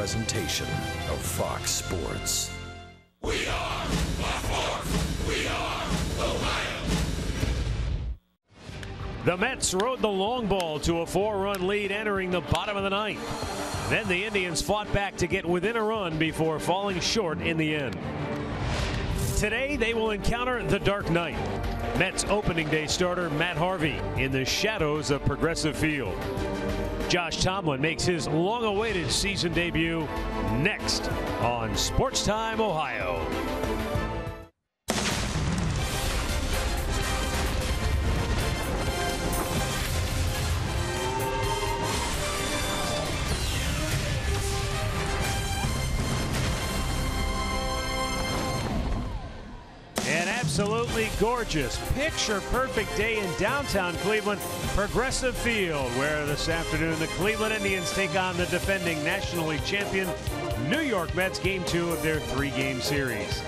presentation of Fox Sports. We are Baltimore. We are Ohio. The Mets rode the long ball to a 4-run lead entering the bottom of the ninth. Then the Indians fought back to get within a run before falling short in the end. Today they will encounter the Dark Knight. Mets opening day starter Matt Harvey in the shadows of Progressive Field. Josh Tomlin makes his long-awaited season debut next on Sports Time Ohio. Absolutely gorgeous, picture-perfect day in downtown Cleveland, Progressive Field, where this afternoon the Cleveland Indians take on the defending National League champion New York Mets, Game 2 of their 3-game series.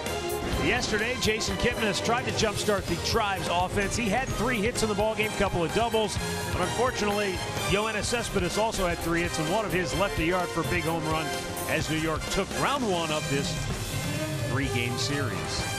Yesterday, Jason Kipnis tried to jumpstart the Tribe's offense. He had 3 hits in the ballgame, a couple of doubles, but unfortunately, Yoenis Cespedes also had 3 hits, and one of his left the yard for a big home run as New York took round 1 of this 3-game series.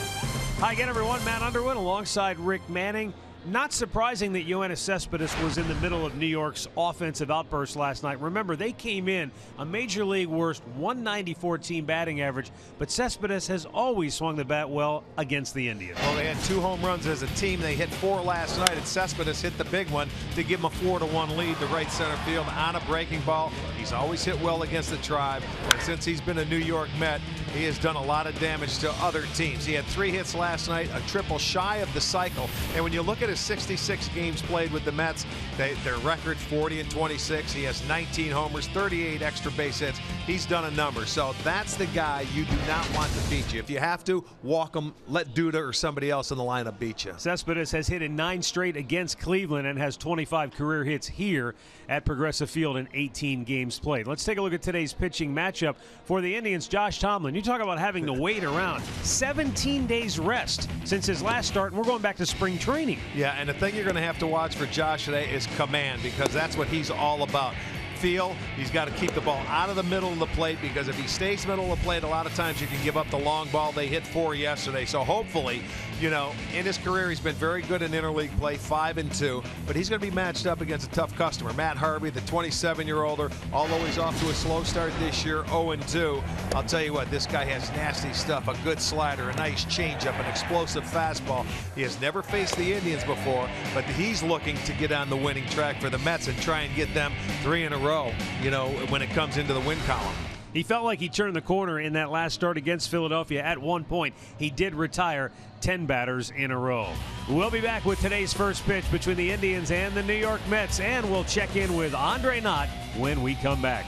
Hi again, everyone. Matt Underwood alongside Rick Manning. Not surprising that Yoenis Cespedes was in the middle of New York's offensive outburst last night. Remember, they came in a major league worst 194 team batting average, but Cespedes has always swung the bat well against the Indians. Well, they had 2 home runs as a team. They hit 4 last night, and Cespedes hit the big one to give them a 4-1 lead to right center field on a breaking ball. He's always hit well against the Tribe, and since he's been a New York Met, he has done a lot of damage to other teams. He had 3 hits last night, a triple shy of the cycle, and when you look at his 66 games played with the Mets, their record 40-26. He has 19 homers, 38 extra base hits. He's done a number. So that's the guy you do not want to beat you. If you have to, walk him, let Duda or somebody else in the lineup beat you. Cespedes has hit in 9 straight against Cleveland and has 25 career hits here at Progressive Field in 18 games played. Let's take a look at today's pitching matchup for the Indians. Josh Tomlin, you talk about having to wait around. 17 days rest since his last start, and we're going back to spring training. Yeah, and the thing you're going to have to watch for Josh today is command, because that's what he's all about. Feel. He's got to keep the ball out of the middle of the plate, because if he stays middle of the plate, a lot of times you can give up the long ball. They hit 4 yesterday, so hopefully, you know, in his career he's been very good in interleague play, 5-2, but he's going to be matched up against a tough customer. Matt Harvey, the 27-year-older, although he's off to a slow start this year, 0-2. I'll tell you what, this guy has nasty stuff, a good slider, a nice changeup, an explosive fastball. He has never faced the Indians before, but he's looking to get on the winning track for the Mets and try and get them 3 in a row, you know, when it comes into the win column. He felt like he turned the corner in that last start against Philadelphia. At one point, he did retire 10 batters in a row. We'll be back with today's first pitch between the Indians and the New York Mets, and we'll check in with Andre Knott when we come back.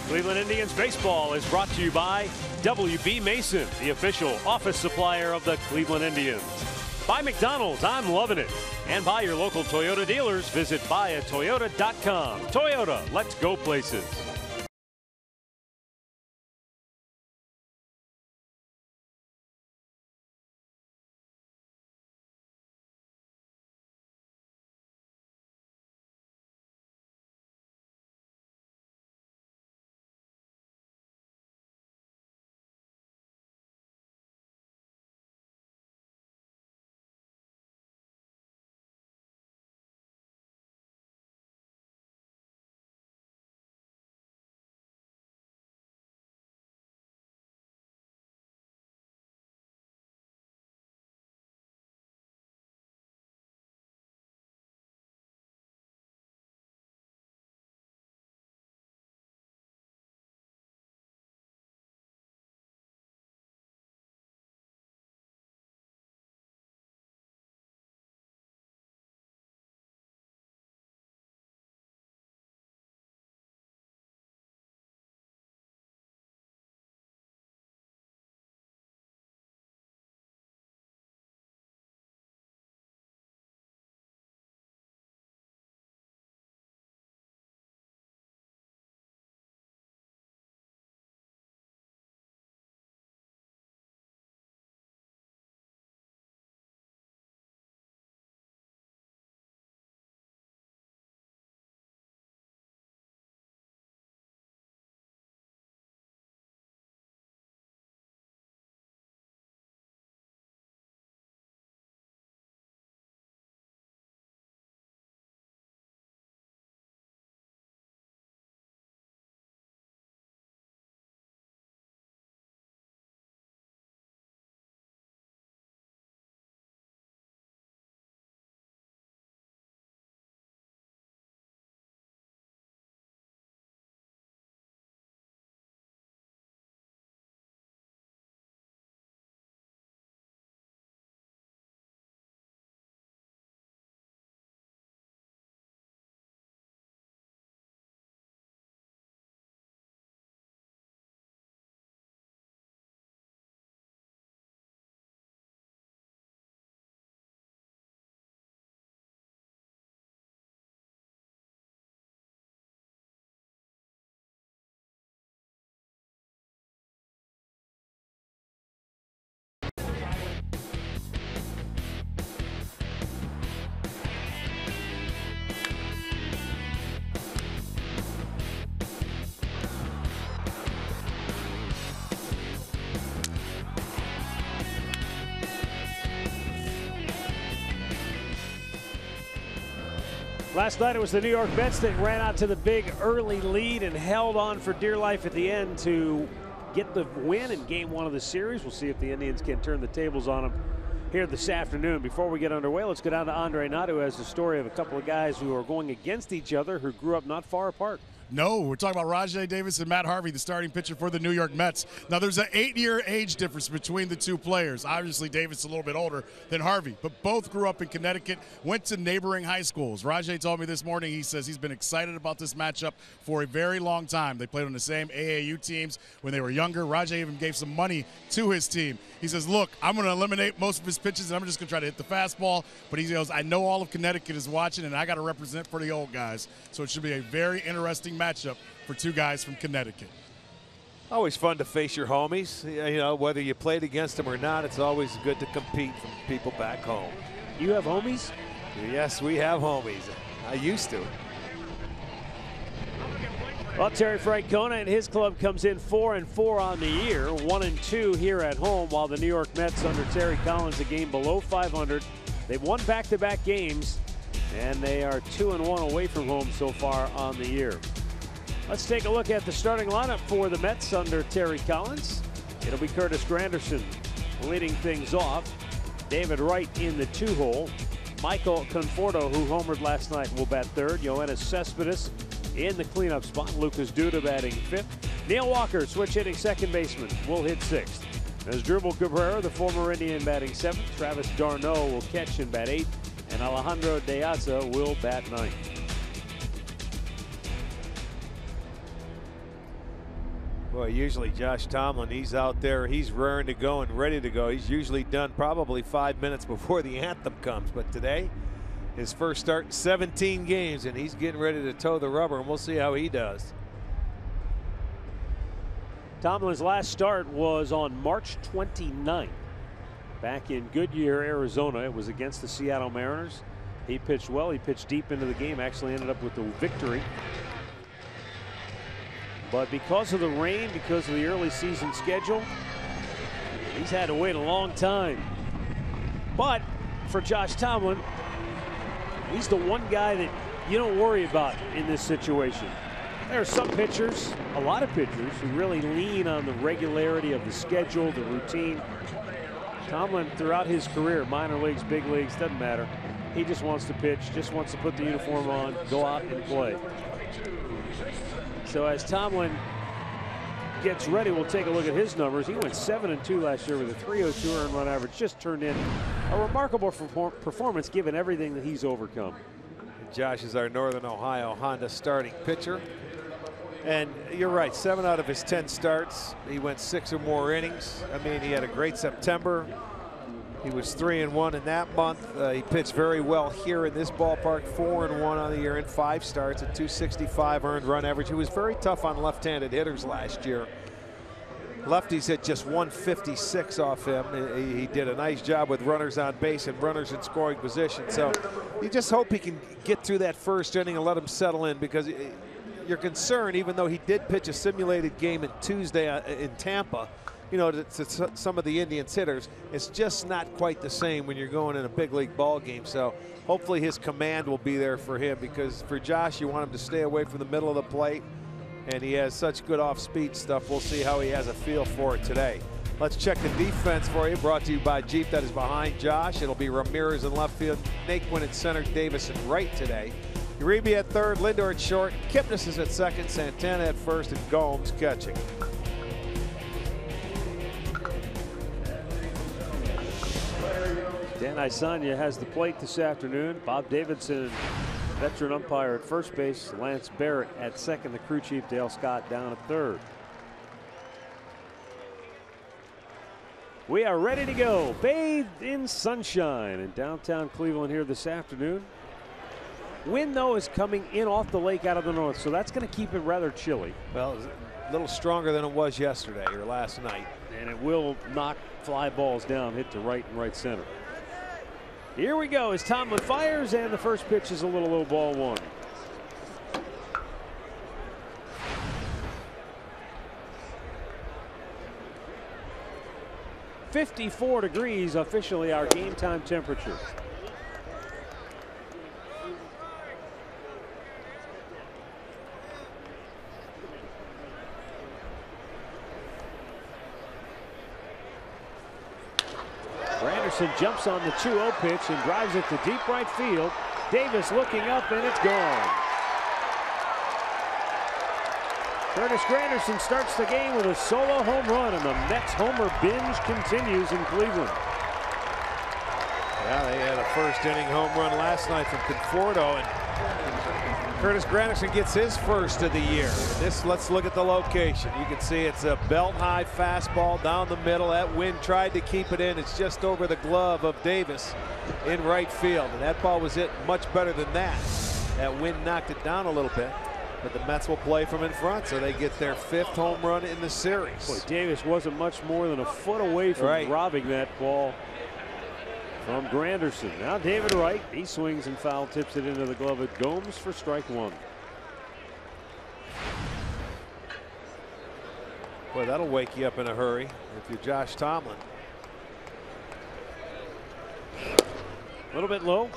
Cleveland Indians baseball is brought to you by W.B. Mason, the official office supplier of the Cleveland Indians. By McDonald's, I'm loving it. And by your local Toyota dealers, visit buyatoyota.com. Toyota, let's go places. Last night it was the New York Mets that ran out to the big early lead and held on for dear life at the end to get the win in Game 1 of the series. We'll see if the Indians can turn the tables on them here this afternoon. Before we get underway, let's go down to Andre Knott, who has the story of a couple of guys who are going against each other who grew up not far apart. No, we're talking about Rajai Davis and Matt Harvey, the starting pitcher for the New York Mets. Now, there's an 8-year age difference between the two players. Obviously, Davis is a little bit older than Harvey, but both grew up in Connecticut, went to neighboring high schools. Rajai told me this morning, he says he's been excited about this matchup for a very long time. They played on the same AAU teams when they were younger. Rajai even gave some money to his team. He says, look, I'm going to eliminate most of his pitches, and I'm just going to try to hit the fastball. But he goes, I know all of Connecticut is watching, and I got to represent for the old guys. So it should be a very interesting matchup for two guys from Connecticut. Always fun to face your homies. You know, whether you played against them or not, it's always good to compete from people back home. You have homies? Yes, we have homies. I used to. Well, Terry Francona and his club comes in 4-4 on the year, 1-2 here at home, while the New York Mets under Terry Collins a game below 500. They've won back-to-back games, and they are 2-1 away from home so far on the year. Let's take a look at the starting lineup for the Mets under Terry Collins. It'll be Curtis Granderson leading things off. David Wright in the 2-hole. Michael Conforto, who homered last night, will bat third. Yoenis Cespedes in the cleanup spot. Lucas Duda batting fifth. Neil Walker, switch hitting second baseman, will hit sixth. As Drupal Cabrera, the former Indian, batting seventh. Travis d'Arnaud will catch and bat eighth. And Alejandro De Aza will bat ninth. Boy, usually Josh Tomlin, he's out there, he's raring to go and ready to go. He's usually done probably 5 minutes before the anthem comes. But today, his first start in 17 games, and he's getting ready to toe the rubber, and we'll see how he does. Tomlin's last start was on March 29th. Back in Goodyear, Arizona. It was against the Seattle Mariners. He pitched well. He pitched deep into the game. Actually ended up with the victory. But because of the rain, because of the early season schedule, he's had to wait a long time. But for Josh Tomlin, he's the one guy that you don't worry about in this situation. There are some pitchers, a lot of pitchers, who really lean on the regularity of the schedule, the routine. Tomlin, throughout his career, minor leagues, big leagues, doesn't matter. He just wants to pitch, just wants to put the uniform on, go out and play. So as Tomlin gets ready, we'll take a look at his numbers. He went 7-2 last year with a .302 earned run average. Just turned in a remarkable performance given everything that he's overcome. Josh is our Northern Ohio Honda starting pitcher. And you're right, 7 out of his 10 starts, he went 6 or more innings. I mean, he had a great September. He was 3-1 in that month. He pitched very well here in this ballpark, 4-1 on the year in 5 starts, a .265 earned run average. He was very tough on left-handed hitters last year. Lefties hit just 156 off him. He did a nice job with runners on base and runners in scoring position. So you just hope he can get through that first inning and let him settle in, because you're concerned, even though he did pitch a simulated game on Tuesday in Tampa, you know, to some of the Indians hitters, it's just not quite the same when you're going in a big league ball game. So hopefully his command will be there for him, because for Josh, you want him to stay away from the middle of the plate, and he has such good off-speed stuff. We'll see how he has a feel for it today. Let's check the defense for you, brought to you by Jeep, that is behind Josh. It'll be Ramirez in left field, Naquin at center, Davis in right today. Uribe at third, Lindor at short, Kipnis is at second, Santana at first, and Gomes catching. Dan Isanya has the plate this afternoon. Bob Davidson, veteran umpire, at first base. Lance Barrett at second. The crew chief, Dale Scott, down at third. We are ready to go. Bathed in sunshine in downtown Cleveland here this afternoon. Wind, though, is coming in off the lake out of the north, so that's going to keep it rather chilly. Well, it's a little stronger than it was yesterday or last night. And it will knock fly balls down, hit to right and right center. Here we go as Tomlin fires, and the first pitch is a little low, ball one. .54 degrees, officially our game time temperature. Granderson jumps on the 2-0 pitch and drives it to deep right field. Davis looking up, and it's gone. Curtis Granderson starts the game with a solo home run, and the Mets homer binge continues in Cleveland. Yeah, they had a first-inning home run last night from Conforto, and Curtis Granderson gets his first of the year. Let's look at the location. You can see it's a belt-high fastball down the middle. That wind tried to keep it in. It's just over the glove of Davis in right field, and that ball was hit much better than that. That wind knocked it down a little bit, but the Mets will play from in front, so they get their 5th home run in the series. Boy, Davis wasn't much more than a foot away from robbing that ball from Granderson. Now David Wright, he swings and foul tips it into the glove of Gomes for strike 1. Boy, that'll wake you up in a hurry if you're Josh Tomlin. A little bit low.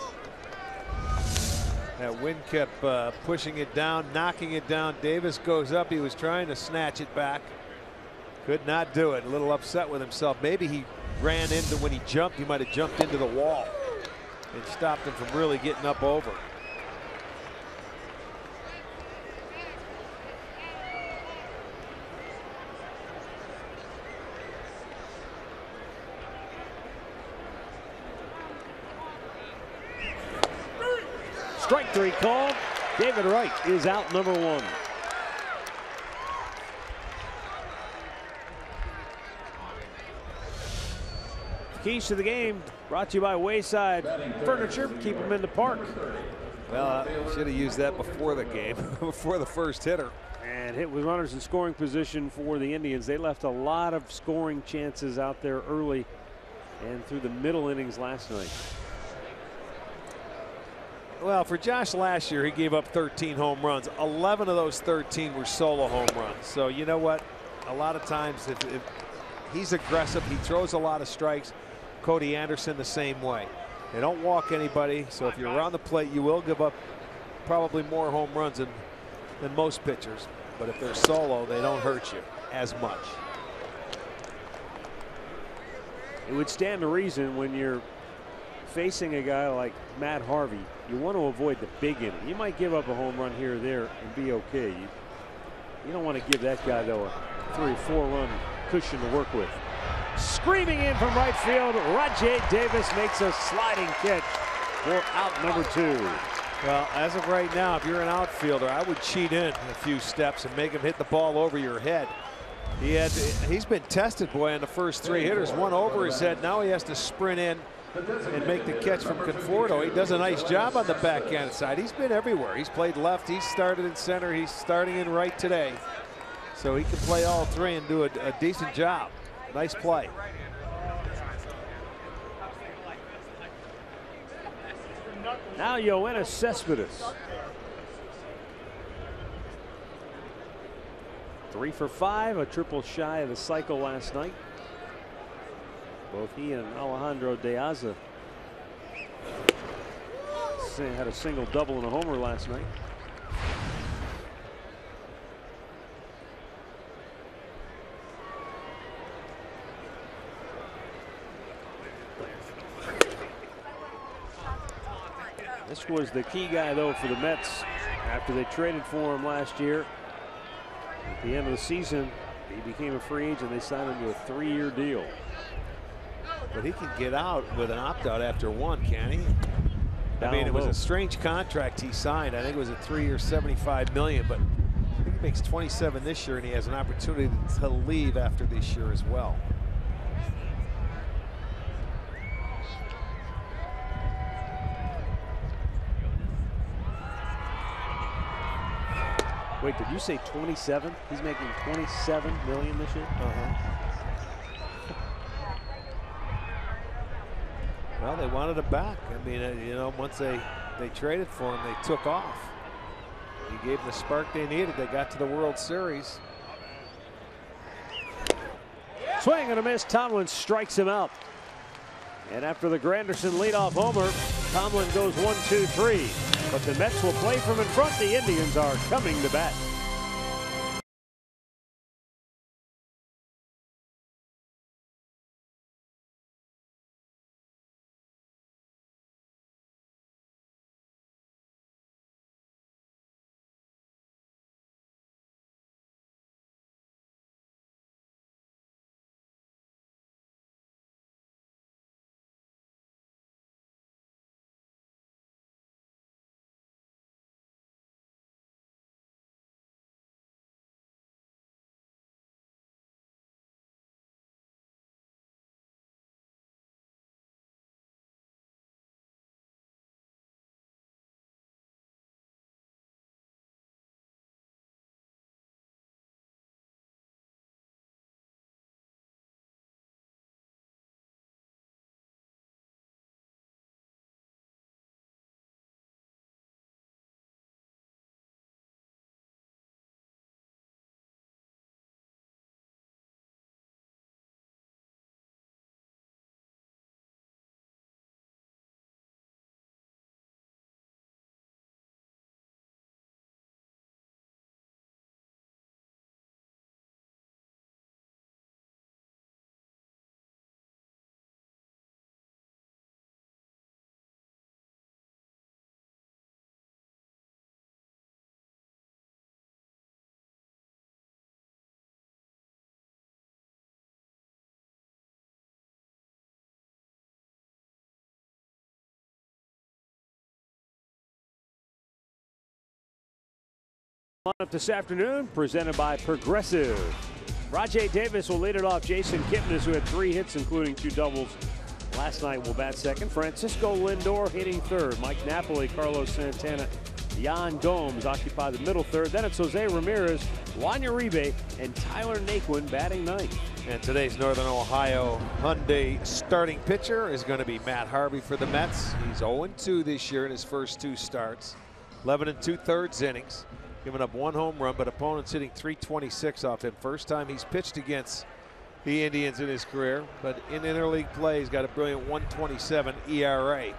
That wind kept pushing it down, knocking it down. Davis goes up. He was trying to snatch it back. Could not do it. A little upset with himself. Maybe he ran into, when he jumped, he might have jumped into the wall and stopped him from really getting up over. Strike 3 called. David Wright is out number 1. Keys to the game brought to you by Wayside Furniture. Keep them in the park. Well, I should have used that before the game, before the first hitter. And hit with runners in scoring position for the Indians. They left a lot of scoring chances out there early and through the middle innings last night. Well, for Josh last year, he gave up 13 home runs. 11 of those 13 were solo home runs. So you know what? A lot of times if he's aggressive, he throws a lot of strikes. Cody Anderson the same way. They don't walk anybody, so if you're around the plate, you will give up probably more home runs than most pitchers. But if they're solo, they don't hurt you as much. It would stand to reason when you're facing a guy like Matt Harvey, you want to avoid the big inning. You might give up a home run here or there and be okay. You don't want to give that guy, though, a 3 or 4 run cushion to work with. Screaming in from right field, Rajay Davis makes a sliding catch for out number 2. Well, as of right now, if you're an outfielder, I would cheat in a few steps and make him hit the ball over your head. He's been tested, boy, on the first 3 hitters. One over his head. Now he has to sprint in and make the catch from Conforto. He does a nice job on the backhand side. He's been everywhere. He's played left. He's started in center. He's starting in right today. So he can play all 3 and do a decent job. Nice play. Now Yoenis Cespedes. 3 for 5, a triple shy of the cycle last night. Both he and Alejandro De Aza had a single, double, and a homer last night. This was the key guy, though, for the Mets after they traded for him last year. At the end of the season, he became a free agent. They signed him to a 3-year deal. But he can get out with an opt-out after 1, can he? I mean, it was a strange contract he signed. I think it was a 3-year, $75 million, but I think he makes 27 this year, and he has an opportunity to leave after this year as well. Wait, did you say 27? He's making $27 million this year? Well, they wanted him back. I mean, you know, once they traded for him, they took off. He gave them the spark they needed. They got to the World Series. Swing and a miss. Tomlin strikes him out. And after the Granderson leadoff homer, Tomlin goes 1-2-3. But the Mets will play from in front. The Indians are coming to bat. Up this afternoon, presented by Progressive. Rajay Davis will lead it off. Jason Kipnis, who had 3 hits, including 2 doubles last night, will bat second. Francisco Lindor hitting third. Mike Napoli, Carlos Santana, Yan Gomes occupy the middle third. Then it's Jose Ramirez, Juan Uribe, and Tyler Naquin batting ninth. And today's Northern Ohio Hyundai starting pitcher is going to be Matt Harvey for the Mets. He's 0-2 this year in his first 2 starts. 11 2/3 innings. Giving up 1 home run, but opponents hitting .326 off him. First time he's pitched against the Indians in his career, but in interleague play, he's got a brilliant 1.27 ERA.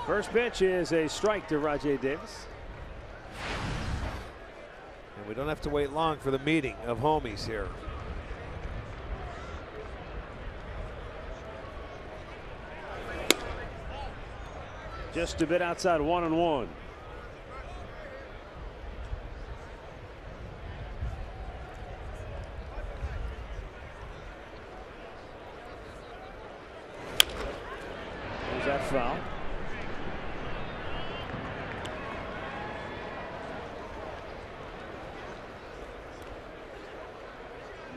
First pitch is a strike to Rajay Davis. And we don't have to wait long for the meeting of homies here. Just a bit outside 1-1. There's that foul.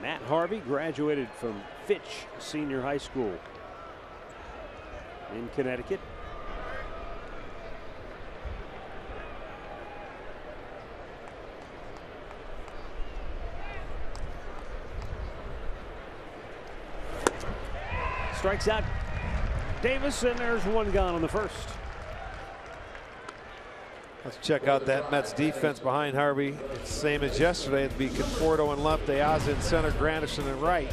Matt Harvey graduated from Fitch Senior High School in Connecticut. Strikes out Davis, and there's 1 gone on the first. Let's check out that Mets defense behind Harvey. It's the same as yesterday. It'd be Conforto in left, Deaza in center, Granderson in right.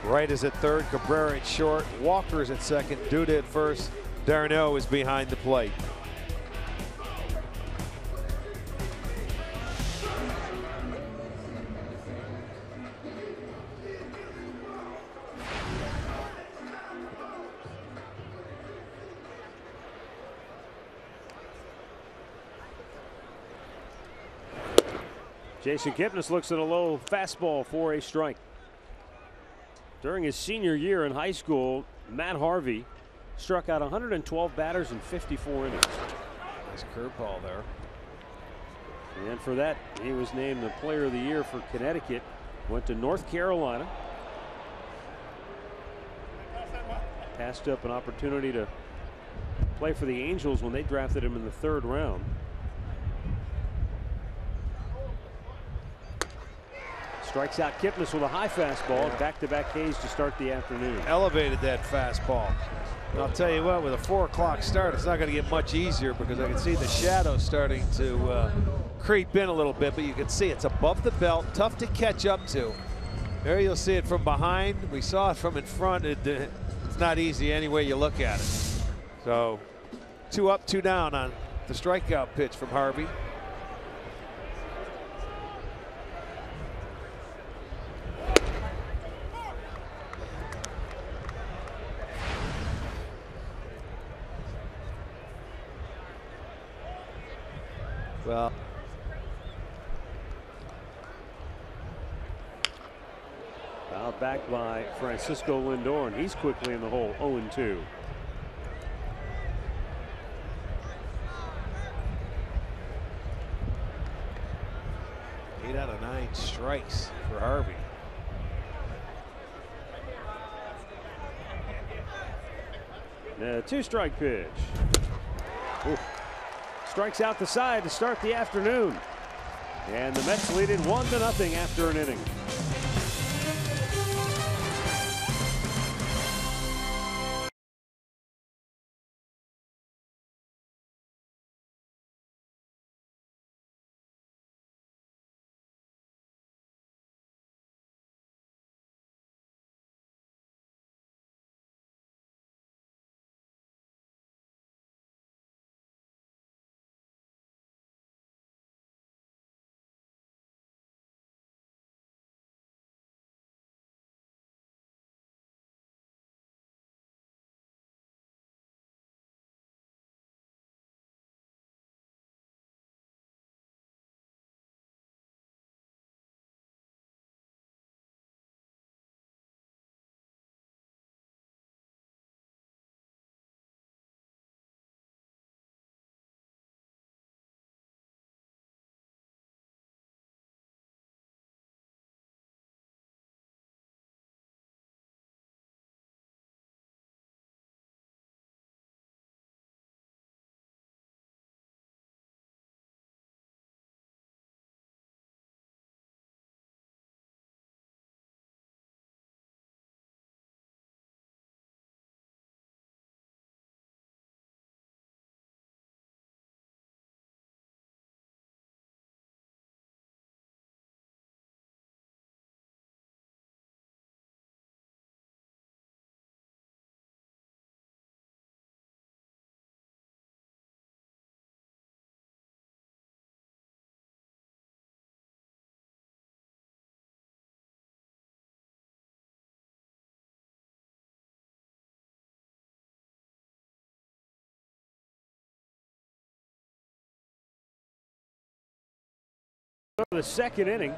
Wright is at third, Cabrera at short, Walker is at second, Duda at first, Darno is behind the plate. Jason Kipnis looks at a low fastball for a strike. During his senior year in high school, Matt Harvey struck out 112 batters in 54 innings. Nice curveball there. And for that, he was named the Player of the Year for Connecticut. Went to North Carolina. Passed up an opportunity to play for the Angels when they drafted him in the 3rd round. Strikes out Kipnis with a high fastball. Back-to-back Ks to start the afternoon. Elevated that fastball. And I'll tell you what, with a 4 o'clock start, it's not going to get much easier because I can see the shadows starting to creep in a little bit, but you can see it's above the belt, tough to catch up to. There you'll see it from behind. We saw it from in front. It's not easy any way you look at it. So 2 up, 2 down on the strikeout pitch from Harvey. Well, fouled back by Francisco Lindor, and he's quickly in the hole, 0-2. Eight out of 9 strikes for Harvey. A 2-strike pitch. Ooh. Strikes out the side to start the afternoon. And the Mets lead it 1-0 after an inning. The second inning,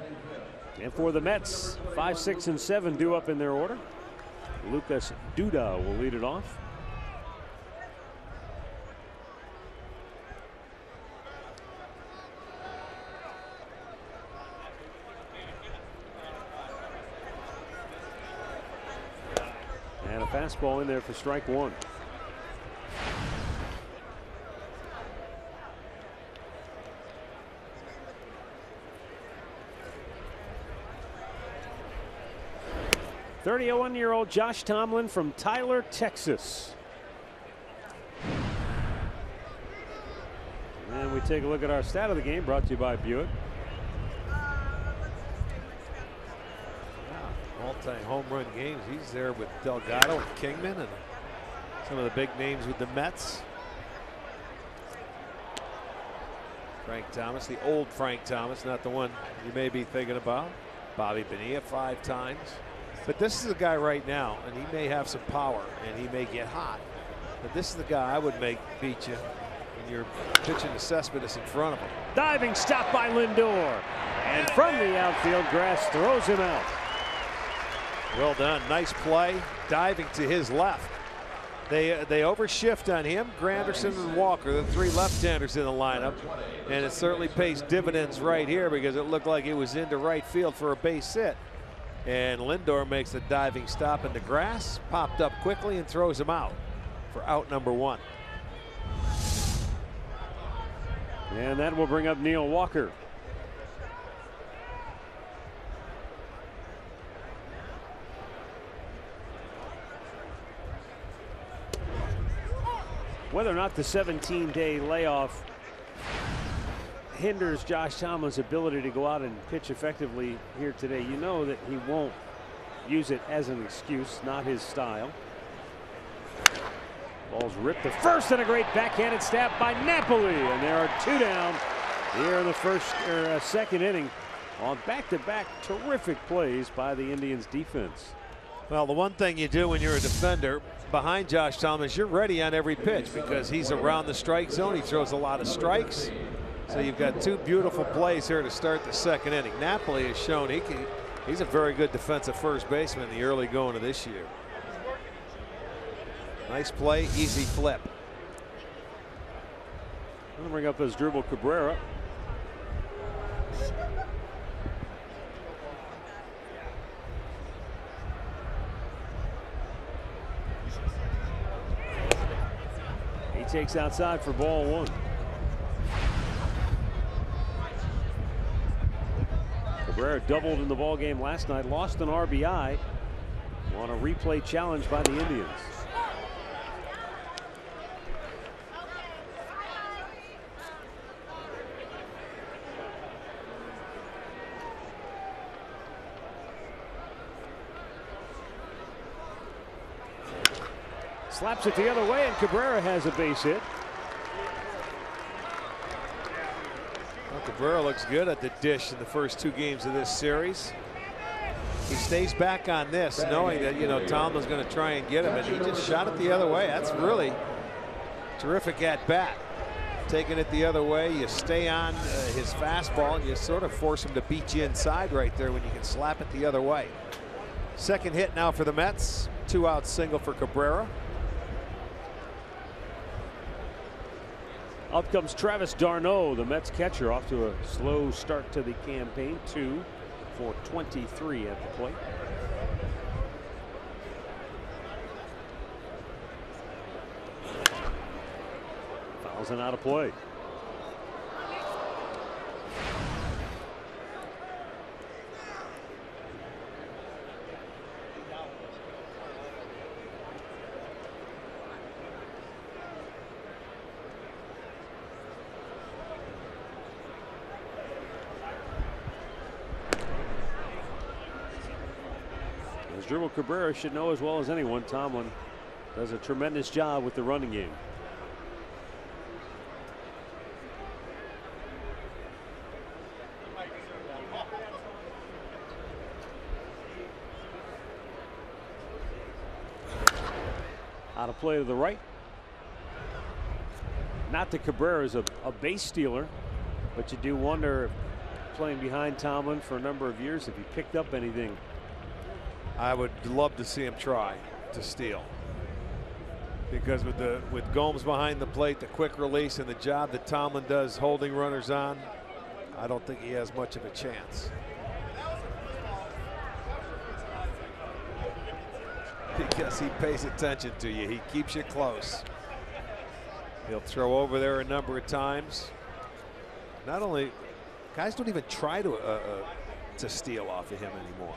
and for the Mets, 5, 6, and 7 due up in their order. Lucas Duda will lead it off. And a fastball in there for strike one. Thirty-one-year-old Josh Tomlin from Tyler, Texas. And we take a look at our stat of the game, brought to you by Buick. Multi-home run games. He's there with Delgado and Kingman and some of the big names with the Mets. Frank Thomas, the old Frank Thomas, not the one you may be thinking about. Bobby Bonilla 5 times. But this is a guy right now, and he may have some power, and he may get hot. But this is the guy I would make beat you when you're pitching to Cespedes in front of him. Diving stop by Lindor. And from the outfield, Grass throws him out. Well done. Nice play. Diving to his left. They overshift on him. Granderson and Walker, the 3 left-handers in the lineup. And it certainly pays dividends right here because it looked like it was into right field for a base hit. And Lindor makes a diving stop in the grass, popped up quickly and throws him out for out number 1. And that will bring up Neil Walker. Whether or not the 17-day layoff hinders Josh Tomlin's ability to go out and pitch effectively here today, you know that he won't use it as an excuse, not his style. Ball's ripped to first, and a great backhanded stab by Napoli, and there are 2 down here in the second inning on back-to-back terrific plays by the Indians defense. Well, the one thing you do when you're a defender behind Josh Tomlin is you're ready on every pitch because he's around the strike zone. He throws a lot of strikes. So you've got 2 beautiful plays here to start the second inning. Napoli has shown he's a very good defensive first baseman in the early going of this year. Nice play, easy flip. I'm going to bring up Asdrubal Cabrera. He takes outside for ball 1. Cabrera doubled in the ballgame last night, lost an RBI on a replay challenge by the Indians. Slaps it the other way, and Cabrera has a base hit. Well, Cabrera looks good at the dish in the first 2 games of this series. He stays back on this, knowing that, you know, Tomlin's going to try and get him, and he just shot it the other way. That's really terrific at bat. Taking it the other way, you stay on his fastball, and you sort of force him to beat you inside right there when you can slap it the other way. Second hit now for the Mets. 2-out single for Cabrera. Up comes Travis d'Arnaud, the Mets catcher, off to a slow start to the campaign. 2 for 23 at the plate. Fouls and out of play. Asdrubal Cabrera should know as well as anyone, Tomlin does a tremendous job with the running game. Out of play to the right. Not that Cabrera is a base stealer, but you do wonder playing behind Tomlin for a number of years, if he picked up anything. I would love to see him try to steal, because with Gomes behind the plate, the quick release, and the job that Tomlin does holding runners on, I don't think he has much of a chance. Because he pays attention to you. He keeps you close. He'll throw over there a number of times. Not only, guys don't even try to steal off of him anymore.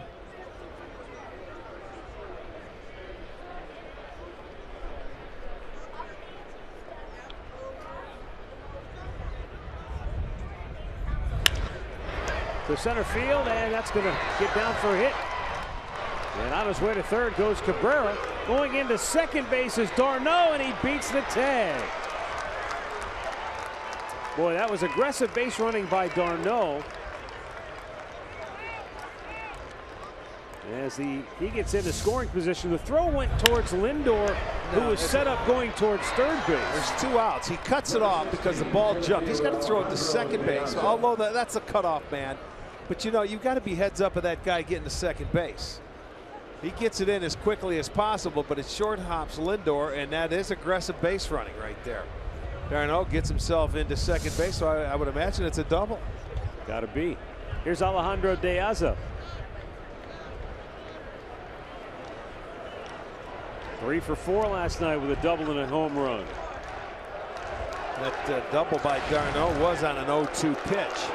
To center field, and that's going to get down for a hit. And on his way to third goes Cabrera. Going into second base is d'Arnaud, and he beats the tag. Boy, that was aggressive base running by d'Arnaud. As he gets into scoring position, the throw went towards Lindor, who was set up going towards third base. There's 2 outs. He cuts it off because the ball jumped. He's got to throw it to second base, although that's a cutoff man. But you know, you've got to be heads up of that guy getting to second base. He gets it in as quickly as possible, but it short hops Lindor, and that is aggressive base running right there. d'Arnaud gets himself into second base, so I would imagine it's a double. Got to be. Here's Alejandro De Aza. 3 for 4 last night with a double and a home run. That double by d'Arnaud was on an 0-2 pitch.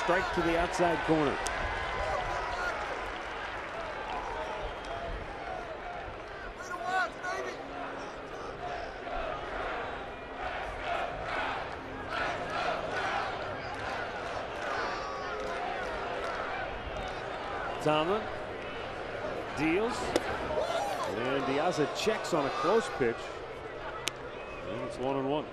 Strike to the outside corner. Tomlin deals, and Diaz checks on a close pitch, and it's 1-1.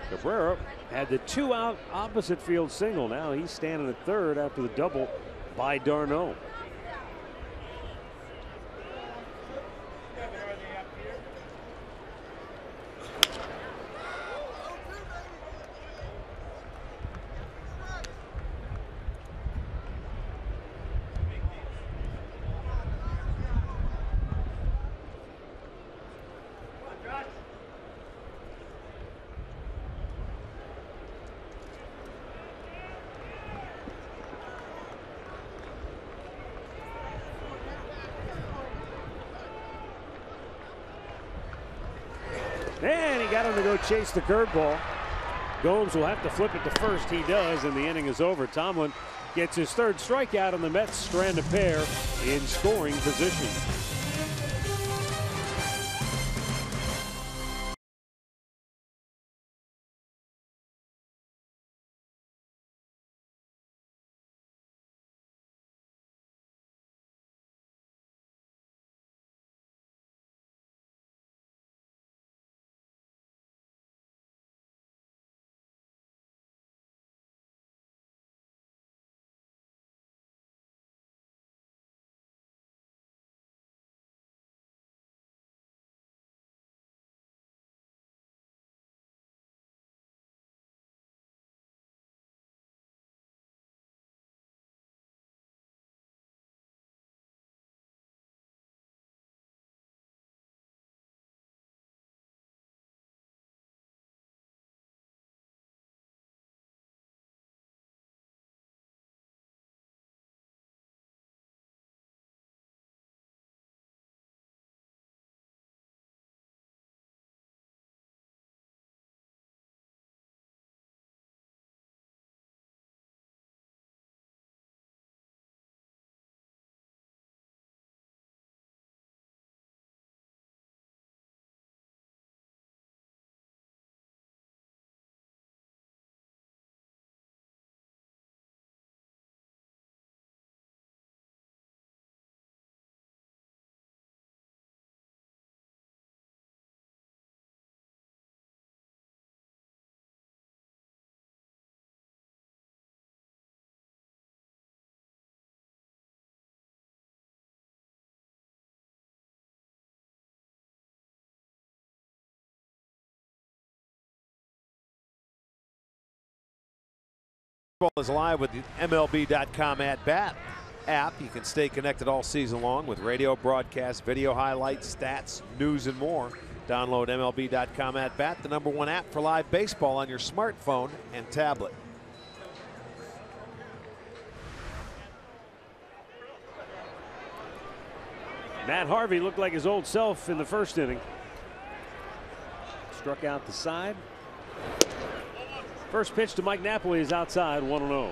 Cabrera had the 2-out opposite field single. Now he's standing at third after the double by d'Arnaud. And he got him to go chase the curveball. Gomes will have to flip it to first. He does, and the inning is over. Tomlin gets his third strikeout, and the Mets strand a pair in scoring position. Baseball is live with the MLB.com at-bat app. You can stay connected all season long with radio broadcasts, video highlights, stats, news, and more. Download MLB.com at-bat, the #1 app for live baseball on your smartphone and tablet. Matt Harvey looked like his old self in the first inning. Struck out the side. First pitch to Mike Napoli is outside, 1-0.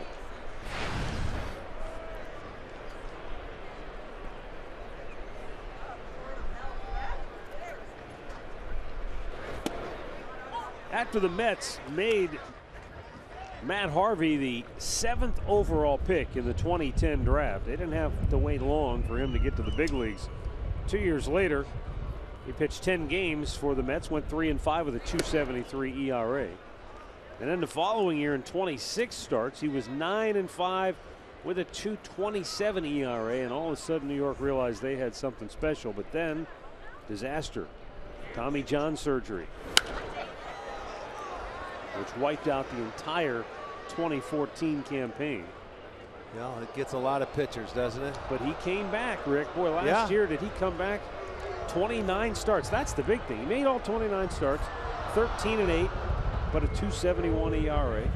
After the Mets made Matt Harvey the 7th overall pick in the 2010 draft, they didn't have to wait long for him to get to the big leagues. 2 years later, he pitched 10 games for the Mets, went 3-5 with a 2.73 ERA. And then the following year in 26 starts, he was 9-5 with a 2.27 ERA. And all of a sudden, New York realized they had something special. But then, disaster. Tommy John surgery, which wiped out the entire 2014 campaign. Well, it gets a lot of pitchers, doesn't it? But he came back, Rick. Boy, last year, did he come back? 29 starts. That's the big thing. He made all 29 starts, 13-8. But a 2.71 ERA.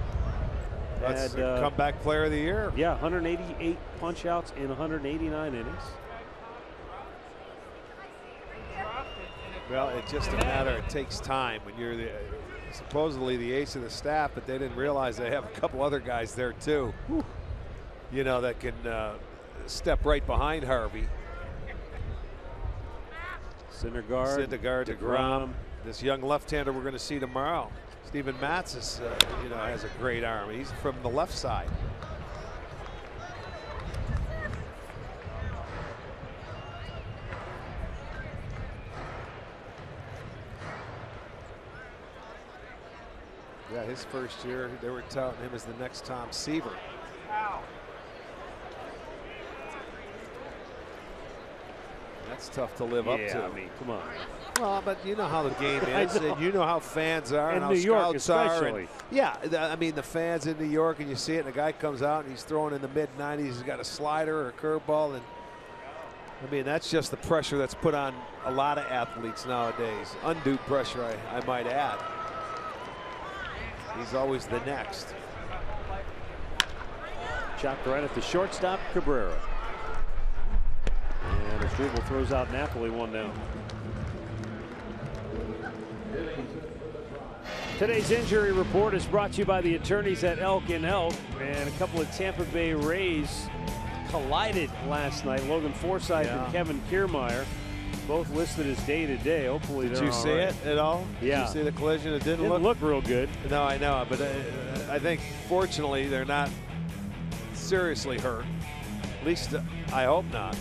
That's comeback player of the year. Yeah, 188 punch outs in 189 innings. Well, it's just a matter, it takes time when you're supposedly the ace of the staff, but they didn't realize they have a couple other guys there too. Whew. You know, that can step right behind Harvey. Syndergaard, DeGrom. This young left-hander we're going to see tomorrow. Steven Matz is, has a great arm. He's from the left side. Yeah, his first year, they were touting him as the next Tom Seaver. That's tough to live up to. I mean, come on. Well, but you know how the game is, and you know how fans are, and how New York scouts are. especially. Yeah, I mean, the fans in New York, and you see it, and the guy comes out, and he's throwing in the mid-90s. He's got a slider or a curveball, and I mean, that's just the pressure that's put on a lot of athletes nowadays. Undue pressure, I might add. He's always the next. Chopped right at the shortstop, Cabrera. And Asdrubal throws out Napoli, 1 down. Today's injury report is brought to you by the attorneys at Elkin Health. And a couple of Tampa Bay Rays collided last night. Logan Forsythe and Kevin Kiermaier, both listed as day-to-day. Hopefully they're all right. Did you see it at all? Yeah. Did you see the collision? It didn't look real good. No, I know, but I think fortunately they're not seriously hurt. At least I hope not.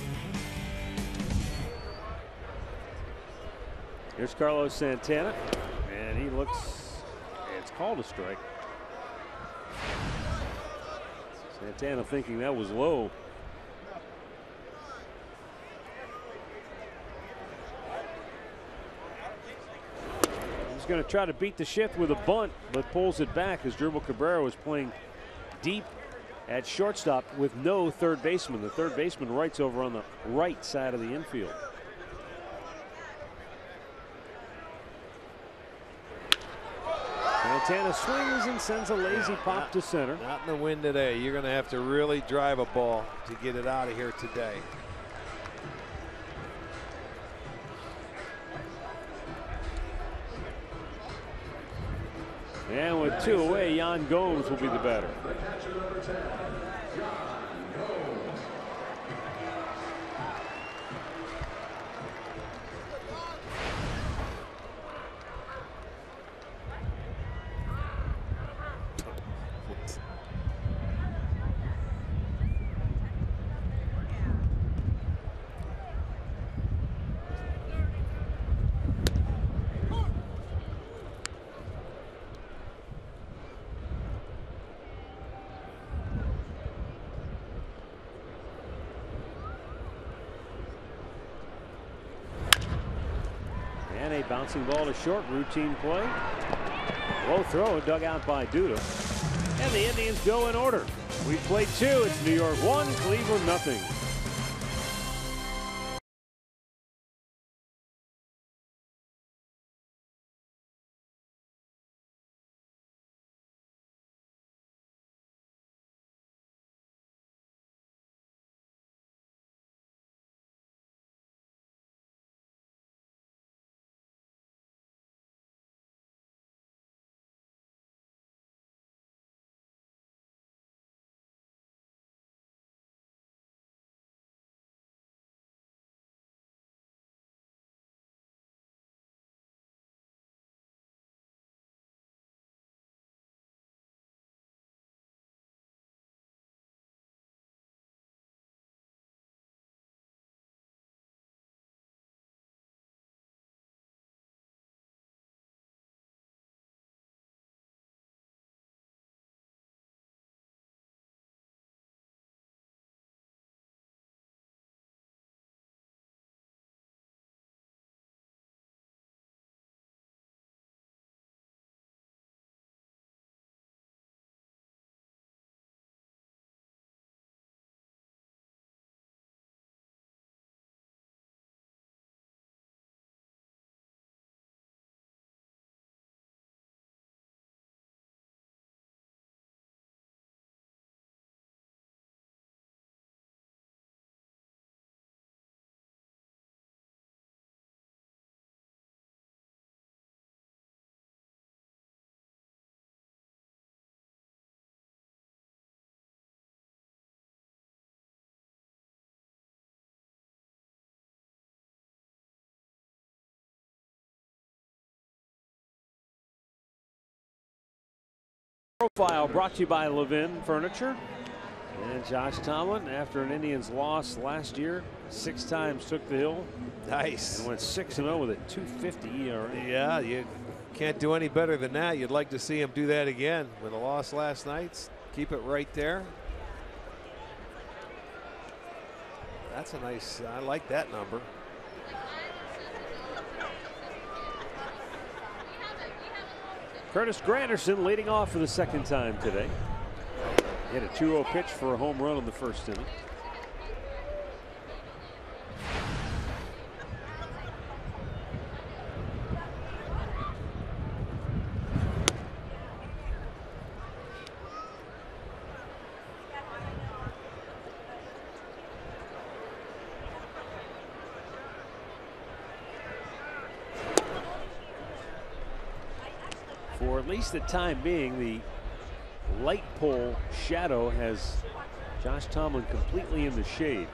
Here's Carlos Santana, and he looks, it's called a strike. Santana thinking that was low. He's going to try to beat the shift with a bunt, but pulls it back as Asdrubal Cabrera was playing deep at shortstop with no third baseman. The third baseman right's over on the right side of the infield. Santana swings and sends a lazy pop to center. Not in the wind today. You're going to have to really drive a ball to get it out of here today. And with 2 away, Yan Gomes will be the batter. And a bouncing ball to short, routine play. Low throw, dug out by Duda. And the Indians go in order. We played 2. It's New York 1, Cleveland nothing. Profile brought to you by Levin Furniture. And Josh Tomlin, after an Indians loss last year, 6 times took the hill. Nice. And went 6-0 with a 2.50 ERA. Yeah, you can't do any better than that. You'd like to see him do that again with a loss last night. Keep it right there. That's a nice, I like that number. Curtis Granderson leading off for the 2nd time today. He had a 2-0 pitch for a home run in the 1st inning. For at least the time being, the light pole shadow has Josh Tomlin completely in the shade.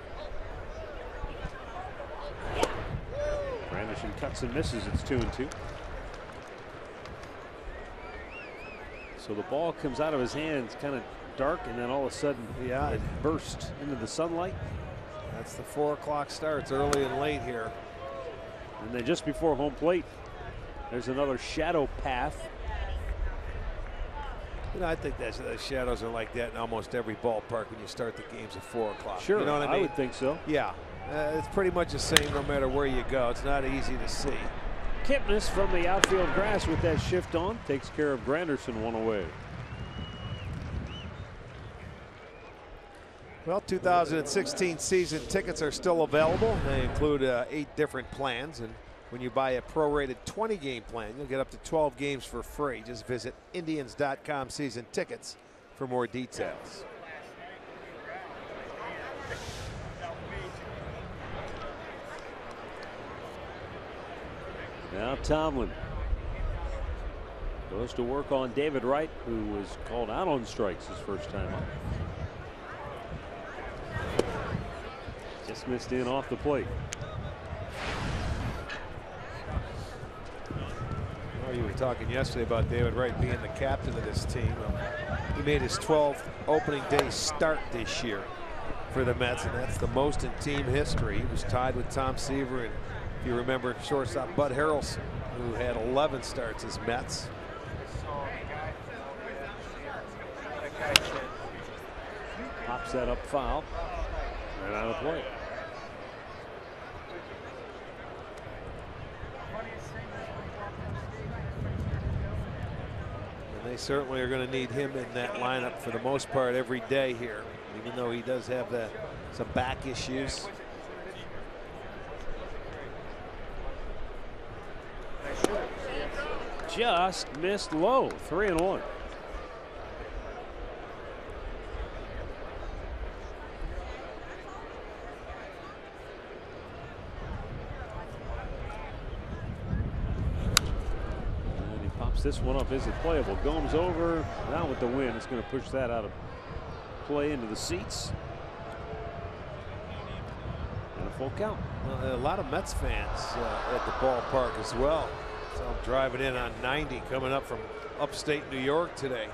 Granderson cuts and misses. It's 2-2. So the ball comes out of his hands kind of dark, and then all of a sudden, yeah, it bursts into the sunlight. That's the 4 o'clock start. It's early and late here. And then just before home plate, there's another shadow path. You know, I think that the shadows are like that in almost every ballpark when you start the games at 4 o'clock. Sure, you know what I mean? I would think so. Yeah, it's pretty much the same no matter where you go. It's not easy to see. Kipnis from the outfield grass with that shift on takes care of Granderson, 1 away. Well, 2016 season tickets are still available. They include 8 different plans, and when you buy a prorated 20-game plan, you'll get up to 12 games for free. Just visit Indians.com season tickets for more details. Now Tomlin goes to work on David Wright, who was called out on strikes his first time up. Just missed in off the plate. Well, you were talking yesterday about David Wright being the captain of this team. He made his 12th opening day start this year for the Mets, and that's the most in team history. He was tied with Tom Seaver, and if you remember, shortstop Bud Harrelson, who had 11 starts as Mets. Pops that up foul. Right out of play. And They certainly are going to need him in that lineup for the most part every day here, even though he does have some back issues. Just missed low, 3-1. This one up isn't playable. Gomes over. Now with the wind, it's going to push that out of play into the seats. And a full count. Well, a lot of Mets fans at the ballpark as well. So I'm driving in on 90 coming up from upstate New York today.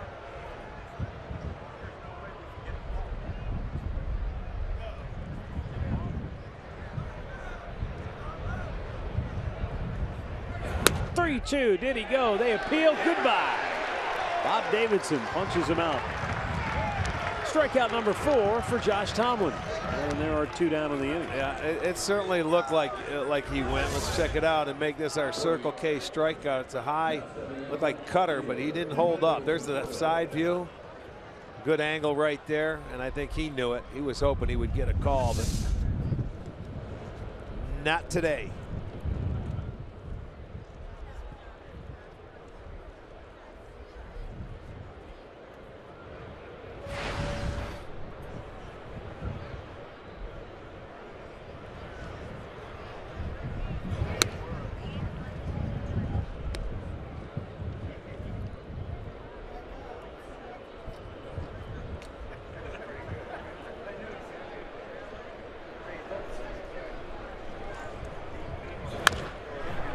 Did he go? They appeal. Goodbye. Bob Davidson punches him out. Strikeout number 4 for Josh Tomlin. And there are 2 down in the inning. Yeah, it certainly looked like he went. Let's check it out and make this our Circle K strikeout. It's a high, looked like cutter, but he didn't hold up. There's the side view. Good angle right there, and I think he knew it. He was hoping he would get a call, but not today.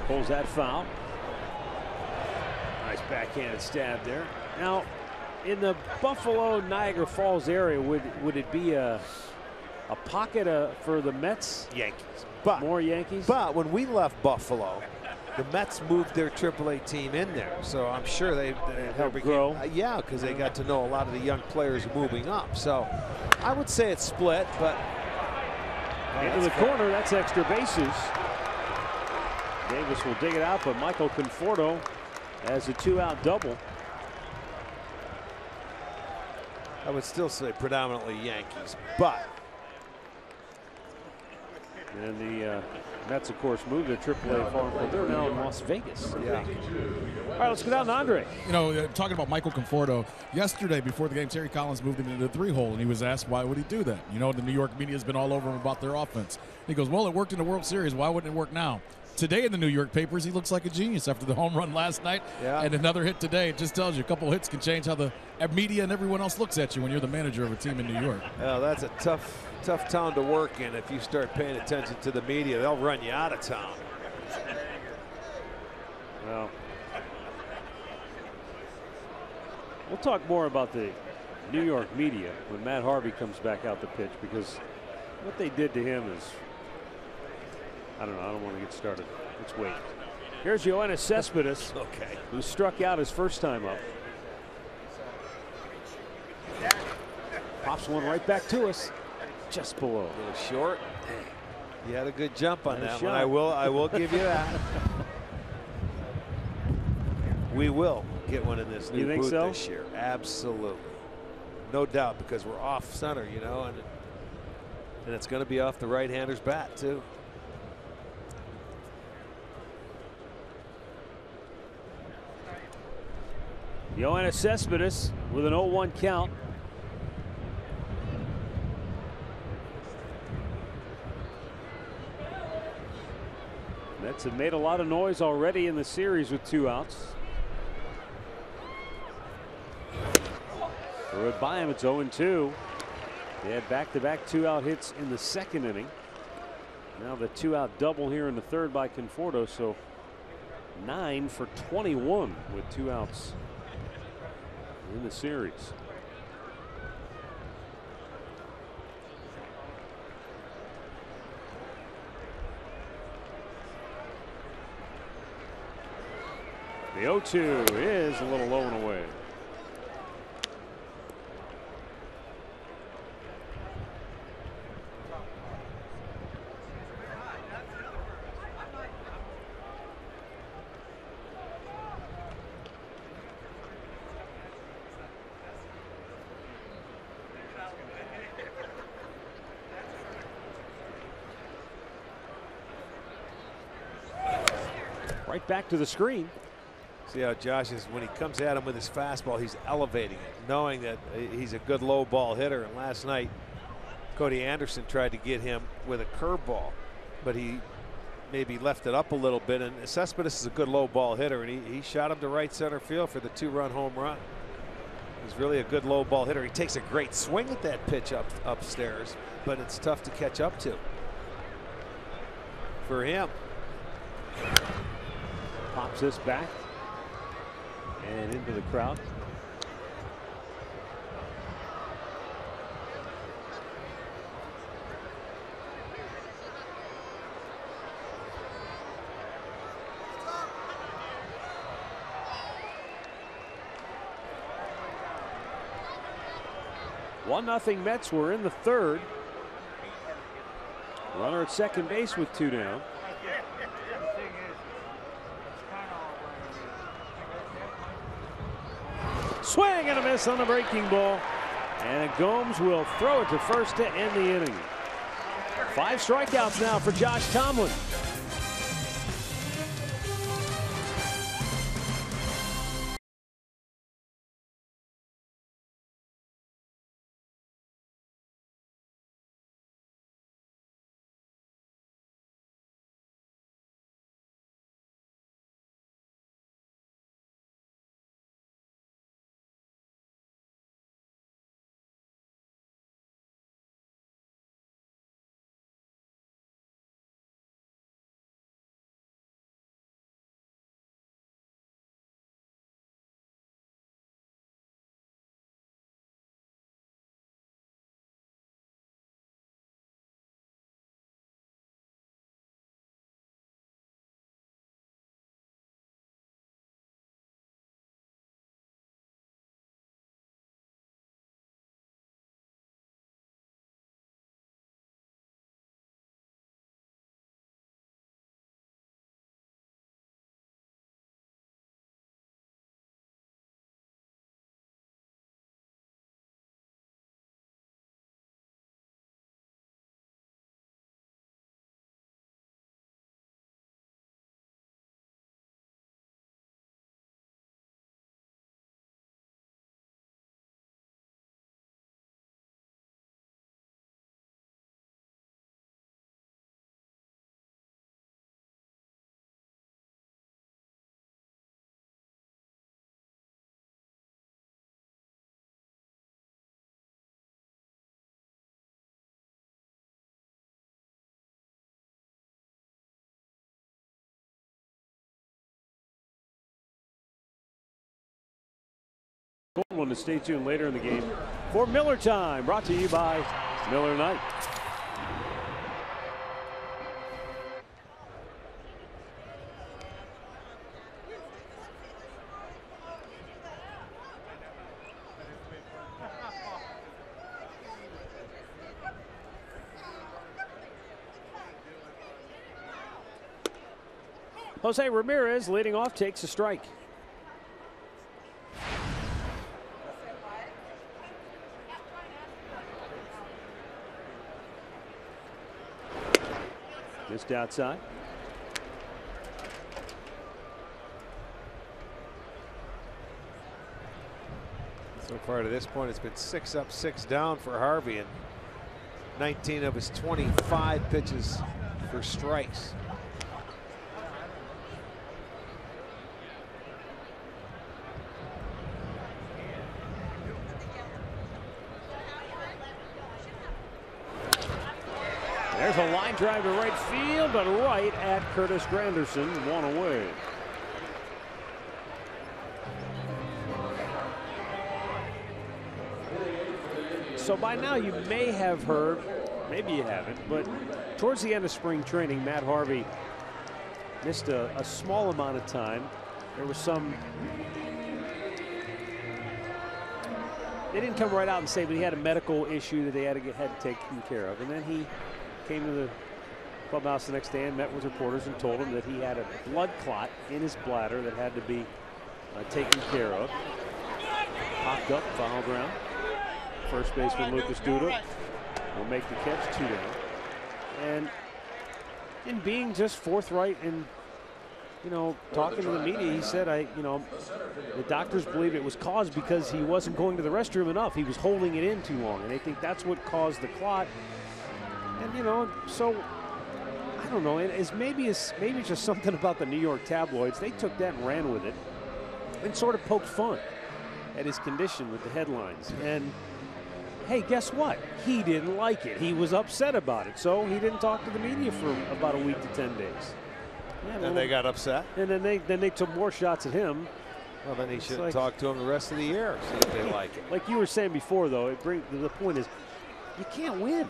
Pulls that foul. Nice backhanded stab there. Now, in the Buffalo Niagara Falls area, would it be a pocket for the Mets? Yankees. But more Yankees. But when we left Buffalo, the Mets moved their AAA team in there, so I'm sure they helped grow. Yeah, because they got to know a lot of the young players moving up. So I would say it's split, but into the corner. That's extra bases. Davis will dig it out, but Michael Conforto has a 2-out double. I would still say predominantly Yankees, but. And the Mets, of course, moved to AAA farm, but they're now in Las Vegas. Yeah. All right, let's go down to Andre. You know, talking about Michael Conforto, yesterday before the game, Terry Collins moved him into the 3-hole, and he was asked why would he do that. You know, the New York media has been all over him about their offense. He goes, well, it worked in the World Series. Why wouldn't it work now? Today in the New York papers, he looks like a genius after the home run last night and another hit today. It just tells you a couple hits can change how the media and everyone else looks at you when you're the manager of a team in New York. Well, that's a tough town to work in. If you start paying attention to the media, they'll run you out of town. Well, we'll talk more about the New York media when Matt Harvey comes back out the pitch, because what they did to him is, I don't know. I don't want to get started. Let's wait. Here's Yoenis Cespedes, who struck out his first time up. Pops one right back to us, just below. A little short. You had a good jump on that shot. one. I will give you that. We will get one in this new booth this year. Absolutely. No doubt, because we're off center, you know, and it's going to be off the right-hander's bat, too. Yoenis Cespedes with an 0-1 count. Mets have made a lot of noise already in the series with 2 outs. Threw it by him. It's 0-2. They had back-to-back 2-out hits in the second inning. Now the 2-out double here in the third by Conforto. So 9 for 21 with 2 outs in the series. The 0-2 is a little low and away. Right back to the screen. See how Josh is, when he comes at him with his fastball, he's elevating it, knowing that he's a good low ball hitter. And last night, Cody Anderson tried to get him with a curveball, but he maybe left it up a little bit. And Cespedes is a good low ball hitter, and he shot him to right center field for the 2-run home run. He's really a good low ball hitter. He takes a great swing at that pitch upstairs, but it's tough to catch up to for him. Pops this back and into the crowd. One nothing Mets. Were in the third. Runner at second base with 2 down. Swing and a miss on the breaking ball. And Gomes will throw it to first to end the inning. 5 strikeouts now for Josh Tomlin. One to stay tuned later in the game for Miller Time, brought to you by Miller Knight. Jose Ramirez leading off, takes a strike. Just outside. So far to this point, it's been 6 up, 6 down for Harvey, and 19 of his 25 pitches for strikes. There's a line drive to right field, but right at Curtis Granderson, 1 away. So by now you may have heard, maybe you haven't, but towards the end of spring training, Matt Harvey missed a small amount of time. There was some, they didn't come right out and say, but he had a medical issue that they had to get taken care of. And then he came to the clubhouse the next day and met with reporters and told them that he had a blood clot in his bladder that had to be taken care of. Popped up, foul ground. First baseman Lucas Duda will make the catch, 2 down. And in being just forthright and you know, talking to the media, he said, the doctors believe it was caused because he wasn't going to the restroom enough. He was holding it in too long, and they think that's what caused the clot. And, you know, so I don't know. Maybe it's just something about the New York tabloids. They took that and ran with it and sort of poked fun at his condition with the headlines. And hey, guess what? He didn't like it. He was upset about it, so he didn't talk to the media for about a week to 10 days. Yeah, and they got upset. And then they took more shots at him. Well, then he should talk to him the rest of the year, see if they like it. Like you were saying before, though, the point is, you can't win.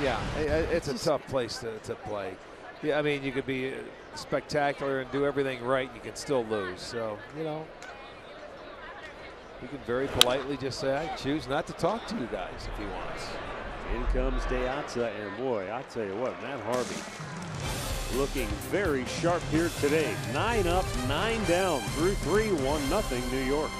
Yeah, it's a tough place to play. Yeah, I mean, you could be spectacular and do everything right, you can still lose. So, you know, he can very politely just say, I choose not to talk to you guys if he wants. In comes De Aza, and boy, I tell you what, Matt Harvey looking very sharp here today. 9 up, 9 down through 3, 1-0 New York.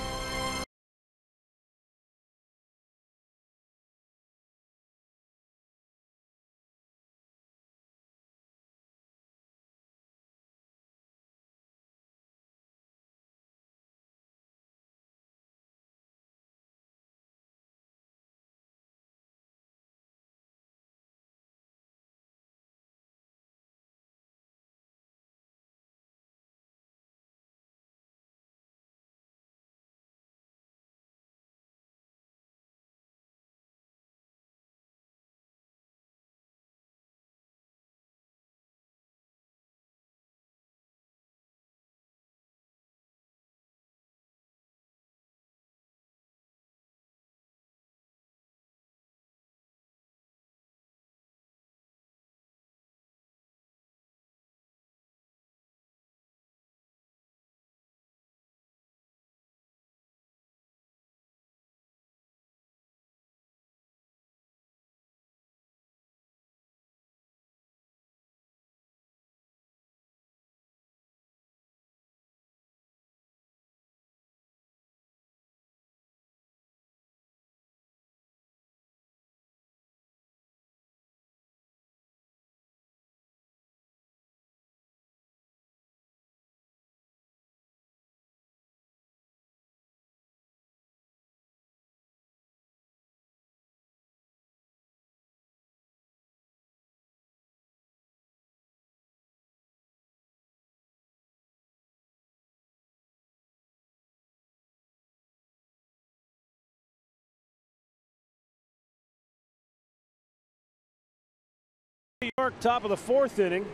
New York, top of the 4th inning.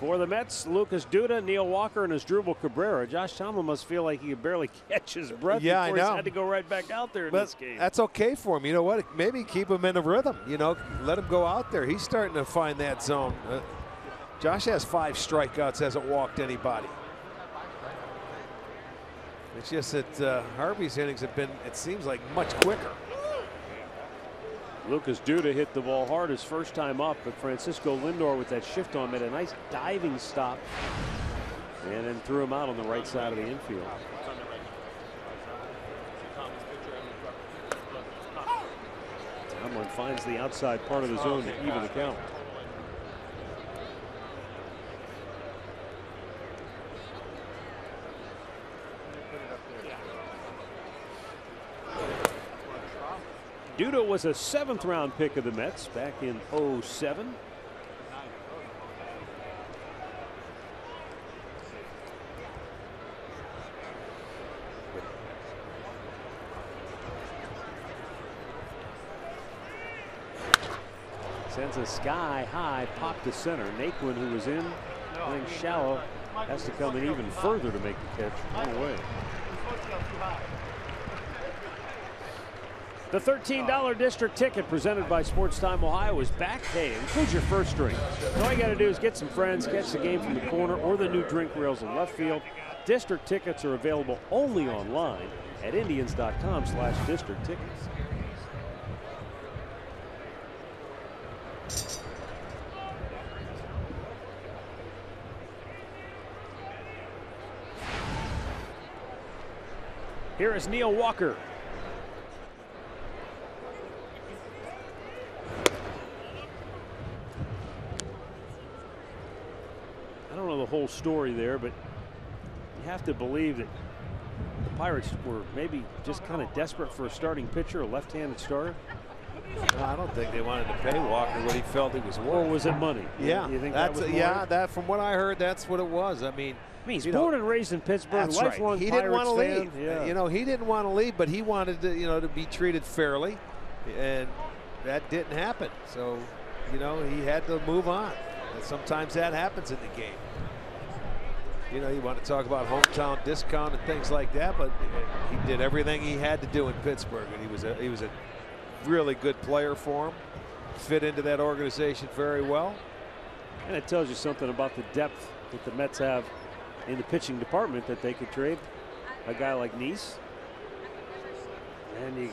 For the Mets, Lucas Duda, Neil Walker, and Asdrubal Cabrera. Josh Tomlin must feel like he could barely catch his breath before he's had to go right back out there in this game. That's okay for him. You know what? Maybe keep him in a rhythm. You know, let him go out there. He's starting to find that zone. Josh has 5 strikeouts, hasn't walked anybody. It's just that Harvey's innings have been, it seems like, much quicker. Lucas Duda hit the ball hard his first time up, but Francisco Lindor with that shift on made a nice diving stop and then threw him out on the right side of the infield. Tomlin finds the outside part of the zone to even the count. Duda was a 7th round pick of the Mets back in '07. Sends a sky high pop to center. Naquin, who was in playing shallow, has to come in even further to make the catch. No way. The $13 district ticket presented by Sports Time Ohio is back. Hey, includes your first drink. All you got to do is get some friends, catch the game from the corner or the new drink rails in left field. District tickets are available only online at Indians.com/district tickets. Here is Neil Walker. whole story there, but you have to believe that the Pirates were maybe just kind of desperate for a starting pitcher, a left-handed starter. No, I don't think they wanted to pay Walker what he felt he was worth. Or was it money? Yeah, you think that's that was more? yeah. That from what I heard, that's what it was. I mean, he's born and raised in Pittsburgh, that's lifelong right. He Pirates didn't want to fan. leave. Yeah. You know, he didn't want to leave, but he wanted to, to be treated fairly, and that didn't happen. So, he had to move on. And sometimes that happens in the game. You want to talk about hometown discount and things like that, but he did everything he had to do in Pittsburgh, and he was a really good player for him. Fit into that organization very well. And it tells you something about the depth that the Mets have in the pitching department, that they could trade a guy like Nice. And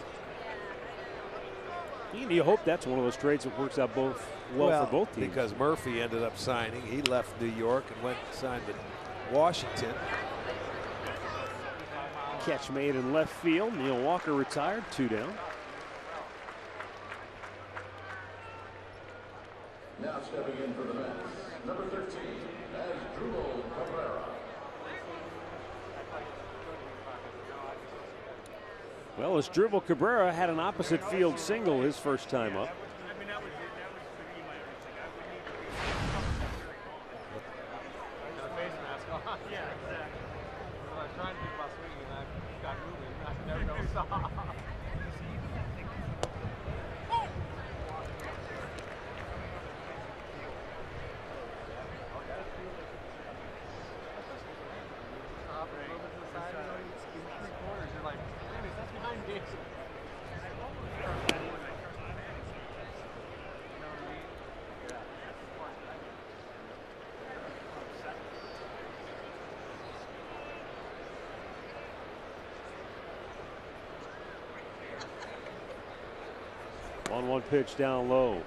you hope that's one of those trades that works out well for both teams. Because Murphy ended up signing. He left New York and went and signed with Washington. Catch made in left field. Neil Walker retired, 2 down. Now stepping in for the Mets, number 13, Asdrubal Cabrera. Well, Asdrubal Cabrera had an opposite field single his first time up. One pitch down low.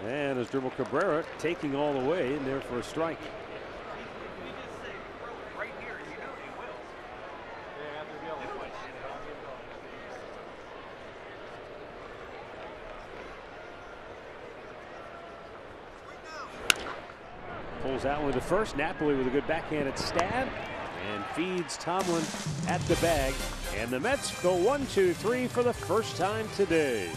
And Asdrubal Cabrera taking all the way in there for a strike. Pulls out with the first. Napoli with a good backhanded stab and feeds Tomlin at the bag. And the Mets go 1-2-3 for the first time today.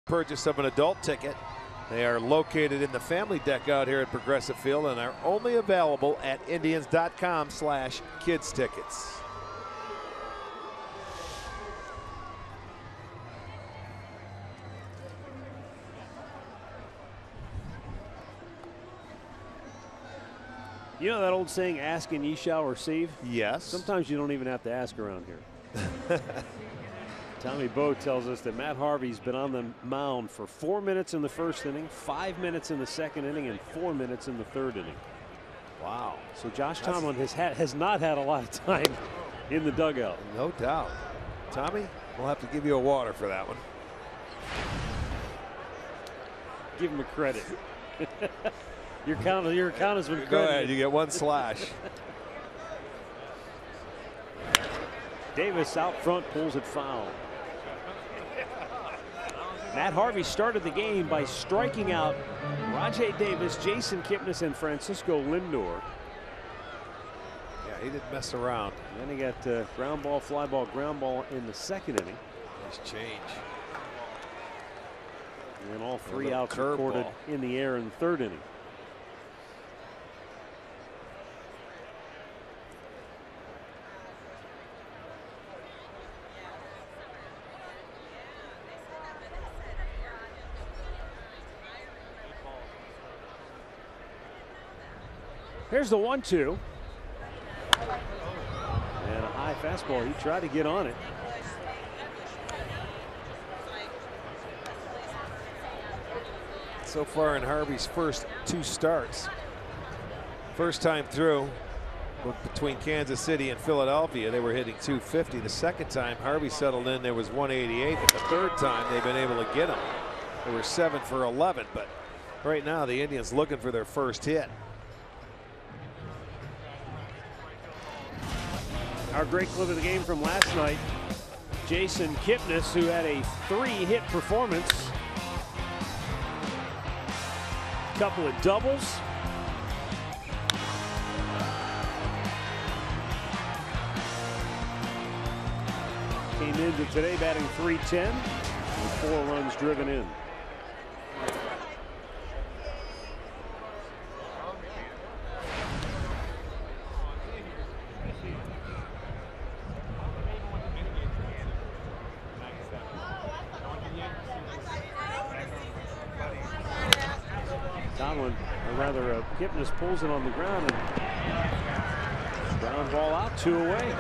Purchase of an adult ticket. They are located in the family deck out here at Progressive Field and are only available at Indians.com/kids tickets. You know that old saying, ask and ye shall receive? Yes. Sometimes you don't even have to ask around here. Tommy Bowe tells us that Matt Harvey's been on the mound for 4 minutes in the first inning, 5 minutes in the second inning, and 4 minutes in the third inning. Wow. So Josh Tomlin has not had a lot of time in the dugout. No doubt. Tommy, we'll have to give you a water for that one. Give him a credit. Your account has been credited. Go ahead, you get 1 slash. Davis out front pulls it foul. Matt Harvey started the game by striking out Rajai Davis, Jason Kipnis, and Francisco Lindor. Yeah, he didn't mess around. And then he got ground ball, fly ball, ground ball in the second inning. Nice change. And all 3 outs recorded in the air in the third inning. Here's the 1-2. And a high fastball. He tried to get on it. So far in Harvey's first 2 starts. First time through between Kansas City and Philadelphia, they were hitting .250. The second time Harvey settled in, there was 188. But the third time they've been able to get him. They were 7 for 11. But right now the Indians looking for their first hit. Our great clip of the game from last night, Jason Kipnis, who had a 3-hit performance, couple of doubles. Came into today batting .310 with 4 runs driven in. Kipnis pulls it on the ground and ground ball out, 2 away.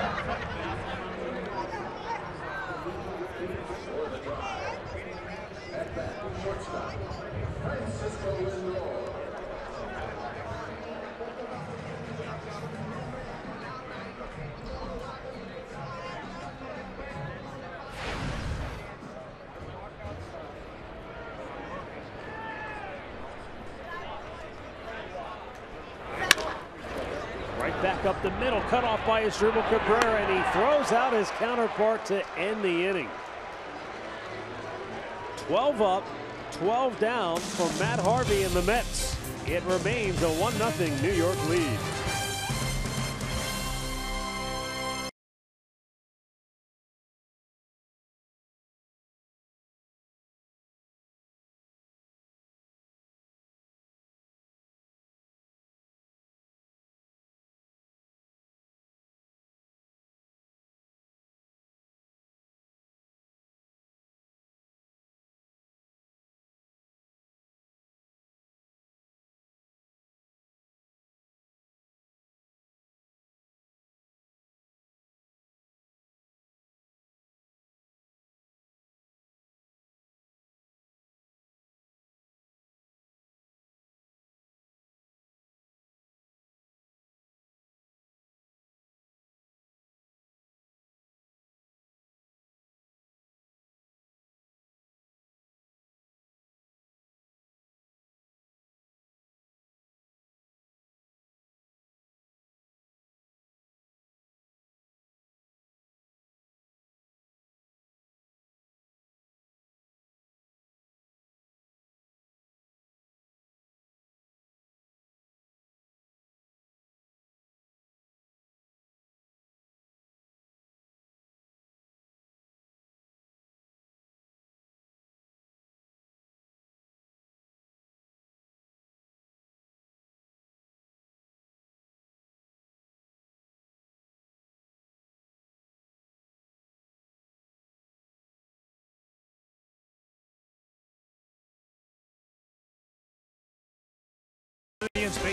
Back up the middle, cut off by Asdrubal Cabrera, and he throws out his counterpart to end the inning. 12 up, 12 down for Matt Harvey and the Mets. It remains a 1-0 New York lead.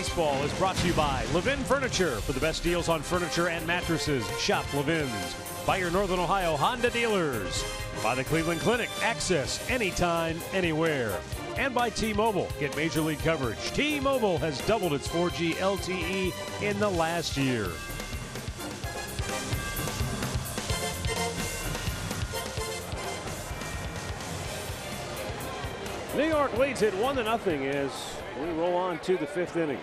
Baseball is brought to you by Levin Furniture. For the best deals on furniture and mattresses, shop Levin's. By your Northern Ohio Honda dealers. By the Cleveland Clinic. Access anytime, anywhere. And by T-Mobile. Get Major League coverage. T-Mobile has doubled its 4G LTE in the last year. New York leads it 1-0 as we roll on to the 5th inning.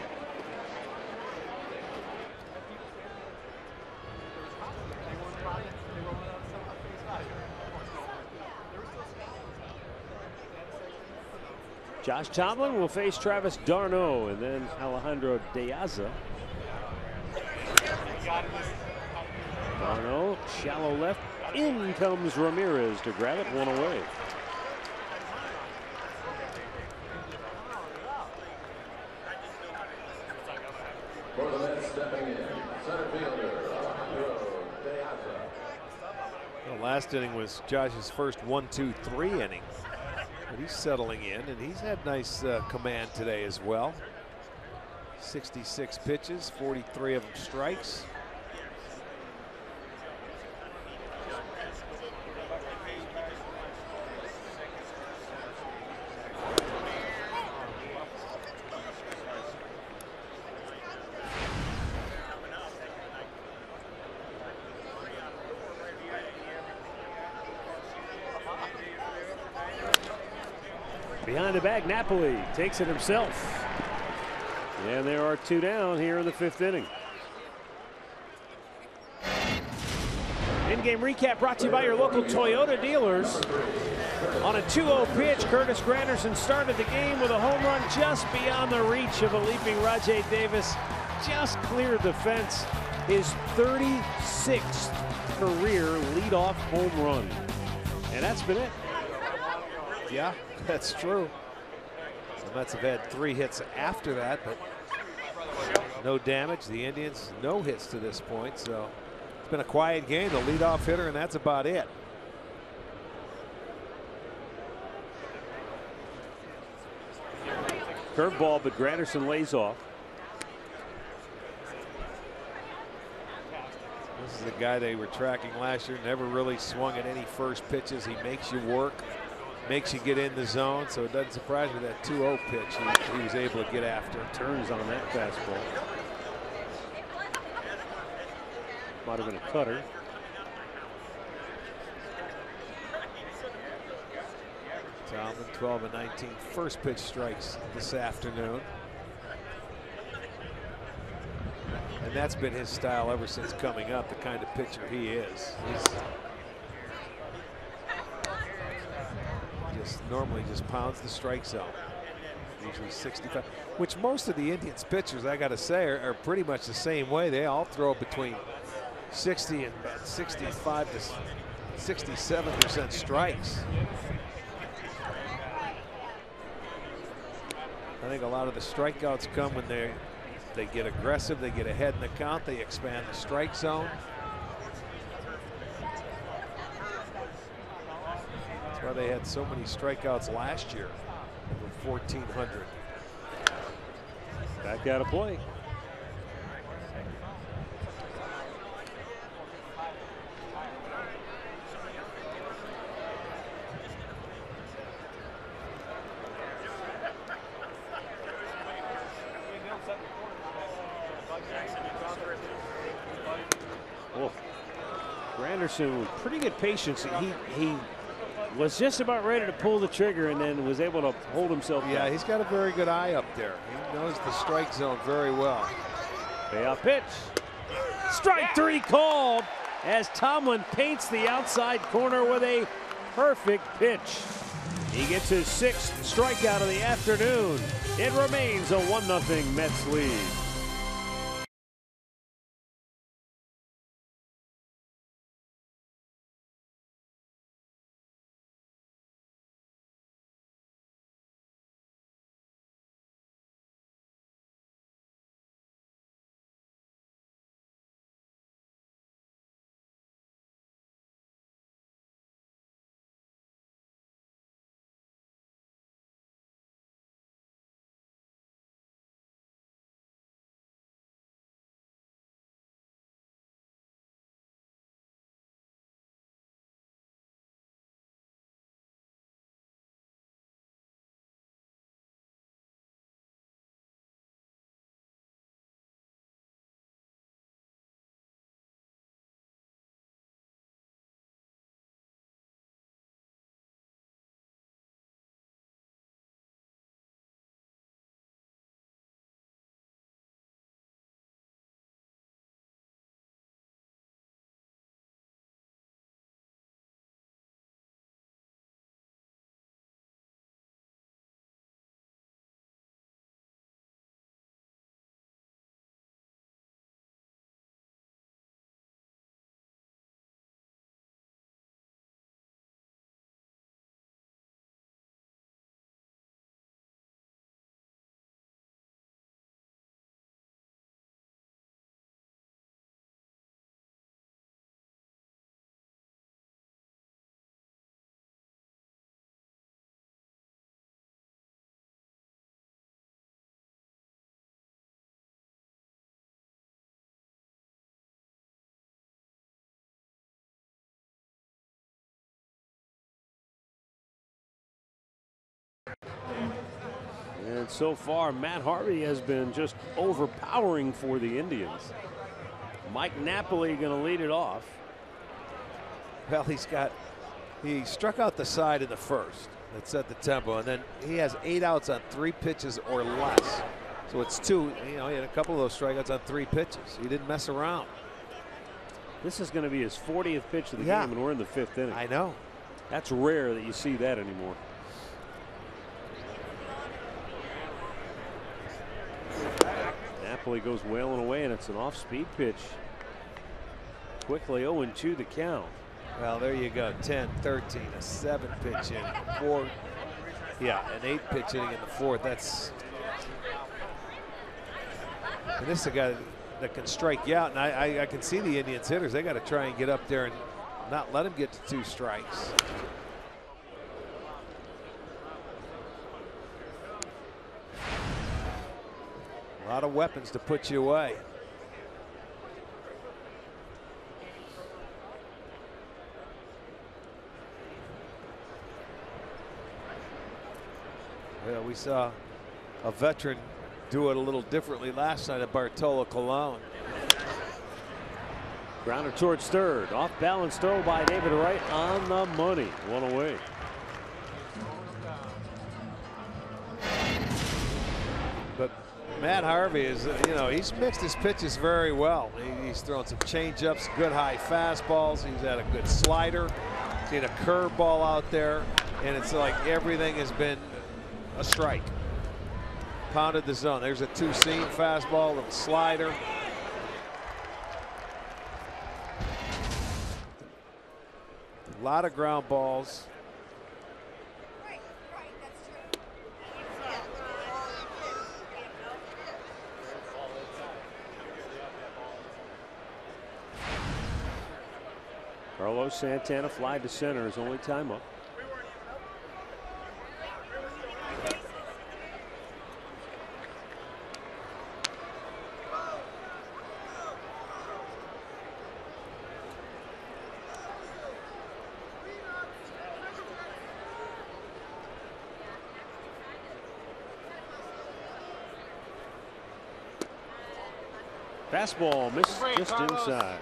Josh Tomlin will face Travis d'Arnaud and then Alejandro De Aza. d'Arnaud, shallow left. In comes Ramirez to grab it, one away. For the Mets, stepping in, center fielder Alejandro De Aza. The last inning was Josh's first 1-2-3 inning. But he's settling in, and he's had nice command today as well. 66 pitches, 43 of them strikes. Behind the bag, Napoli takes it himself. And there are 2 down here in the 5th inning. In-game recap brought to you by your local Toyota dealers. On a 2-0 pitch, Curtis Granderson started the game with a home run just beyond the reach of a leaping Rajay Davis. Just cleared the fence. His 36th career leadoff home run. And that's been it. Yeah, that's true. The Mets have had 3 hits after that, but no damage. The Indians, no hits to this point, so it's been a quiet game. The leadoff hitter, and that's about it. Curveball, but Granderson lays off. This is a guy they were tracking last year, never really swung at any first pitches. He makes you work, makes you get in the zone, so it doesn't surprise me that 2-0 pitch he was able to get after. Turns on that fastball. Might have been a cutter. Tomlin 12 and 19 first pitch strikes this afternoon. And that's been his style ever since coming up, the kind of pitcher he is. He's normally just pounds the strike zone. Usually 65, which most of the Indians pitchers, I got to say, are pretty much the same way. They all throw between 60 and 65 to 67% strikes. I think a lot of the strikeouts come when they get aggressive, they get ahead in the count, they expand the strike zone. That's why they had so many strikeouts last year, over 1,400. Back out of play. Well, Granderson with pretty good patience. He was just about ready to pull the trigger and then was able to hold himself Yeah, back. he's got a very good eye up there. He knows the strike zone very well. Payoff pitch. Strike 3 called as Tomlin paints the outside corner with a perfect pitch. He gets his 6th strikeout of the afternoon. It remains a 1-0 Mets lead. but so far Matt Harvey has been just overpowering for the Indians. Mike Napoli going to lead it off. Well, he struck out the side in the first. That set the tempo, and then he has 8 outs on 3 pitches or less. So it's 2. You know, he had a couple of those strikeouts on 3 pitches. He didn't mess around. This is going to be his 40th pitch of the game, and we're in the 5th inning. I know. That's rare that you see that anymore. Napoli goes wailing away, and it's an off-speed pitch. Quickly 0-2 the count. Well, there you go. 10, 13, a 7 pitch inning, 4. Yeah, an 8 pitch inning in the 4th. That's. And this is a guy that can strike you out, and I can see the Indians hitters. They got to try and get up there and not let him get to 2 strikes. A lot of weapons to put you away. Yeah, we saw a veteran do it a little differently last night at Bartolo Colon. Grounder towards third. Off balance throw by David Wright on the money. 1 away. But Matt Harvey is, you know, he's mixed his pitches very well. He's thrown some changeups, good high fastballs. He's had a good slider. Seen a curveball out there, and it's like everything has been a strike. Pounded the zone. There's a 2-seam fastball, a little slider. A lot of ground balls. Carlos Santana fly to center, his only time up. Fastball missed just inside.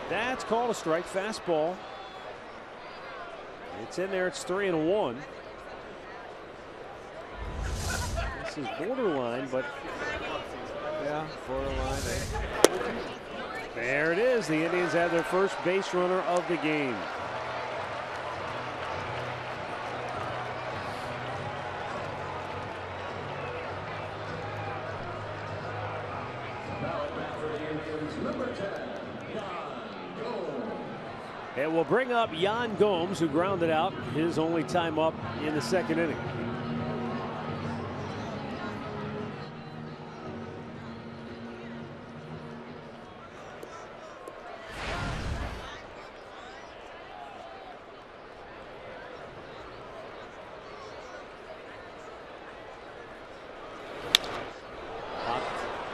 That's called a strike. Fastball. It's in there. It's 3-1. This is borderline, but yeah, borderline. There it is. The Indians have their first base runner of the game. It will bring up Yan Gomes, who grounded out his only time up in the 2nd inning.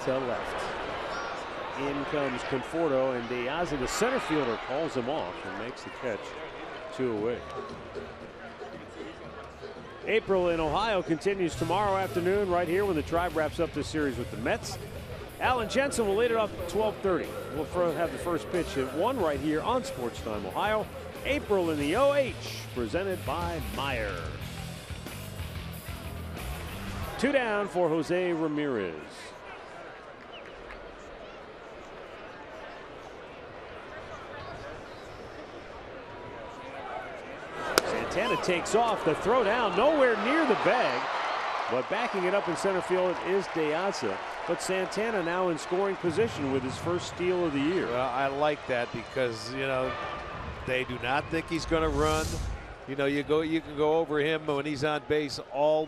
To left. In comes Conforto, and Diaz, the center fielder, calls him off and makes the catch. 2 away. April in Ohio continues tomorrow afternoon right here when the Tribe wraps up this series with the Mets. Alan Jensen will lead it off at 12:30. We'll have the first pitch at 1 right here on Sports Time Ohio. April in the OH, presented by Meyer. 2 down for Jose Ramirez. Santana takes off. The throw down, nowhere near the bag, but backing it up in center field is Diaza. But Santana now in scoring position with his first steal of the year. Well, I like that because, you know, they do not think he's going to run. You know, you can go over him when he's on base all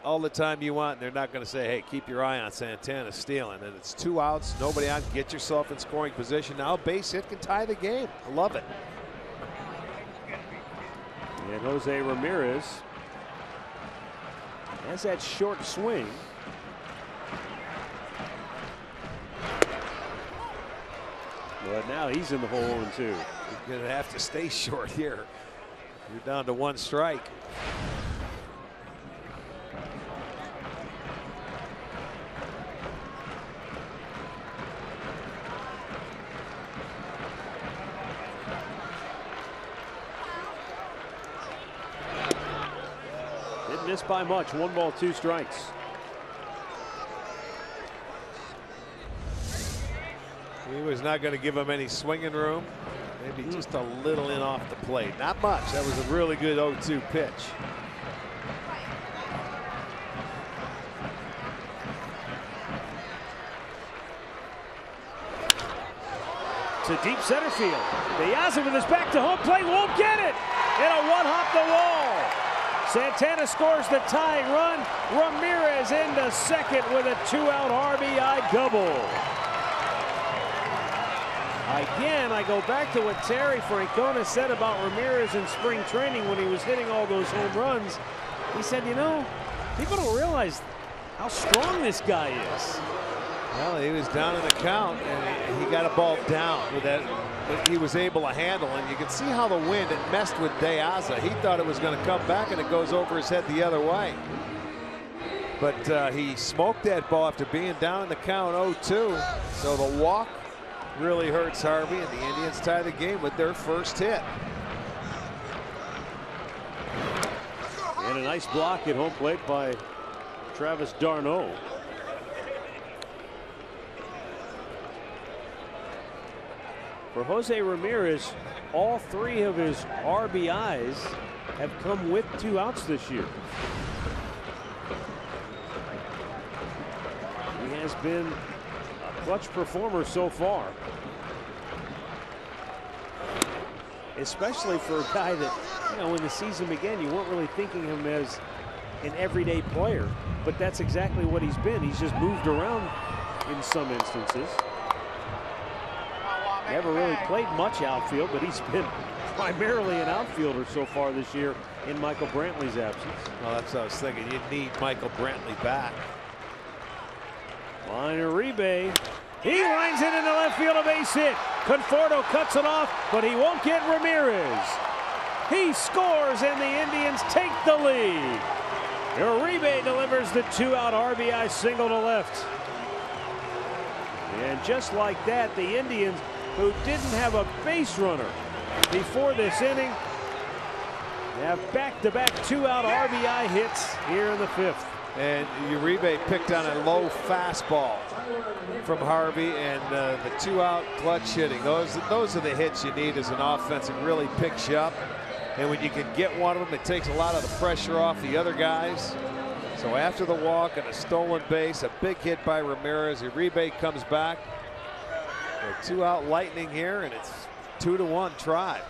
the time you want, and they're not going to say, hey, keep your eye on Santana stealing. And it's 2 outs, nobody on. Get yourself in scoring position. Now a base hit can tie the game. I love it. And Jose Ramirez has that short swing. But now he's in the hole 0-2. You're going to have to stay short here. You're down to 1 strike. Didn't miss by much. 1 ball, 2 strikes. He was not going to give him any swinging room. Maybe just a little in off the plate. Not much. That was a really good 0-2 pitch. To deep center field. Piazza with his back to home plate won't get it. And a one-hop the wall. Santana scores the tying run. Ramirez into second with a 2-out RBI double. Again, I go back to what Terry Francona said about Ramirez in spring training when he was hitting all those home runs. He said, you know, people don't realize how strong this guy is. Well, he was down in the count, and he got a ball down with that he was able to handle. And you can see how the wind had messed with Piazza. He thought it was going to come back, and it goes over his head the other way. But he smoked that ball after being down in the count 0-2. So the walk really hurts Harvey, and the Indians tie the game with their first hit. And a nice block at home plate by Travis d'Arnaud. For Jose Ramirez, all 3 of his RBIs have come with 2 outs this year. He has been a clutch performer so far. Especially for a guy that, you know, when the season began, you weren't really thinking him as an everyday player. But that's exactly what he's been. He's just moved around in some instances. Never really played much outfield, but he's been primarily an outfielder so far this year in Michael Brantley's absence. Well, that's what I was thinking. You need Michael Brantley back. Minor Uribe. He lines it into left field, a base hit. Conforto cuts it off, but he won't get Ramirez. He scores, and the Indians take the lead. Uribe delivers the 2-out RBI single to left. And just like that, the Indians, who didn't have a base runner before this inning, have back-to-back 2-out RBI hits here in the 5th. And Uribe picked on a low fastball from Harvey, and the 2-out clutch hitting. Those are the hits you need as an offense. It really picks you up. And when you can get one of them, it takes a lot of the pressure off the other guys. So after the walk and a stolen base, a big hit by Ramirez, Uribe comes back. A 2-out Lightning here, and it's 2-1 Tribe.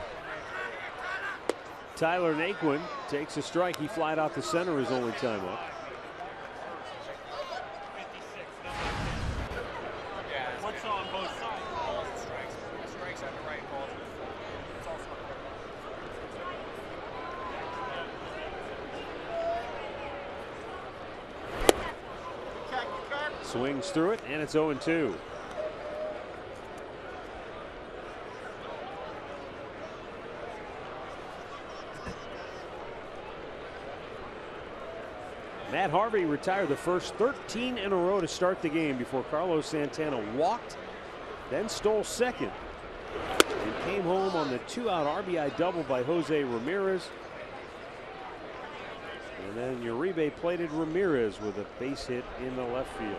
Tyler Naquin takes a strike. He flied out to center his only time up. What's on both sides? Balls and strikes. Strikes on the right, balls. It's all smart. Swings through it, and it's 0-2. Matt Harvey retired the first 13 in a row to start the game before Carlos Santana walked, then stole second, and came home on the 2-out RBI double by Jose Ramirez. And then Uribe plated Ramirez with a base hit in the left field.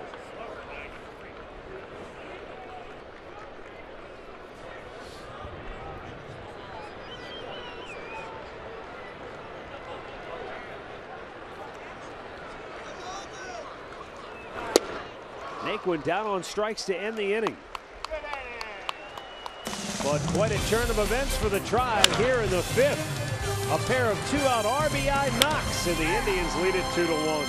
Naquin down on strikes to end the inning. But quite a turn of events for the Tribe here in the 5th. A pair of 2-out RBI knocks, and the Indians lead it 2-1.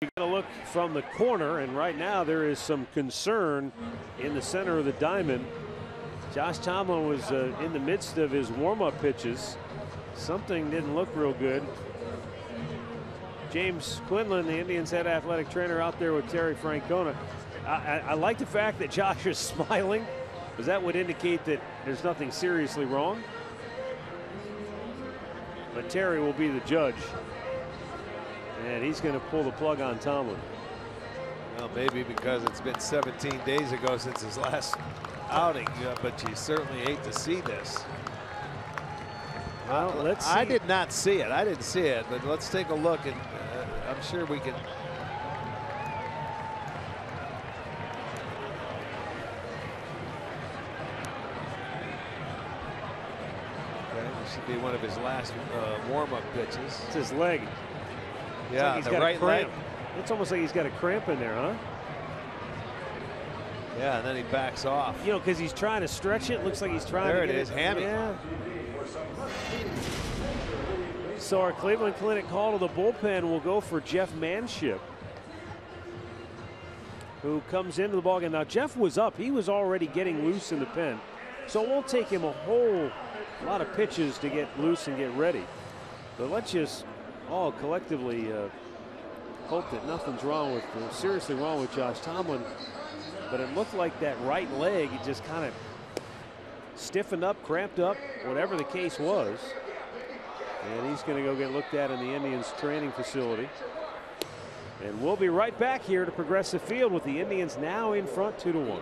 You got to look from the corner, and right now there is some concern in the center of the diamond. Josh Tomlin was in the midst of his warm-up pitches. Something didn't look real good. James Quinlan, the Indians' head athletic trainer, out there with Terry Francona. I like the fact that Josh is smiling, because that would indicate that there's nothing seriously wrong. But Terry will be the judge. And he's going to pull the plug on Tomlin. Well, maybe because it's been 17 days ago since his last outing, but you certainly hate to see this. Well, let's see. I did not see it. I didn't see it, but let's take a look, and I'm sure we can. Okay, this should be one of his last warm-up pitches. It's his leg. Yeah, like the right leg. It's almost like he's got a cramp in there, huh? Yeah, and then he backs off. You know, because he's trying to stretch it. Looks like he's trying there to get it is, hammy. Yeah. So our Cleveland Clinic call to the bullpen will go for Jeff Manship, who comes into the ballgame. Now, Jeff was up. He was already getting loose in the pen. So it won't take him a whole lot of pitches to get loose and get ready. But let's just all collectively hope that nothing's wrong with, seriously wrong with Josh Tomlin. But it looked like that right leg, it just kind of stiffened up, cramped up, whatever the case was. And he's going to go get looked at in the Indians training facility. And we'll be right back here to Progressive Field with the Indians now in front 2-1.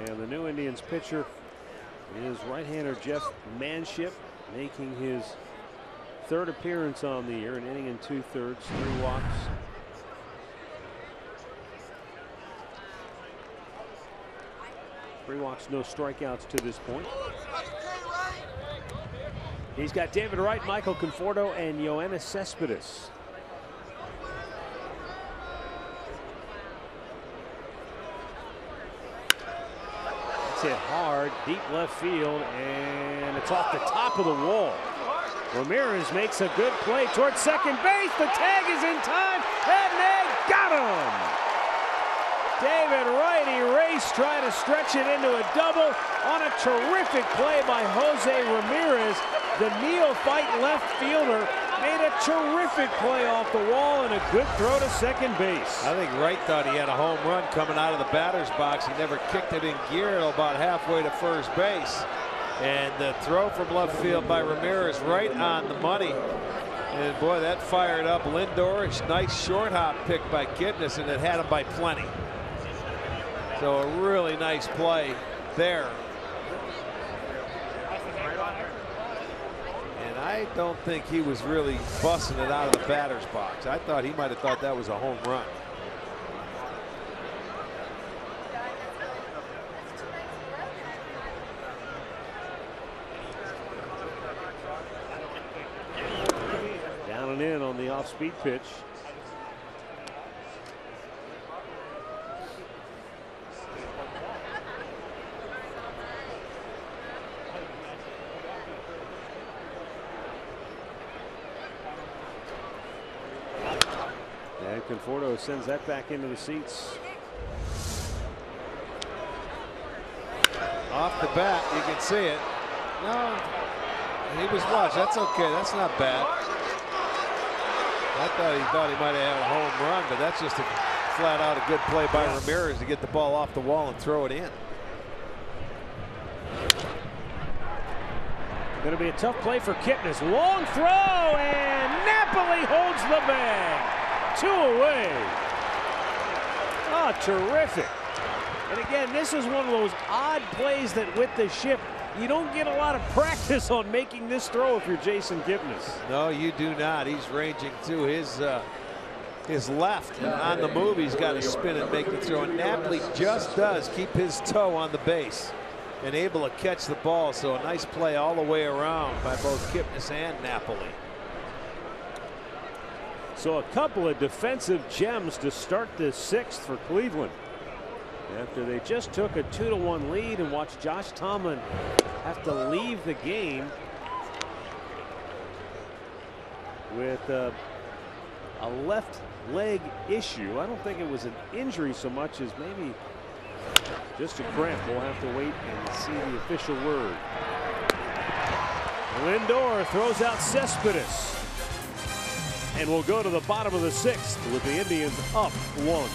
And the new Indians pitcher is right-hander Jeff Manship, making his third appearance on the year, an inning and 2/3, 3 walks. Three walks, no strikeouts to this point. He's got David Wright, Michael Conforto, and Yoenis Cespedes. Hit hard, deep left field, and it's off the top of the wall. Ramirez makes a good play towards second base. The tag is in time, and they got him. David Wright erased, trying to stretch it into a double on a terrific play by Jose Ramirez. The neophyte left fielder made a terrific play off the wall and a good throw to second base. I think Wright thought he had a home run coming out of the batter's box. He never kicked it in gear till about halfway to first base. And the throw from left field by Ramirez right on the money. And boy, that fired up Lindor. Nice short hop pick by Kipnis, and it had him by plenty. So a really nice play there. I don't think he was really busting it out of the batter's box. I thought he might have thought that was a home run. off-speed pitch. And Conforto sends that back into the seats. Off the bat, you can see it. No, he was watched. That's okay. That's not bad. I thought he might have had a home run, but that's just a flat out a good play by Ramirez to get the ball off the wall and throw it in. Going to be a tough play for Kipnis. Long throw, and Napoli holds the bag. 2 away. Oh, terrific. And again, this is one of those odd plays that with the shift, you don't get a lot of practice on making this throw if you're Jason Kipnis. No, you do not. He's ranging to his left. On the move, he's got to spin and make the throw. And Napoli just does keep his toe on the base and able to catch the ball. So a nice play all the way around by both Kipnis and Napoli. So a couple of defensive gems to start this 6th for Cleveland, after they just took a 2-1 lead and watched Josh Tomlin have to leave the game with a left leg issue. I don't think it was an injury so much as maybe just a cramp. We'll have to wait and see the official word. Lindor throws out Cespedes, and we'll go to the bottom of the 6th with the Indians up 1.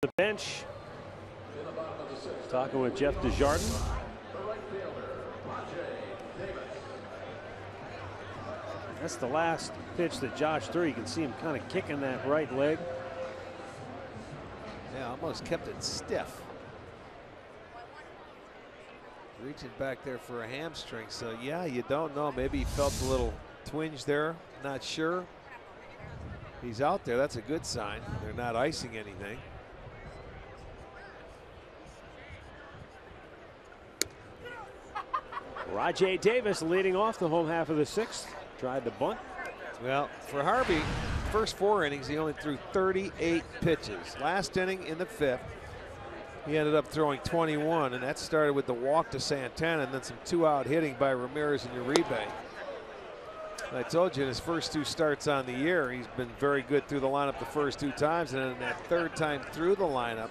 The bench, talking with Jeff Desjardins. That's the last pitch that Josh threw. You can see him kind of kicking that right leg. Yeah, almost kept it stiff. Reaching back there for a hamstring. So yeah, you don't know. Maybe he felt a little twinge there. Not sure. He's out there. That's a good sign. They're not icing anything. Rajai Davis leading off the home half of the 6th. Tried to bunt. Well, for Harvey, first 4 innings, he only threw 38 pitches. Last inning in the 5th, he ended up throwing 21, and that started with the walk to Santana and then some 2-out hitting by Ramirez and Uribe. I told you in his first 2 starts on the year, he's been very good through the lineup the first 2 times, and then that 3rd time through the lineup,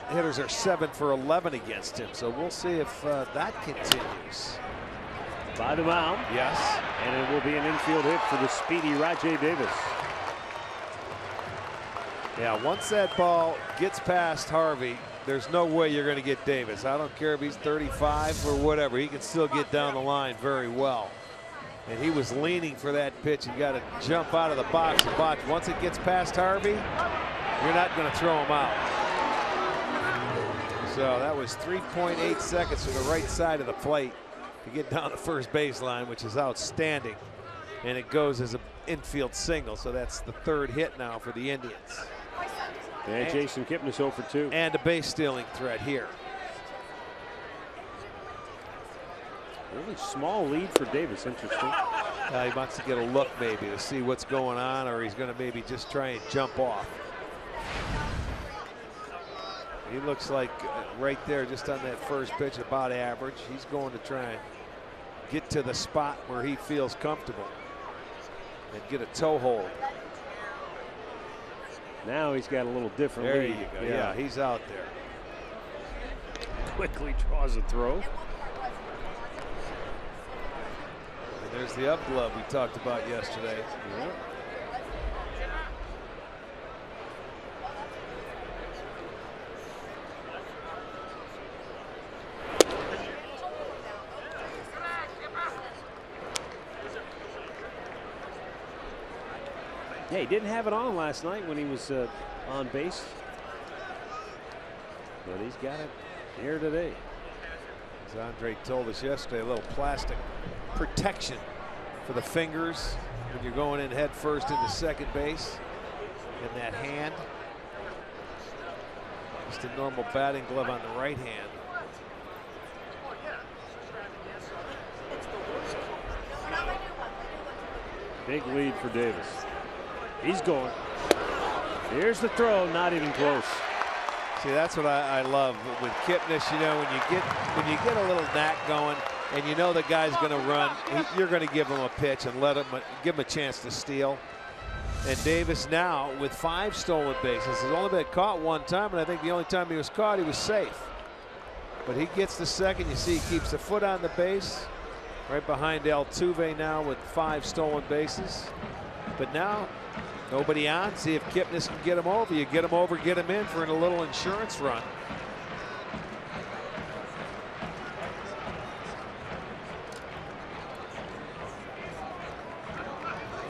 hitters are 7 for 11 against him. So we'll see if that continues. By the mound. Yes. And it will be an infield hit for the speedy Rajai Davis. Yeah, once that ball gets past Harvey, there's no way you're going to get Davis. I don't care if he's 35 or whatever. He can still get down the line very well. And he was leaning for that pitch. You got to jump out of the box and watch. Once it gets past Harvey, you're not going to throw him out. So that was 3.8 seconds from the right side of the plate to get down the first baseline, which is outstanding. And it goes as an infield single. So that's the third hit now for the Indians. And Jason Kipnis 0 for 2. And a base stealing threat here. Really small lead for Davis. Interesting. He wants to get a look maybe to see what's going on, or he's going to maybe just try and jump off. He looks like right there just on that first pitch about average. He's going to try and get to the spot where he feels comfortable and get a toe hold. Now he's got a little different There lead. you go. Yeah, he's out there. Quickly draws a throw. And there's the up glove we talked about yesterday. Yeah. Hey, he didn't have it on last night when he was on base. But he's got it here today. As Andre told us yesterday, a little plastic protection for the fingers when you're going in head first into second base. In that hand. Just a normal batting glove on the right hand. Big lead for Davis. He's going. Here's the throw, not even close. See, that's what I love with Kipnis. You know, when you get a little knack going, and you know the guy's going to run, you're going to give him a pitch and give him a chance to steal. And Davis now with 5 stolen bases has only been caught 1 time, and I think the only time he was caught, he was safe. But he gets the second. You see, he keeps the foot on the base, right behind Altuve now with 5 stolen bases. But now, nobody on. See if Kipnis can get him over. You get him over, get him in for a little insurance run.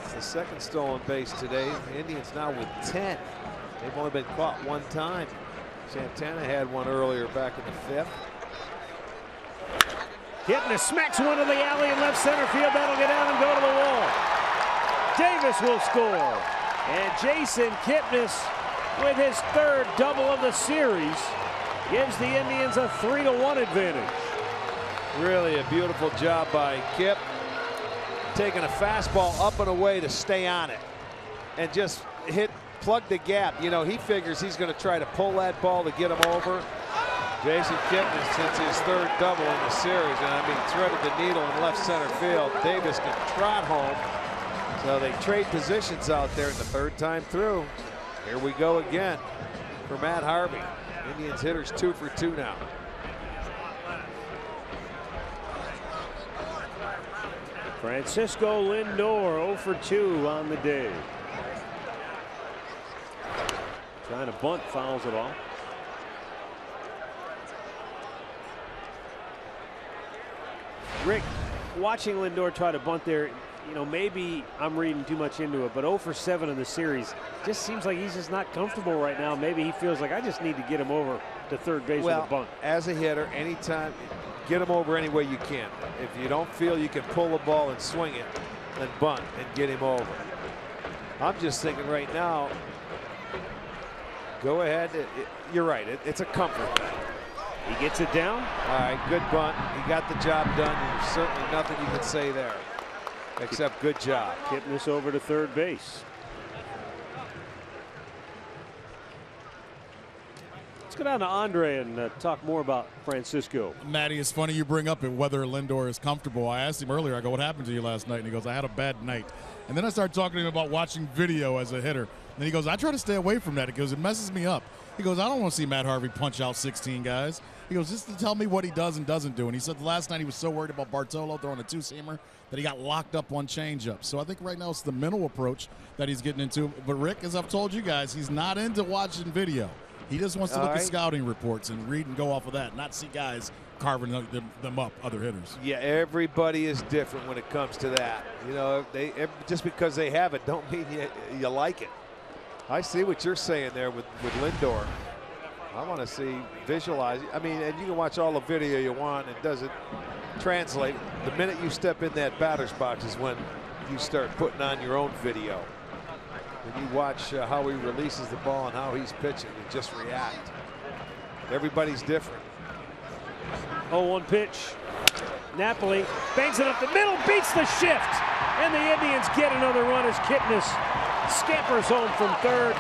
It's the second stolen base today. The Indians now with 10. They've only been caught 1 time. Santana had one earlier back in the 5th. Kipnis smacks one to the alley in left center field. That'll get out and go to the wall. Davis will score. And Jason Kipnis, with his 3rd double of the series, gives the Indians a 3-1 advantage. Really a beautiful job by Kip. Taking a fastball up and away to stay on it. And just plug the gap. You know, he figures he's going to try to pull that ball to get him over. Jason Kipnis, since his 3rd double in the series, and I mean threaded the needle in left center field. Davis can trot home. So they trade positions out there in the 3rd time through. Here we go again for Matt Harvey. Indians hitters 2 for 2 now. Francisco Lindor 0 for 2 on the day. Trying to bunt, fouls it off. Rick, watching Lindor try to bunt there, you know, maybe I'm reading too much into it, but 0 for 7 in the series just seems like he's just not comfortable right now. Maybe he feels like I just need to get him over to third base with a bunt. As a hitter, anytime, get him over any way you can. If you don't feel you can pull the ball and swing it, then bunt and get him over. I'm just thinking right now, go ahead. You're right. It's a comfort. He gets it down. All right, good bunt. He got the job done. There's certainly nothing you can say there. Except good job. Kipnis over to third base. Let's go down to Andre and talk more about Francisco. Matty, it's funny you bring up it whether Lindor is comfortable. I asked him earlier, I go, what happened to you last night? And he goes, I had a bad night. And then I started talking to him about watching video as a hitter. And he goes, I try to stay away from that. He goes, it messes me up. He goes, I don't want to see Matt Harvey punch out 16 guys. He goes, just to tell me what he does and doesn't do. And he said the last night he was so worried about Bartolo throwing a two-seamer that he got locked up on changeup. So I think right now it's the mental approach that he's getting into. But Rick, as I've told you guys, he's not into watching video. He just wants to look at scouting reports and read and go off of that, not see guys carving them up, other hitters. Yeah, everybody is different when it comes to that. You know, just because they have it don't mean you like it. I see what you're saying there with Lindor. I want to see, visualize. I mean, and you can watch all the video you want. It doesn't translate. The minute you step in that batter's box is when you start putting on your own video. When you watch how he releases the ball and how he's pitching, you just react. Everybody's different. 0-1 pitch. Napoli bangs it up the middle, beats the shift, and the Indians get another run as Kipnis scampers home from third.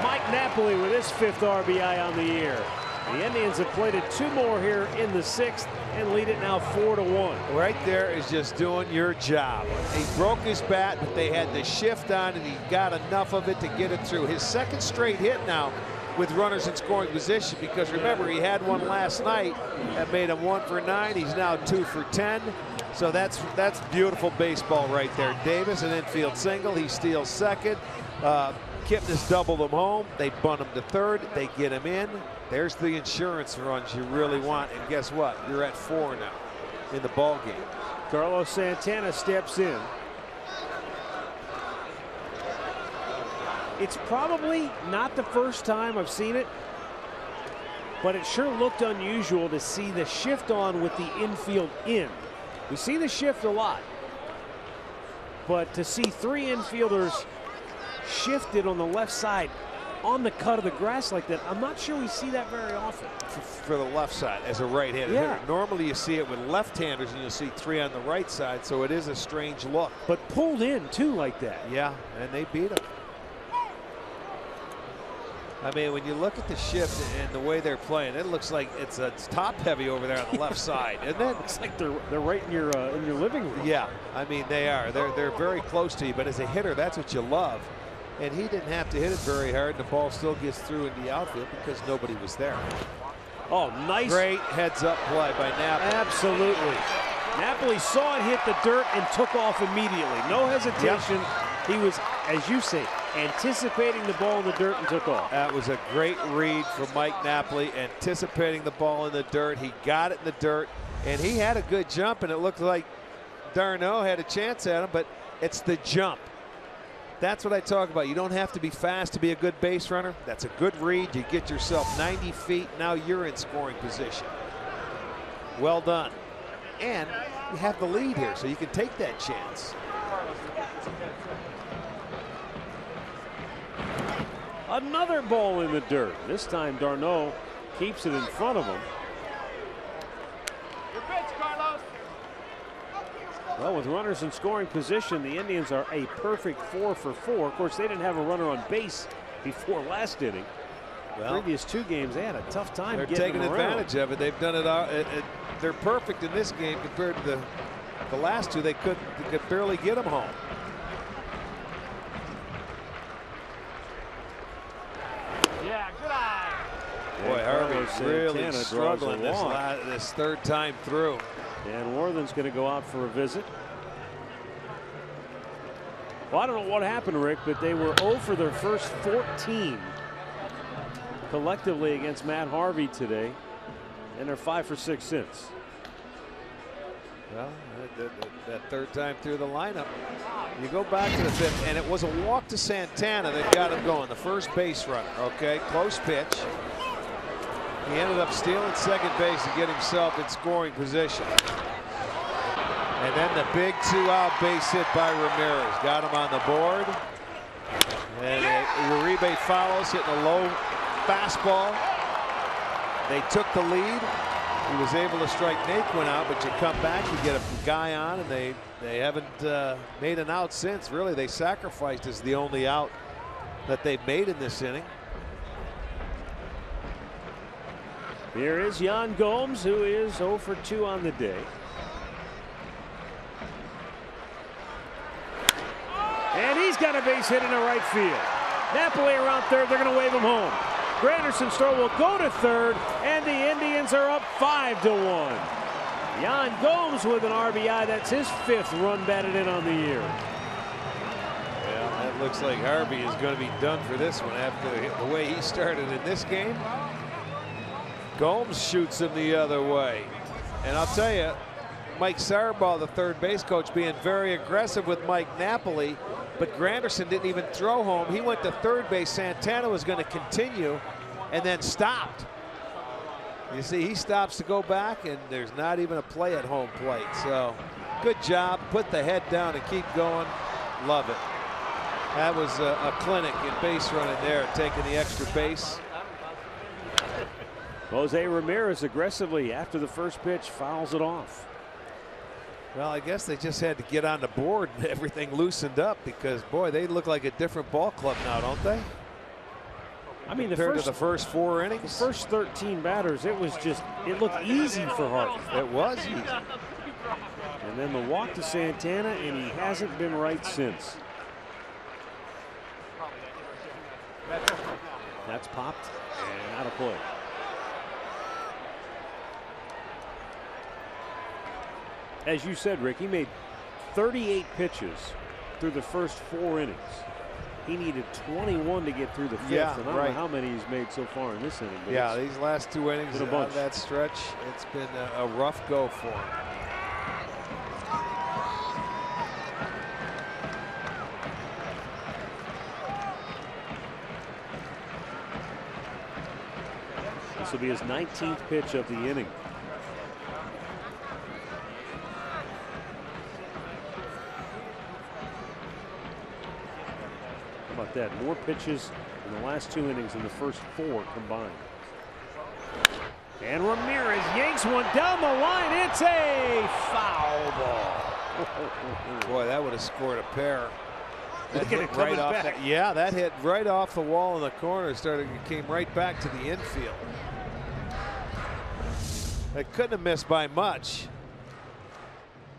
Mike Napoli with his 5th RBI on the year. The Indians have plated 2 more here in the 6th and lead it now 4-1. Right there is just doing your job. He broke his bat, but they had the shift on, and he got enough of it to get it through. His 2nd straight hit now with runners in scoring position, because remember, he had one last night that made him 1 for 9. He's now 2 for 10. So that's beautiful baseball right there. Davis, an infield single. He steals second. Kipnis doubled him home. They bunt him to third. They get him in. There's the insurance runs you really want. And guess what? You're at 4 now in the ball game. Carlos Santana steps in. It's probably not the first time I've seen it, but it sure looked unusual to see the shift on with the infield in. We see the shift a lot, but to see 3 infielders shifted on the left side on the cut of the grass like that, I'm not sure we see that very often. For the left side as a right-handed hitter. Normally you see it with left-handers and you'll see 3 on the right side, so it is a strange look. But pulled in too like that. Yeah, and they beat him. I mean, when you look at the shift and the way they're playing, it looks like it's top heavy over there on the left side, isn't it? It's like they're right in your living room. Yeah, I mean they are. They're very close to you, but as a hitter, that's what you love. And he didn't have to hit it very hard. The ball still gets through in the outfield because nobody was there. Oh, nice. Great heads-up play by Napoli. Absolutely. Napoli saw it hit the dirt and took off immediately. No hesitation. Yep. He was, as you say, anticipating the ball in the dirt and took off. That was a great read from Mike Napoli, anticipating the ball in the dirt. He got it in the dirt, and he had a good jump, and it looked like d'Arnaud had a chance at him, but it's the jump. That's what I talk about. You don't have to be fast to be a good base runner. That's a good read. You get yourself 90 feet. Now you're in scoring position. Well done. And you have the lead here, so you can take that chance. Another ball in the dirt. This time d'Arnaud keeps it in front of him. Well, with runners in scoring position, the Indians are a perfect 4 for 4. Of course, they didn't have a runner on base before last inning. Well, previous 2 games, they had a tough time getting taking advantage of it. They've done it. They're perfect in this game compared to the last 2. They could barely get them home. Yeah, good eye. Boy, Harvey's really struggling this 3rd time through. And Worthen's going to go out for a visit. Well, I don't know what happened, Rick, but they were 0 for their first 14 collectively against Matt Harvey today, and they're 5 for 6 since. Well, that 3rd time through the lineup. You go back to the 5th, and it was a walk to Santana that got him going, the first base runner. Okay, close pitch. He ended up stealing second base to get himself in scoring position. And then the big 2-out base hit by Ramirez. Got him on the board. And Uribe follows, hitting a low fastball. They took the lead. He was able to strike Naquin out, but you come back, you get a guy on, and they haven't made an out since. Really, they sacrificed as the only out that they've made in this inning. Here is Yan Gomes, who is 0 for 2 on the day. And he's got a base hit into right field. Napoli around third. They're going to wave him home. Granderson's throw will go to third, and the Indians are up 5-1. Yan Gomes with an RBI. That's his 5th run batted in on the year. Well, that looks like Harvey is going to be done for this one after the way he started in this game. Gomes shoots him the other way. And I'll tell you, Mike Saraball, the third base coach, being very aggressive with Mike Napoli, but Granderson didn't even throw home. He went to third base. Santana was going to continue and then stopped. You see, he stops to go back, and there's not even a play at home plate. So good job. Put the head down and keep going. Love it. That was a clinic in base running there, taking the extra base. Jose Ramirez aggressively after the first pitch fouls it off. Well, I guess they just had to get on the board and everything loosened up, because, boy, they look like a different ball club now, don't they? I mean, compared to the first 4 innings. The first 13 batters, it looked easy for Harvey. It was easy. And then the walk to Santana, and he hasn't been right since. That's popped and out of play. As you said, Rick, he made 38 pitches through the first 4 innings. He needed 21 to get through the 5th. Yeah, and I don't know how many he's made so far in this inning. But yeah, these last 2 innings out of that stretch, it's been a rough go for him. This will be his 19th pitch of the inning. How about that? More pitches in the last 2 innings than the first 4 combined. And Ramirez yanks one down the line. It's a foul ball. Boy, that would have scored a pair. That Look at it coming back. That hit right off the wall in the corner. It came right back to the infield. It couldn't have missed by much.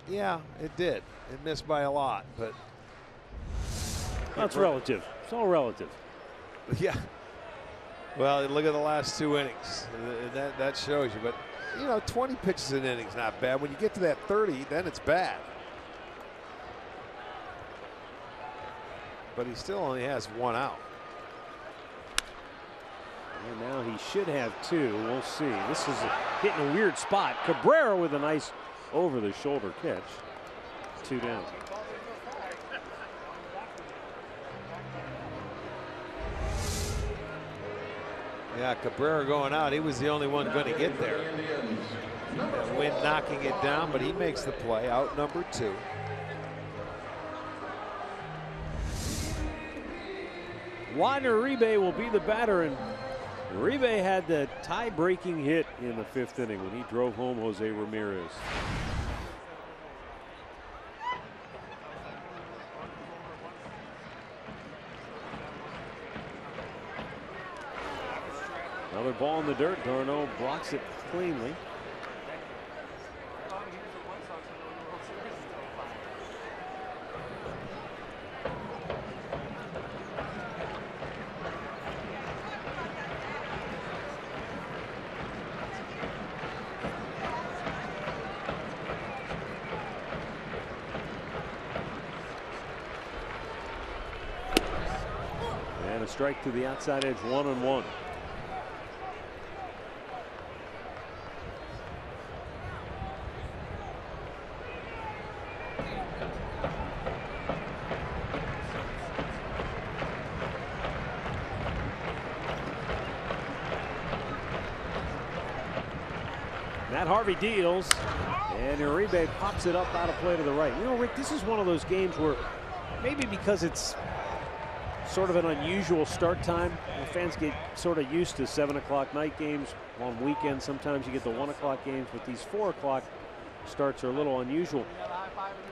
Yeah, it did. It missed by a lot, but that's relative. It's all relative. Yeah. Well, look at the last 2 innings. That shows you. But, you know, 20 pitches an inning is not bad. When you get to that 30, then it's bad. But he still only has 1 out. And now he should have 2. We'll see. This is hitting a weird spot. Cabrera with a nice over-the-shoulder catch. 2 down. Yeah, Cabrera going out. He was the only one going to get there. Wynn knocking it down, but he makes the play. Out number 2. Juan Uribe will be the batter, and Uribe had the tie-breaking hit in the 5th inning when he drove home Jose Ramirez. Another ball in the dirt. Darno blocks it cleanly. And a strike to the outside edge, 1-1. Matt Harvey deals, and Uribe pops it up out of play to the right. You know, Rick, this is one of those games where maybe because it's sort of an unusual start time, the fans get sort of used to 7 o'clock night games. On weekends, sometimes you get the 1 o'clock games, but these 4 o'clock starts are a little unusual.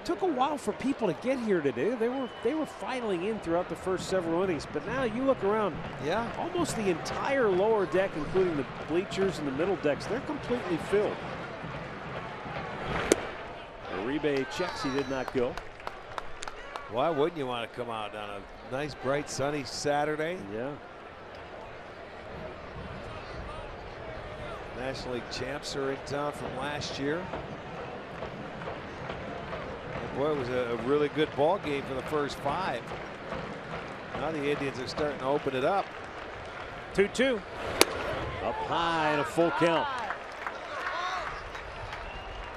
Took a while for people to get here today. They were filing in throughout the first several innings, but now you look around. Yeah. Almost the entire lower deck, including the bleachers and the middle decks, they're completely filled. Uribe checks, he did not go. Why wouldn't you want to come out on a nice, bright, sunny Saturday? Yeah. National League champs are in town from last year. And boy, it was a really good ball game for the first 5. Now the Indians are starting to open it up. 2-2. Up high and a full count.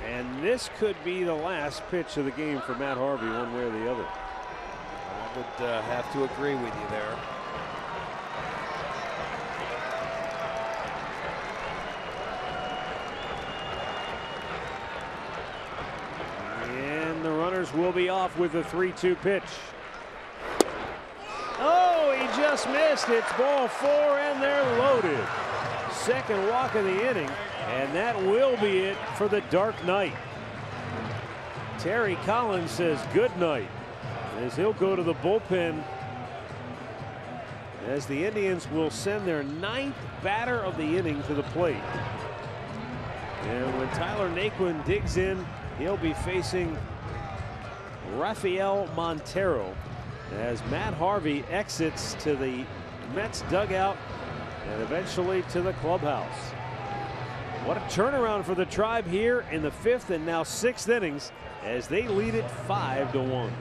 And this could be the last pitch of the game for Matt Harvey, one way or the other. I would have to agree with you there. And the runners will be off with the 3-2 pitch. Oh, he just missed. It's ball 4, and they're loaded. Second walk of the inning, and that will be it for the Dark Knight. Terry Collins says good night as he'll go to the bullpen, as the Indians will send their 9th batter of the inning to the plate. And when Tyler Naquin digs in, he'll be facing Rafael Montero as Matt Harvey exits to the Mets dugout and eventually to the clubhouse. What a turnaround for the Tribe here in the 5th and now 6th innings as they lead it 5-1.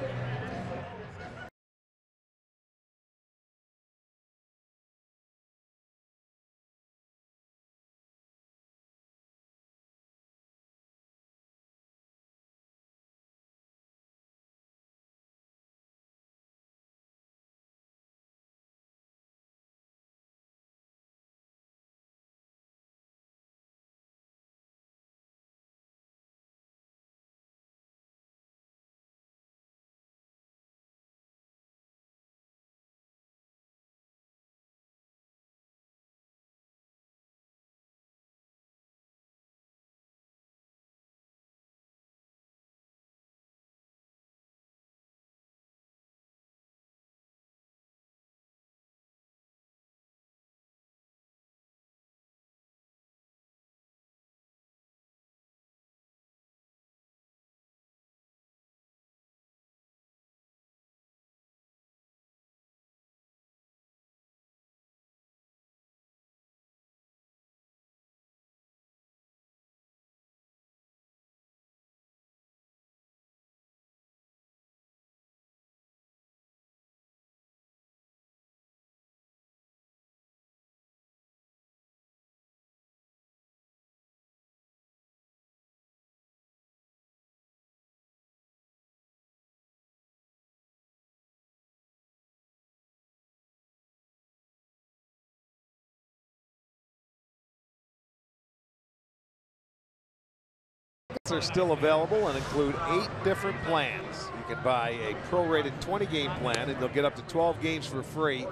Are still available and include 8 different plans. You can buy a prorated 20-game plan and they'll get up to 12 games for free.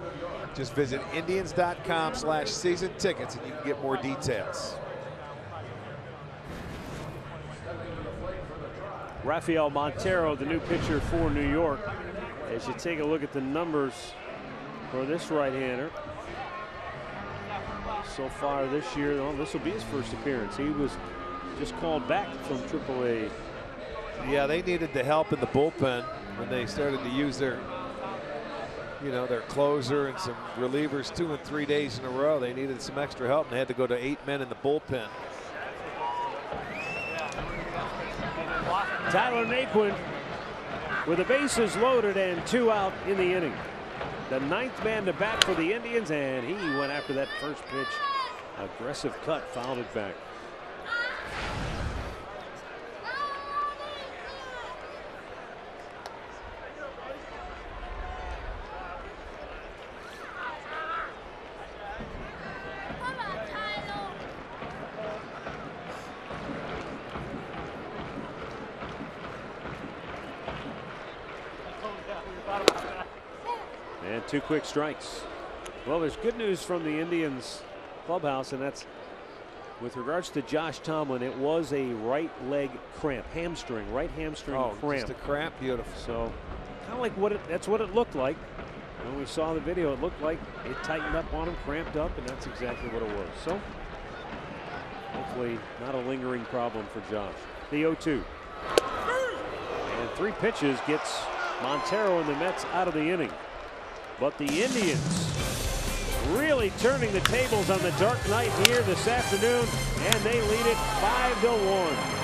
Just visit Indians.com/season tickets and you can get more details. Rafael Montero, the new pitcher for New York. As you take a look at the numbers for this right-hander so far this year, well, this will be his first appearance. He was just called back from AAA. Yeah, they needed the help in the bullpen when they started to use their, their closer and some relievers 2 and 3 days in a row. They needed some extra help and they had to go to 8 men in the bullpen. Tyler Naquin with the bases loaded and 2 out in the inning. The 9th man to bat for the Indians, and he went after that first pitch. Aggressive cut, fouled it back. And 2 quick strikes. Well, there's good news from the Indians clubhouse, and that's With regards to Josh Tomlin, it was a right leg cramp, right hamstring cramp. Just a cramp, beautiful. So kind of like that's what it looked like. When we saw the video, it looked like it tightened up on him, cramped up, and that's exactly what it was. So hopefully not a lingering problem for Josh. The 0-2. And 3 pitches gets Montero and the Mets out of the inning. But the Indians really turning the tables on the dark night here this afternoon, and they lead it 5-1.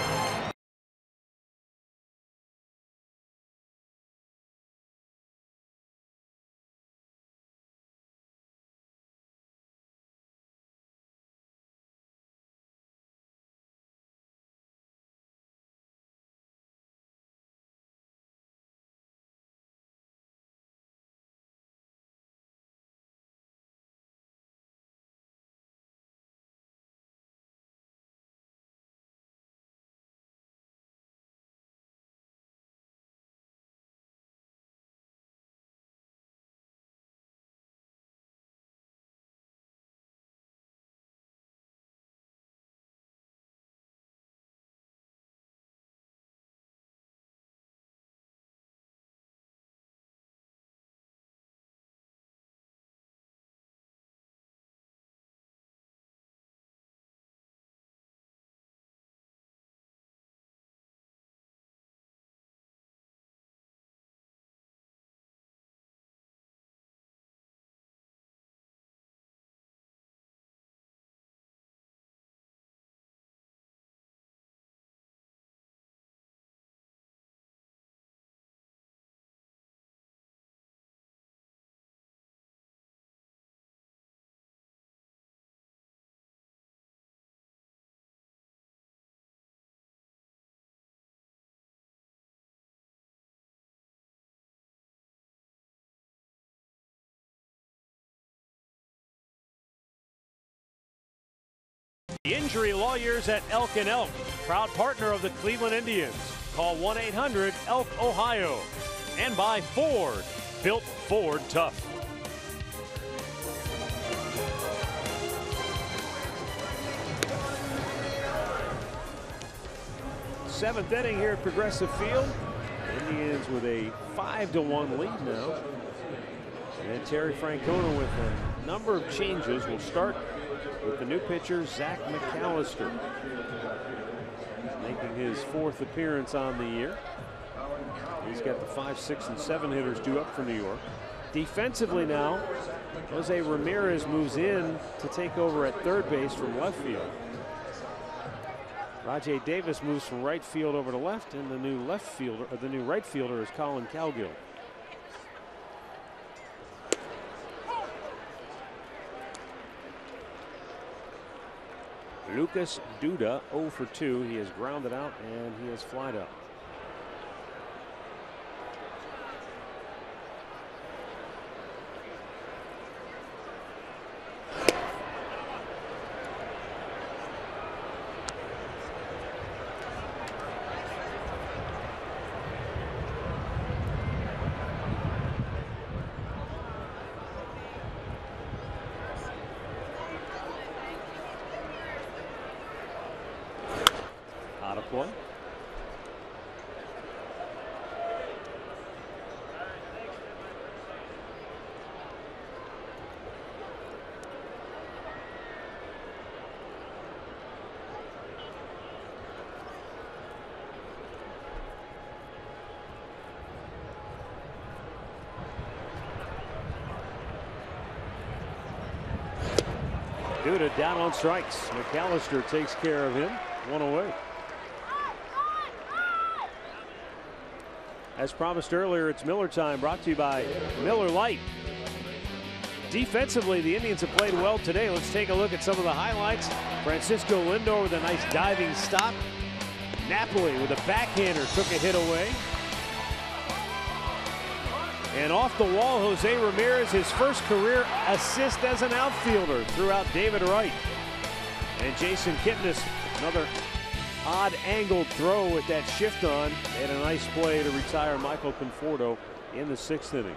The Injury Lawyers at Elk & Elk, proud partner of the Cleveland Indians. Call 1-800-ELK-OHIO. And by Ford, built Ford tough. Seventh inning here at Progressive Field. Indians with a 5-1 lead now. And Terry Francona with a number of changes. Will start with the new pitcher, Zach McAllister, making his 4th appearance on the year. He's got the 5, 6, and 7 hitters due up for New York. Defensively now, Jose Ramirez moves in to take over at third base from left field. Rajai Davis moves from right field over to left, and the new right fielder is Colin Cowgill. Lucas Duda 0 for 2. He has grounded out and he has flied out. Play. Duda down on strikes. McAllister takes care of him. 1 away. As promised earlier, it's Miller time, brought to you by Miller Lite. Defensively, the Indians have played well today. Let's take a look at some of the highlights. Francisco Lindor with a nice diving stop. Napoli with a backhander took a hit away. And off the wall, Jose Ramirez, his first career assist as an outfielder, threw out David Wright. And Jason Kipnis, another odd angled throw with that shift on. They had a nice play to retire Michael Conforto in the 6th inning.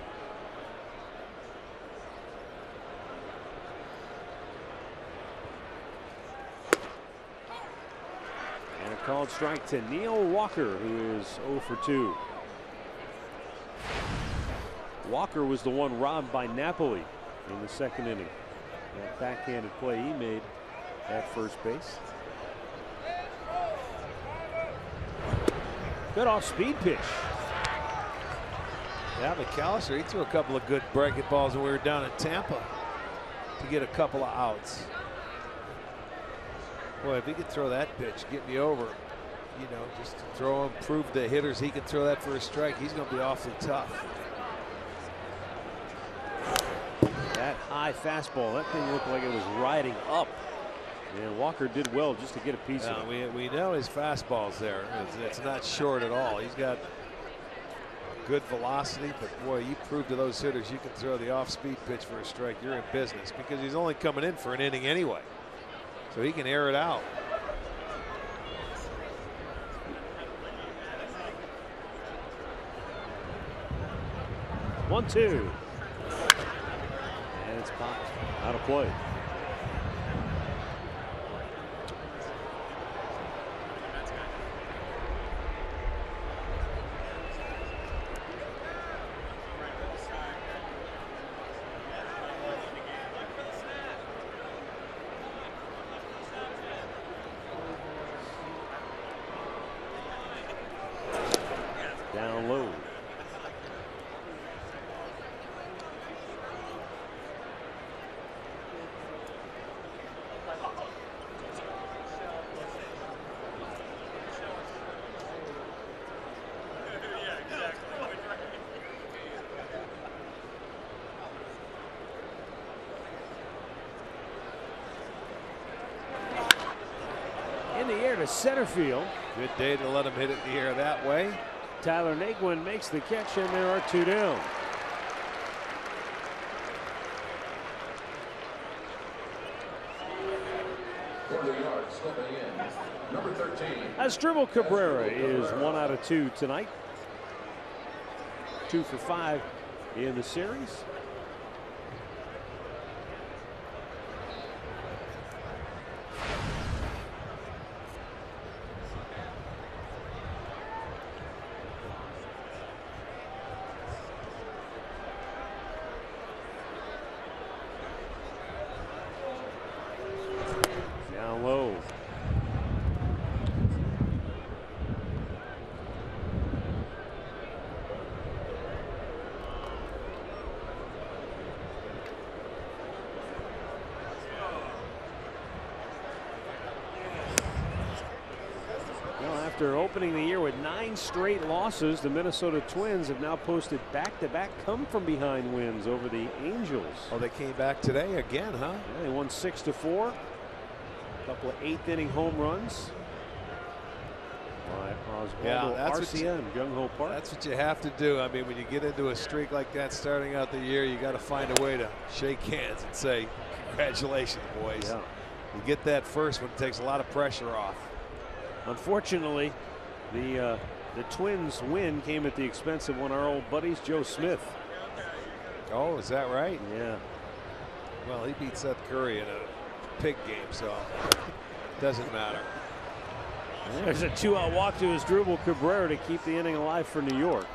called strike to Neil Walker, who is 0 for 2. Walker was the one robbed by Napoli in the second inning. That backhanded play he made at first base. Good off-speed pitch. Yeah, McAllister, he threw a couple of good breaking balls when we were down in Tampa to get a couple of outs. Boy, if he could throw that pitch, get me over, you know, just to throw him, prove the hitters he can throw that for a strike, he's going to be awfully tough. That high fastball, that thing looked like it was riding up. And Walker did well just to get a piece of it. We know his fastball's there. It's not short at all. He's got good velocity, but boy, you prove to those hitters you can throw the off-speed pitch for a strike, you're in business, because he's only coming in for an inning anyway. So he can air it out. One, two. And it's popped out of play. Down low. In the air to center field. Good day to let him hit it in the air that way. Tyler Naquin makes the catch, and there are 2 down. Stepping in, number 13. Asdrubal Cabrera is 1 out of 2 tonight. 2 for 5 in the series. Down low. Well, after opening the year with 9 straight losses, the Minnesota Twins have now posted back-to-back come-from-behind wins over the Angels. Oh, they came back today again, huh? Yeah, they won 6-4. A couple of 8th-inning home runs by Oswaldo Arcia and Gung Ho Park. That's what you have to do. I mean, when you get into a streak like that starting out the year, you got to find a way to shake hands and say, congratulations, boys. Yeah. You get that first one, it takes a lot of pressure off. Unfortunately, the Twins win came at the expense of one of our old buddies, Joe Smith. Oh, is that right? Yeah. Well, he beat Seth Curry in a pig game, so it doesn't matter. There's a 2-out walk to Asdrubal Cabrera to keep the inning alive for New York.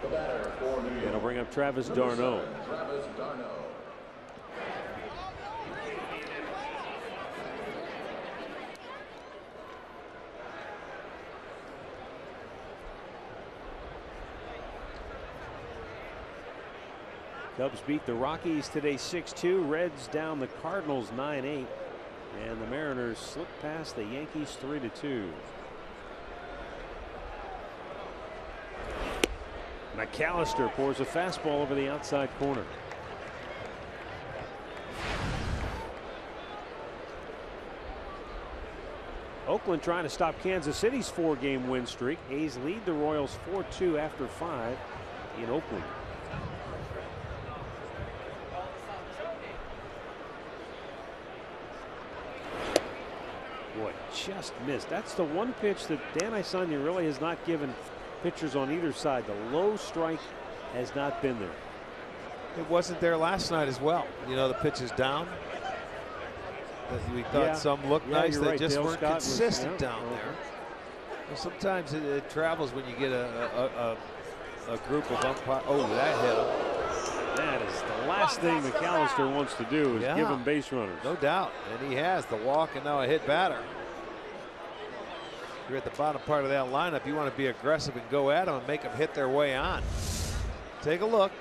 The batter for New York. It'll bring up Travis d'Arnaud. Travis d'Arnaud. Cubs beat the Rockies today 6-2. Reds down the Cardinals 9-8. And the Mariners slip past the Yankees 3-2. McAllister pours a fastball over the outside corner. Oakland trying to stop Kansas City's 4-game win streak. A's lead the Royals 4-2 after 5 in Oakland. Boy, just missed. That's the one pitch that Dan Isanya really has not given pitchers on either side. The low strike has not been there. It wasn't there last night as well. You know, the pitch is down. We thought some looked nice. They right. just Dale weren't Scott consistent down there. Well, sometimes it travels when you get a group of umpires. Oh, that hit him. That is the last thing McAllister wants to do is give him base runners. No doubt. And he has the walk and now a hit batter. You're at the bottom part of that lineup. You want to be aggressive and go at them and make them hit their way on. Take a look.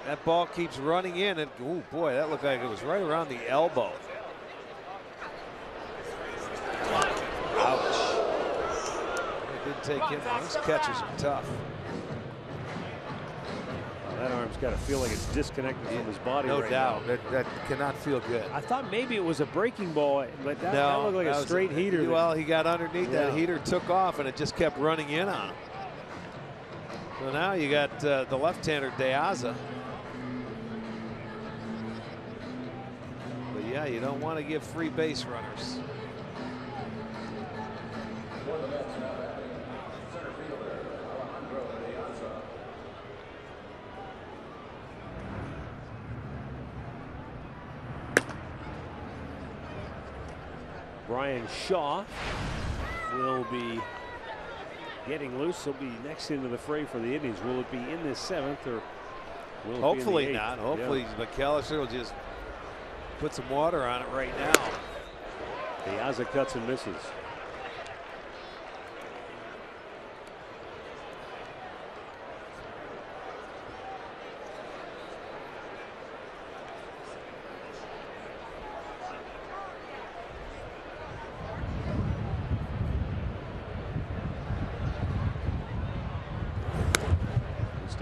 That ball keeps running in, and oh boy, that looked like it was right around the elbow. Ouch. It didn't take him. Those catchers are tough. That arm's got to feel like it's disconnected from his body. No right doubt. now. That cannot feel good. I thought maybe it was a breaking ball, but that looked like a straight heater. Well, he got underneath that heater, took off, and it just kept running in on him. So now you got the left-hander De Aza. But yeah, you don't want to give free base runners. Brian Shaw will be getting loose. He'll be next into the fray for the Indians. Will it be in the 7th or will it Hopefully be in the 8th? not. Hopefully McAllister will just put some water on it right now. Piazza cuts and misses.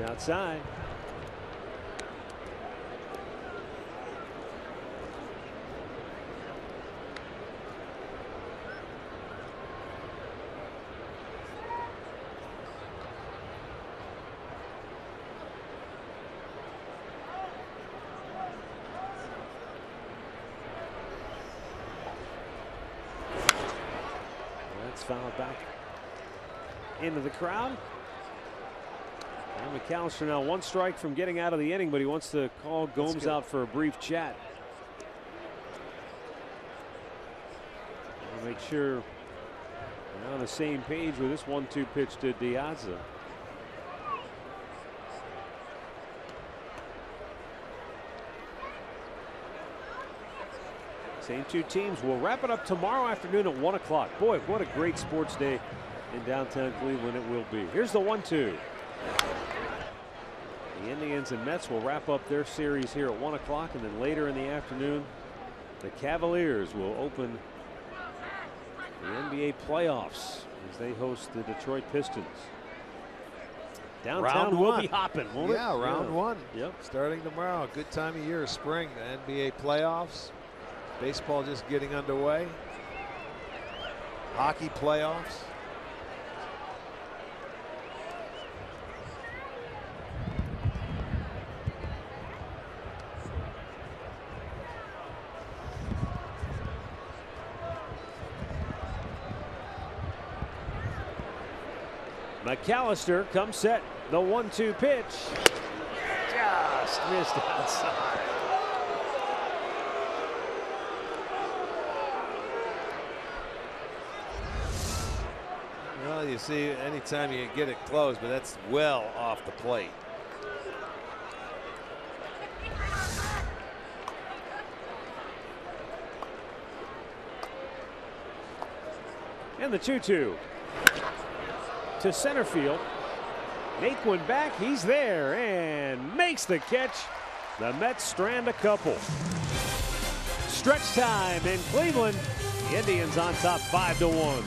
Outside. That's fouled back into the crowd. And McAllister now 1 strike from getting out of the inning, but he wants to call Gomes out for a brief chat. I'll make sure we're on the same page with this 1-2 pitch to Piazza. Same 2 teams. We'll wrap it up tomorrow afternoon at 1 o'clock. Boy, what a great sports day in downtown Cleveland it will be. Here's the 1-2. The Indians and Mets will wrap up their series here at 1 o'clock, and then later in the afternoon, the Cavaliers will open the NBA playoffs as they host the Detroit Pistons. Downtown will be hopping, won't it? Yeah, round 1. Yep. Starting tomorrow. Good time of year, spring. The NBA playoffs. Baseball just getting underway. Hockey playoffs. McAllister comes set. The 1-2 pitch. Just missed outside. Well, you see, anytime you get it close, but that's well off the plate. And the 2-2. To center field. Naquin back. He's there and makes the catch. The Mets strand a couple. Stretch time in Cleveland. The Indians on top 5-1.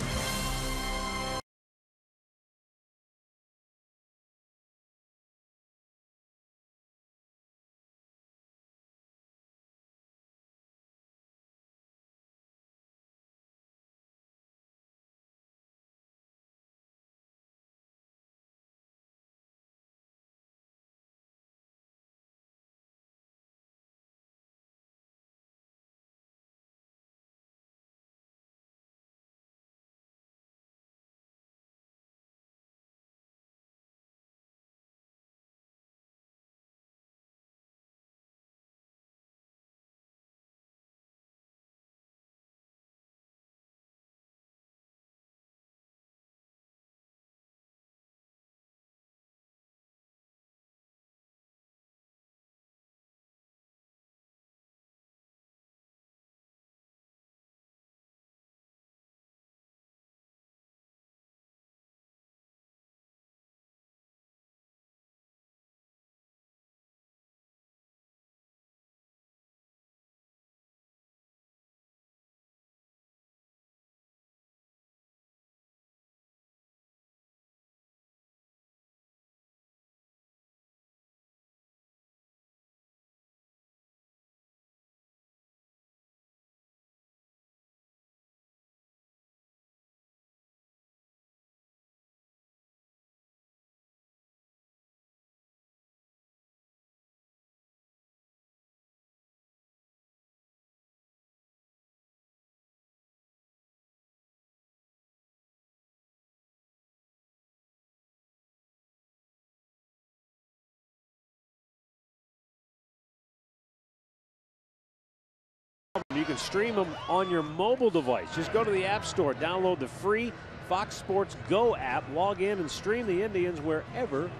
You can stream them on your mobile device. Just go to the App Store, download the free Fox Sports Go app, log in and stream the Indians wherever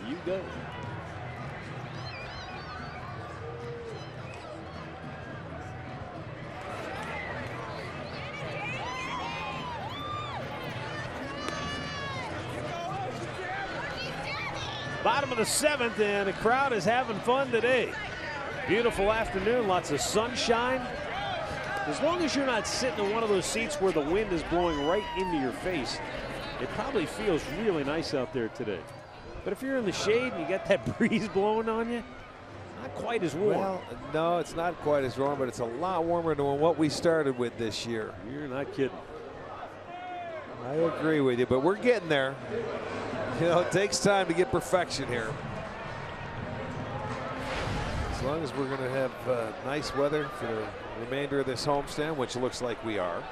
you go. Bottom of the 7th, and the crowd is having fun today. Beautiful afternoon, lots of sunshine. As long as you're not sitting in one of those seats where the wind is blowing right into your face, it probably feels really nice out there today. But if you're in the shade and you got that breeze blowing on you, not quite as warm. Well, no, it's not quite as warm, but it's a lot warmer than what we started with this year. You're not kidding. I agree with you, but we're getting there. You know, it takes time to get perfection here. As long as we're going to have nice weather for the remainder of this homestand, which looks like we are.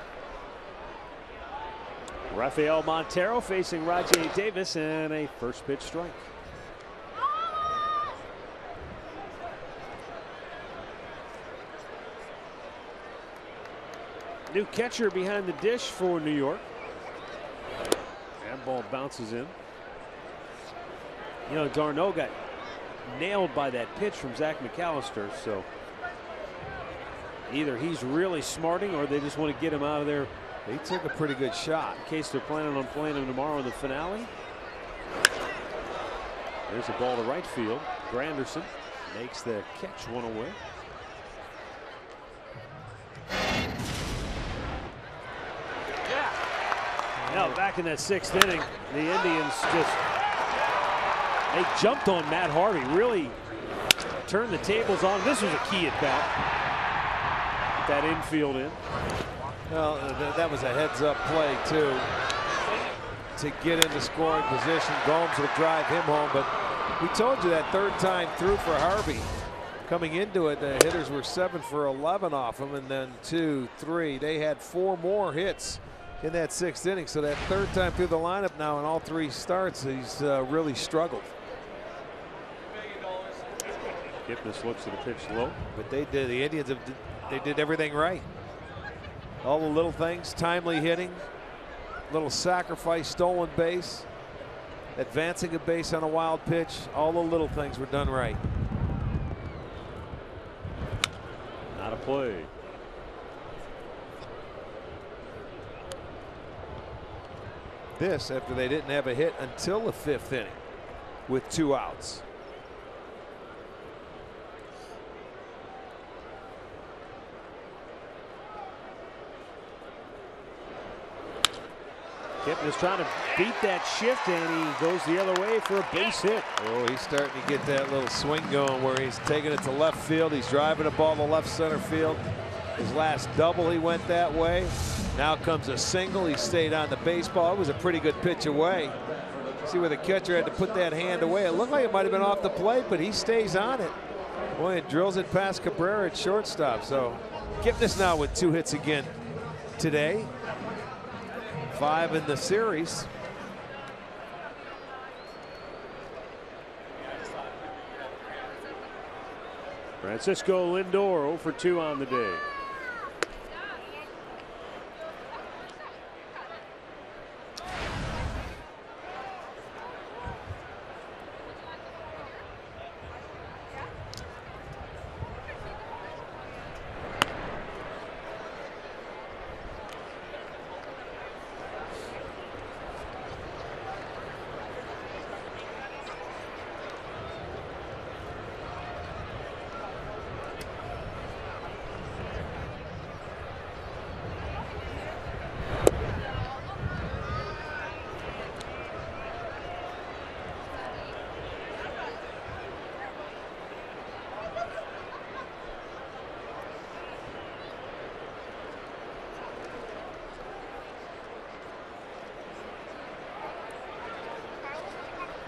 Rafael Montero facing Rajai Davis, and a first pitch strike. New catcher behind the dish for New York. That ball bounces in. You know, Darno got nailed by that pitch from Zach McAllister, so either he's really smarting or they just want to get him out of there. He took a pretty good shot. In case they're planning on playing him tomorrow in the finale. There's a ball to right field. Granderson makes the catch, one away. Now back in that 6th inning, the Indians they jumped on Matt Harvey, really turned the tables on. This was a key at bat. That infield in. Well, that was a heads-up play too, to get into scoring position. Gomes will drive him home, but we told you that 3rd time through for Harvey. Coming into it, the hitters were 7 for 11 off him, and then 2, 3. They had 4 more hits in that 6th inning. So that 3rd time through the lineup now in all 3 starts, he's really struggled. Kipnis looks at the pitch low, but they did. The Indians they did everything right. All the little things, timely hitting, little sacrifice, stolen base, advancing a base on a wild pitch. All the little things were done right. Not a play. This after they didn't have a hit until the 5th inning with 2 outs. Kipnis trying to beat that shift, and he goes the other way for a base hit. Oh, he's starting to get that little swing going where he's taking it to left field. He's driving the ball to left center field. His last double, he went that way. Now comes a single. He stayed on the baseball. It was a pretty good pitch away. See where the catcher had to put that hand away. It looked like it might have been off the plate, but he stays on it. Boy, it drills it past Cabrera at shortstop. So Kipnis now with 2 hits again today. 5 in the series. Francisco Lindor 0 for 2 on the day.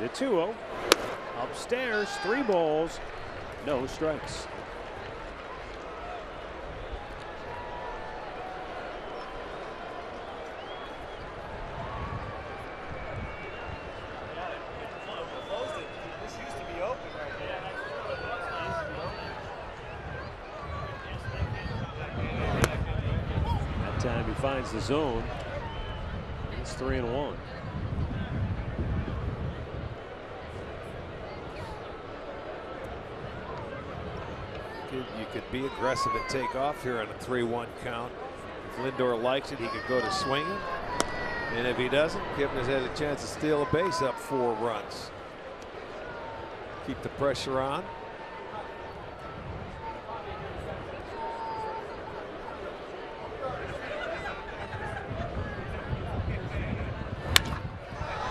The 2-0 upstairs, 3 balls, no strikes. time he finds the zone. It's 3-1. You could be aggressive and take off here on a 3-1 count. If Lindor likes it, he could go to swinging. And if he doesn't, Kipnis has a chance to steal a base up 4 runs. Keep the pressure on.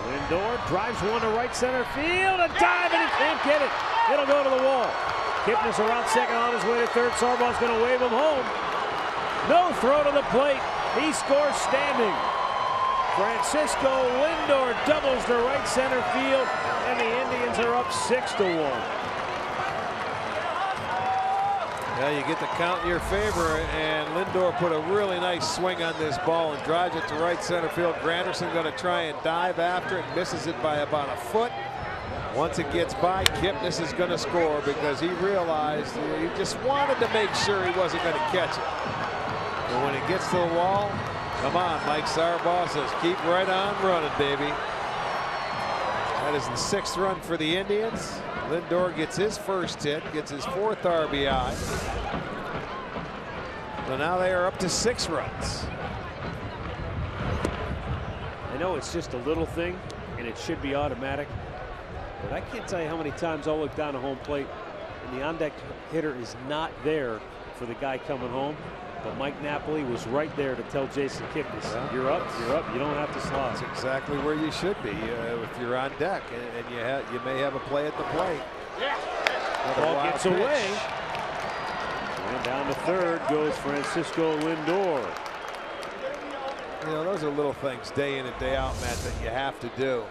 Lindor drives one to right center field. A dive, and he can't get it. It'll go to the wall. Kipnis around second on his way to third. Sarbaugh's going to wave him home. No throw to the plate. He scores standing. Francisco Lindor doubles to right center field, and the Indians are up 6-1. Now you get the count in your favor, and Lindor put a really nice swing on this ball and drives it to right center field. Granderson going to try and dive after it, misses it by about a foot. Once it gets by, Kipnis is going to score because he realized he just wanted to make sure he wasn't going to catch it. And when it gets to the wall, come on, Mike Sarbaugh says, keep right on running, baby. That is the 6th run for the Indians. Lindor gets his first hit, gets his 4th RBI. So now they are up to 6 runs. I know it's just a little thing, and it should be automatic. But I can't tell you how many times I'll look down at home plate and the on-deck hitter is not there for the guy coming home. But Mike Napoli was right there to tell Jason Kipnis, yeah, you're up, you don't have to slide. That's exactly where you should be if you're on deck, and you may have a play at the plate. The ball gets away. And down to third goes Francisco Lindor. You know, those are little things day in and day out, Matt, that you have to do.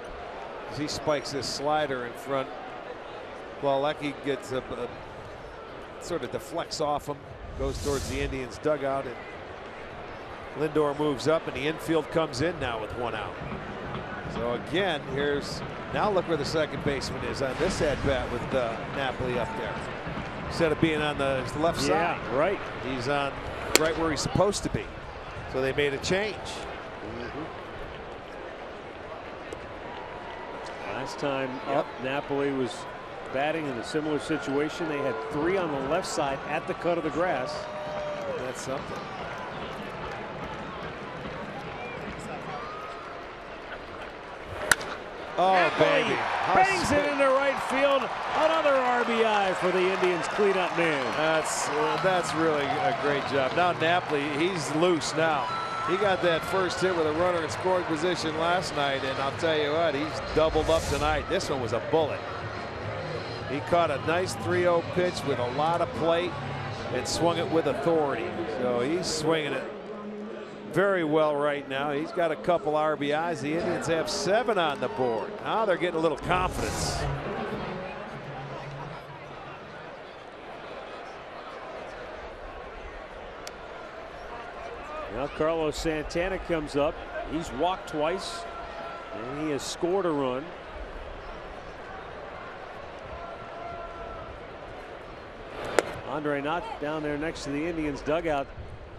As he spikes this slider in front, Plawecki gets sort of deflects off him, goes towards the Indians dugout, and Lindor moves up, and the infield comes in now with 1 out. So again, now look where the second baseman is on this at bat with Napoli up there. Instead of being on the left side, right, he's on right where he's supposed to be. So they made a change. Last time up, Napoli was batting in a similar situation. They had 3 on the left side at the cut of the grass. That's something. Oh, baby. Bangs it into right field. Another RBI for the Indians cleanup man. That's really a great job. Now Napoli, he's loose now. He got that first hit with a runner in scoring position last night, and I'll tell you what, he's doubled up tonight. This one was a bullet. He caught a nice 3-0 pitch with a lot of plate and swung it with authority. So he's swinging it very well right now. He's got a couple RBIs. The Indians have 7 on the board. Now they're getting a little confidence. Now Carlos Santana comes up. He's walked twice, and he has scored a run. Andre Knott down there next to the Indians dugout.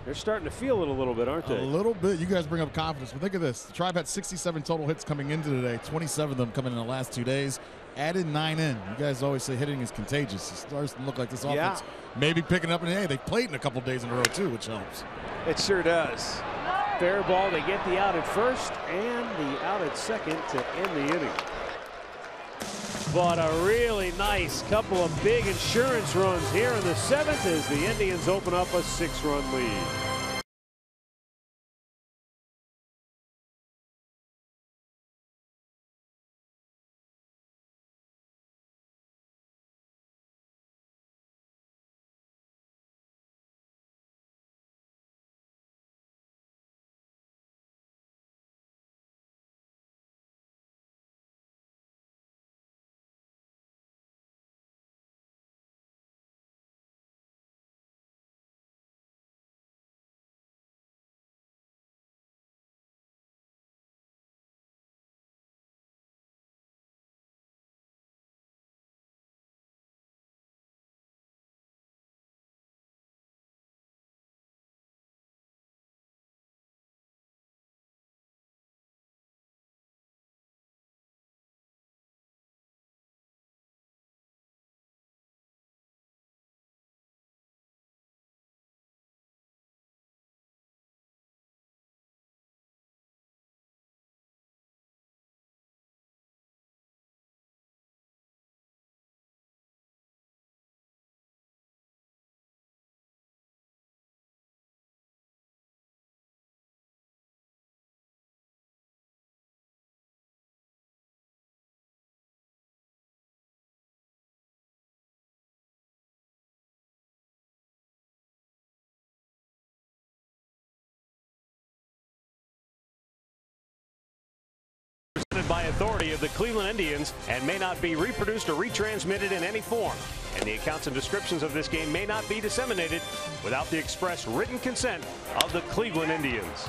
They're starting to feel it a little bit, aren't they? A little bit. You guys bring up confidence, but think of this. The Tribe had 67 total hits coming into today, 27 of them coming in the last 2 days. Added 9 in. You guys always say hitting is contagious. It starts to look like this offense maybe picking up, and hey, they've played in a couple days in a row too, which helps. It sure does. Fair ball. They get the out at first and the out at second to end the inning. But a really nice couple of big insurance runs here in the 7th as the Indians open up a 6-run lead. by authority of the Cleveland Indians and may not be reproduced or retransmitted in any form. And the accounts and descriptions of this game may not be disseminated without the express written consent of the Cleveland Indians.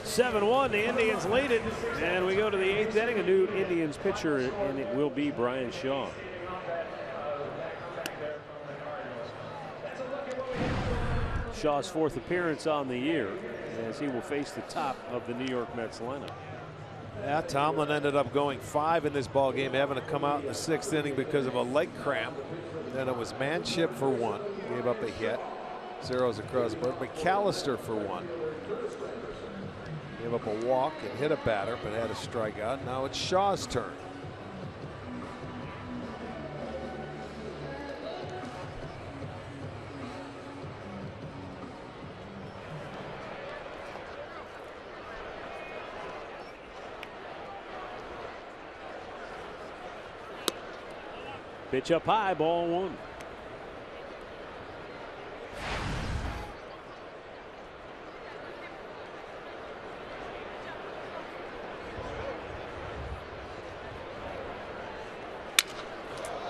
(7-1), the Indians lead it, and we go to the 8th inning. A new Indians pitcher, and it will be Brian Shaw. Shaw's 4th appearance on the year, as he will face the top of the New York Mets lineup. Yeah, Tomlin ended up going 5 in this ball game, having to come out in the 6th inning because of a leg cramp. Then it was Manship for 1, gave up a hit, zeros across the board. McAllister for 1. Gave up a walk and hit a batter, but had a strikeout. Now it's Shaw's turn. Pitch up high, ball 1.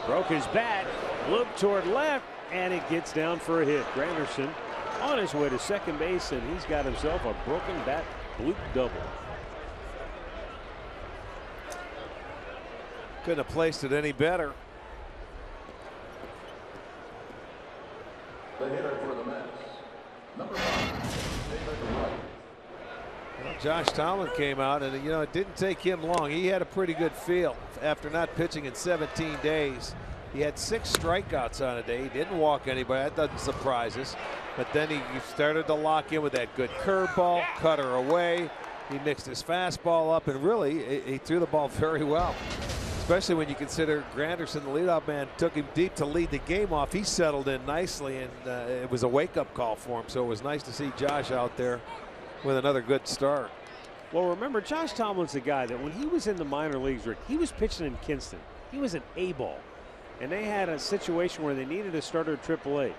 Broke his bat, looked toward left, and it gets down for a hit. Granderson on his way to second base, and he's got himself a broken bat bloop double. Couldn't have placed it any better. The hitter for the Mets, number 5, David Wright. Well, Josh Tomlin came out, and it didn't take him long. He had a pretty good feel after not pitching in 17 days. He had 6 strikeouts on a day. He didn't walk anybody. That doesn't surprise us. But then he started to lock in with that good curveball, cut her away. He mixed his fastball up, and really, he threw the ball very well. Especially when you consider Granderson, the leadoff man, took him deep to lead the game off. He settled in nicely, and it was a wake-up call for him. So it was nice to see Josh out there with another good start. Well, remember, Josh Tomlin's the guy that when he was in the minor leagues, Rick, he was pitching in Kinston. He was an A-ball, and they had a situation where they needed a starter at AAA.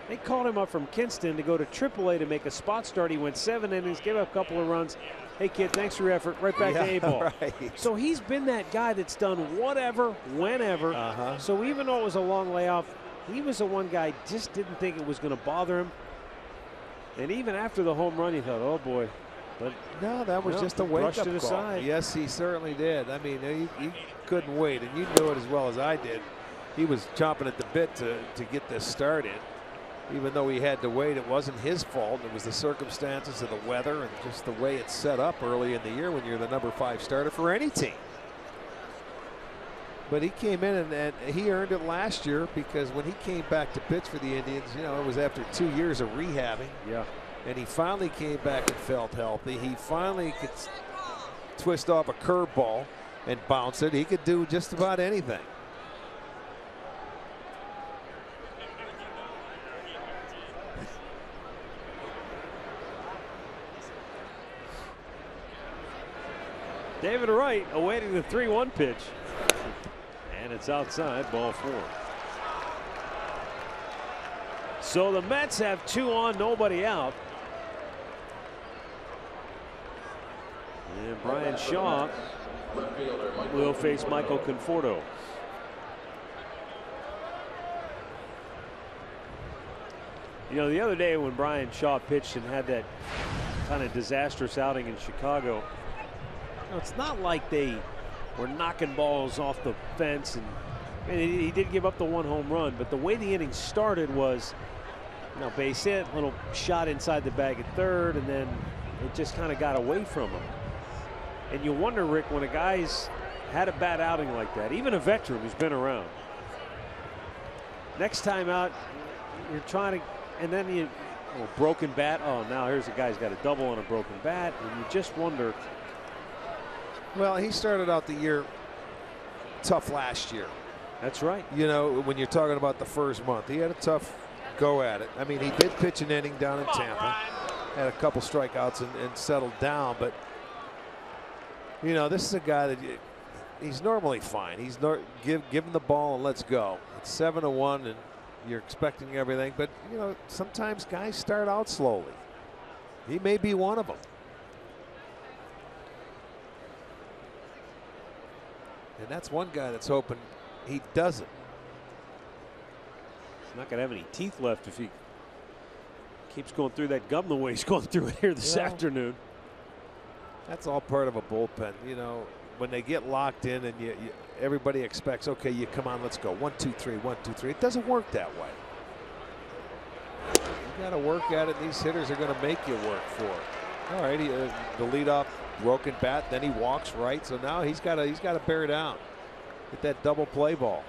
They called him up from Kinston to go to AAA to make a spot start. He went 7 innings, gave up a couple of runs. Hey, kid, thanks for your effort. Right back to A-ball. Right. So he's been that guy that's done whatever, whenever. So even though it was a long layoff, he was the one guy just didn't think it was going to bother him. And even after the home run, you thought, oh, boy. But no, that was just a wake-up call. Aside. Yes, he certainly did. I mean, he couldn't wait, and you knew it as well as I did. He was chomping at the bit to get this started. Even though he had to wait, it wasn't his fault. It was the circumstances of the weather and just the way it's set up early in the year when you're the number 5 starter for any team. But he came in and he earned it last year, because when he came back to pitch for the Indians, it was after 2 years of rehabbing. Yeah. And he finally came back and felt healthy. He finally could twist off a curveball and bounce it. He could do just about anything. David Wright awaiting the 3-1 pitch. And it's outside, ball 4. So the Mets have 2 on, nobody out. And Brian Shaw will face Michael Conforto. The other day when Brian Shaw pitched and had that kind of disastrous outing in Chicago, it's not like they were knocking balls off the fence, and he did give up the 1 home run, but the way the inning started was, base hit, little shot inside the bag at third, and then it just kind of got away from him. And you wonder, Rick, when a guy's had a bad outing like that, even a veteran who's been around, next time out, you're trying to, and then broken bat. Oh, now here's a guy's got a double on a broken bat, and you just wonder. Well, he started out the year tough last year. That's right. When you're talking about the first month, he had a tough go at it. I mean, he did pitch an inning down in Tampa, had a couple strikeouts and settled down. But, this is a guy that he's normally fine. He's give him the ball and let's go. It's 7-1, and you're expecting everything, but you know, sometimes guys start out slowly. He may be one of them. And that's one guy that's hoping he doesn't. He's not going to have any teeth left if he keeps going through that gum the way he's going through it here this afternoon. That's all part of a bullpen. You know, when they get locked in and everybody expects, okay, you come on, let's go. 1, 2, 3, 1, 2, 3. It doesn't work that way. You got to work at it. These hitters are going to make you work for it. All right, the leadoff broken bat, then he walks right. So now he's got to bear down. Get that double play ball.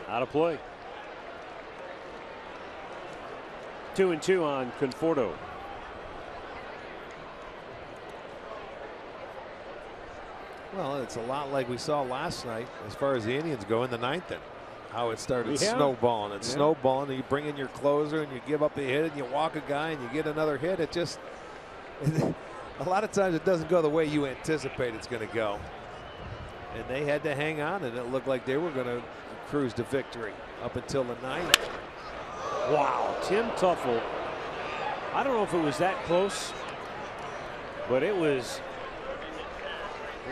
Out of play. 2-2 on Conforto. Well, it's a lot like we saw last night as far as the Indians go in the 9th inning. How it started snowballing and snowballing, and you bring in your closer and you give up a hit and you walk a guy and you get another hit. It just a lot of times it doesn't go the way you anticipate it's going to go. And they had to hang on, and it looked like they were going to cruise to victory up until the 9th. Wow, Tim Tuffle. I don't know if it was that close, but it was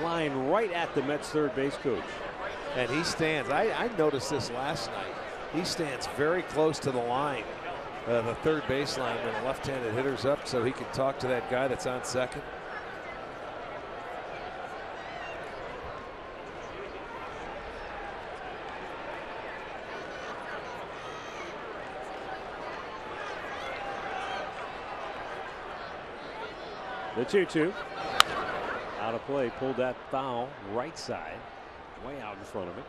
lying right at the Mets third base coach. And he stands, I noticed this last night, he stands very close to the line, the third base line when a left-handed hitter's up, so he can talk to that guy that's on second. The 2-2. Out of play, pulled that foul right side, way out in front of it.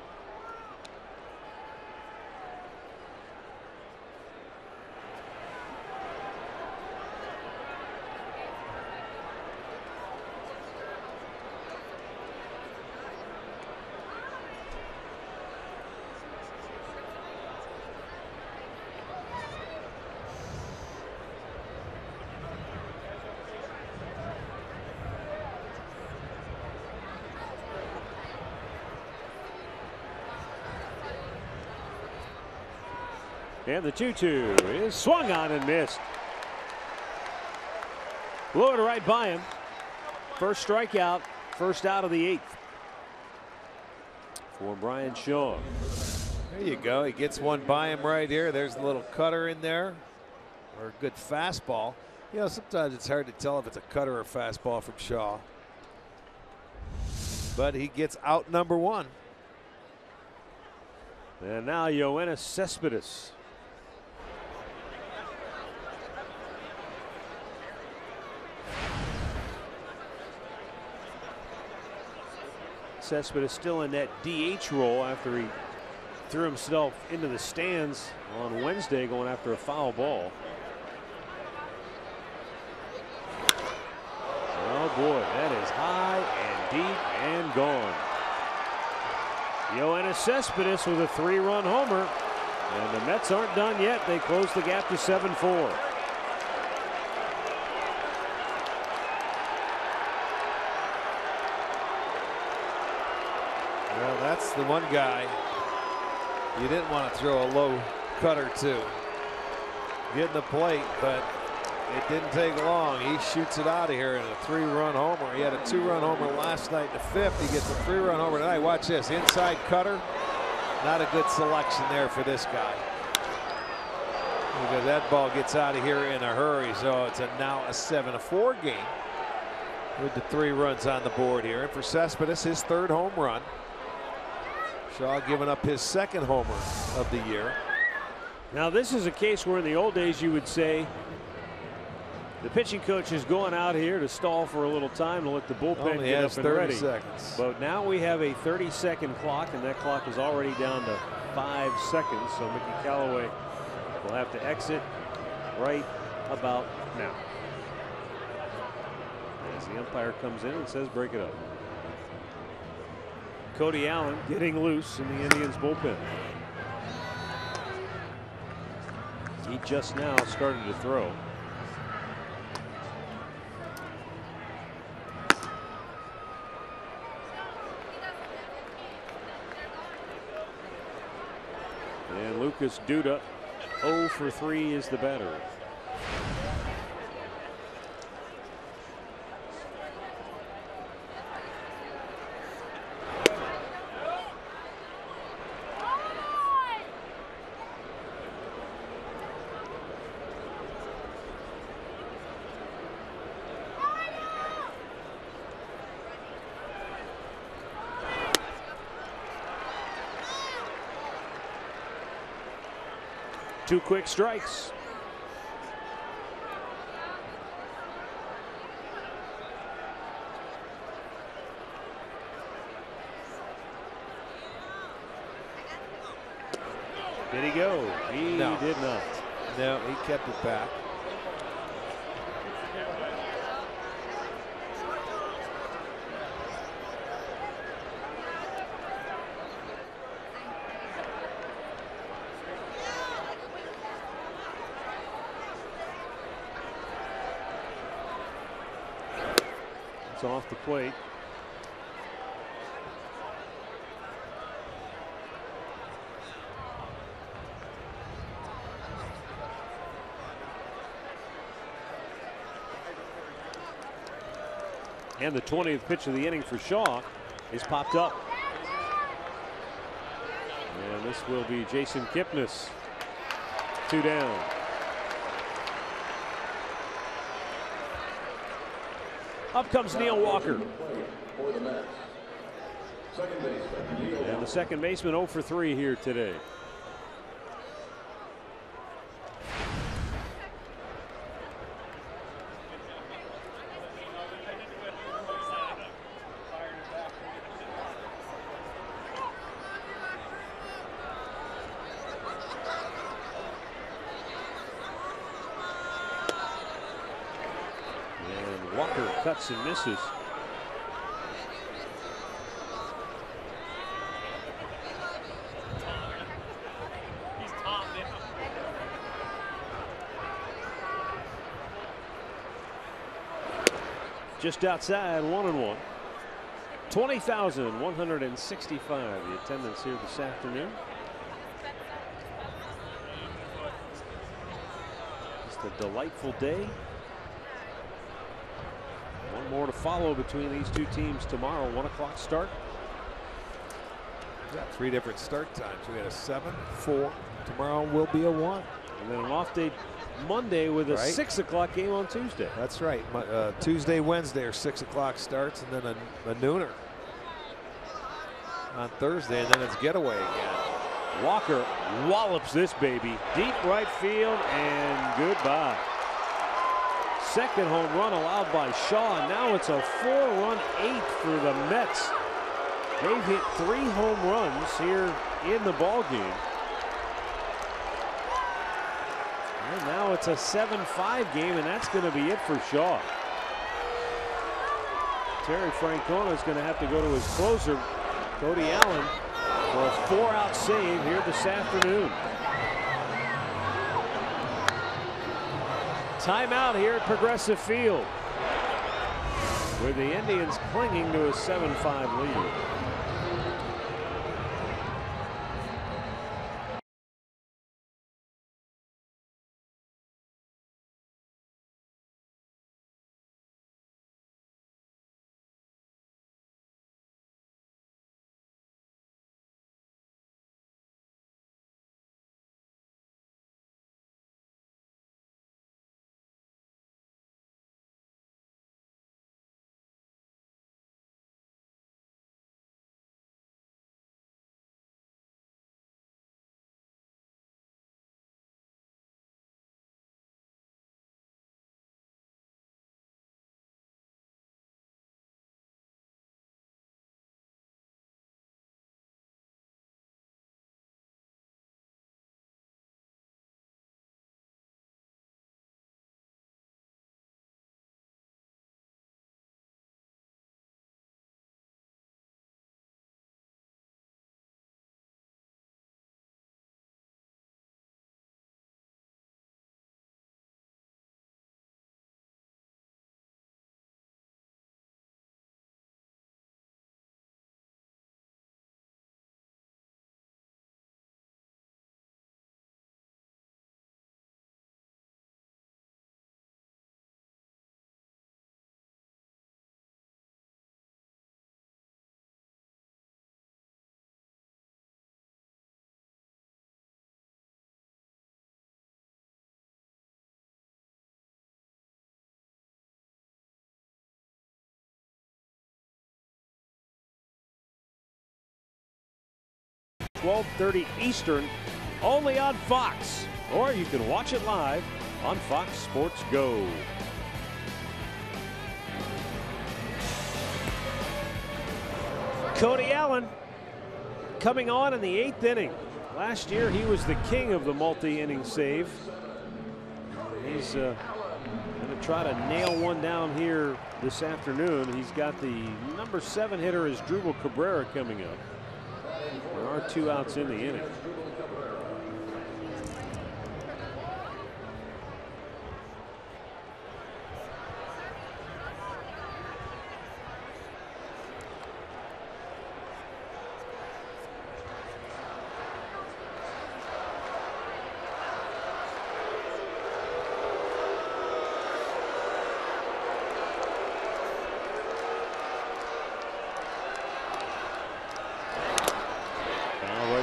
And the 2-2 is swung on and missed. Blew it right by him. First strikeout, first out of the 8th for Brian Shaw. There you go. He gets one by him right here. There's a little cutter in there, or a good fastball. You know, sometimes it's hard to tell if it's a cutter or fastball from Shaw. But he gets out number 1. And now Yoenis Cespedes. Cespedes still in that DH role after he threw himself into the stands on Wednesday going after a foul ball. Oh boy, that is high and deep and gone. Yoenis Cespedes with a 3-run homer, and the Mets aren't done yet. They close the gap to 7-4. Well, that's the one guy you didn't want to throw a low cutter to. Getting the plate, but it didn't take long. He shoots it out of here in a 3-run homer. He had a 2-run homer last night in the 5th. He gets a 3-run homer tonight. Watch this. Inside cutter. Not a good selection there for this guy. Because that ball gets out of here in a hurry. So it's now a 7-4 game with the 3 runs on the board here. And for Cespedes, his 3rd home run. Shaw giving up his 2nd homer of the year. Now this is a case where in the old days you would say the pitching coach is going out here to stall for a little time to let the bullpen get up and ready. Seconds. But now we have a 30-second clock, and that clock is already down to 5 seconds. So Mickey Callaway will have to exit right about now. As the umpire comes in and says break it up. Cody Allen getting loose in the Indians bullpen. He just now started to throw. And Lucas Duda, 0 for 3 is the batter. Two quick strikes. Did he go? He No. did not. No, he kept it back. It's off the plate. And the 20th pitch of the inning for Shaw is popped up. And this will be Jason Kipnis. 2 down. Up comes Neil Walker. And the second baseman 0 for 3 here today. Walker cuts and misses. Just outside, 1-1. 20,165 the attendance here this afternoon. Just a delightful day. One more to follow between these two teams tomorrow. 1 o'clock start. We've got 3 different start times. We got a 7, 4. Tomorrow will be a 1. And then an off day Monday with a 6 o'clock game on Tuesday. That's right. Tuesday, Wednesday are 6 o'clock starts, and then a nooner on Thursday, and then it's getaway again. Walker wallops this baby deep right field, and goodbye. Second home run allowed by Shaw. Now it's a 4-run 8th for the Mets. They've hit 3 home runs here in the ball game. And now it's a 7-5 game, and that's going to be it for Shaw. Terry Francona is going to have to go to his closer, Cody Allen, for a 4-out save here this afternoon. Timeout here at Progressive Field, with the Indians clinging to a 7-5 lead. 12:30 Eastern, only on Fox. Or you can watch it live on Fox Sports Go. Cody Allen coming on in the 8th inning. Last year he was the king of the multi-inning save. He's going to try to nail one down here this afternoon. He's got the number 7 hitter is Drupal Cabrera coming up. There are 2 outs in the inning.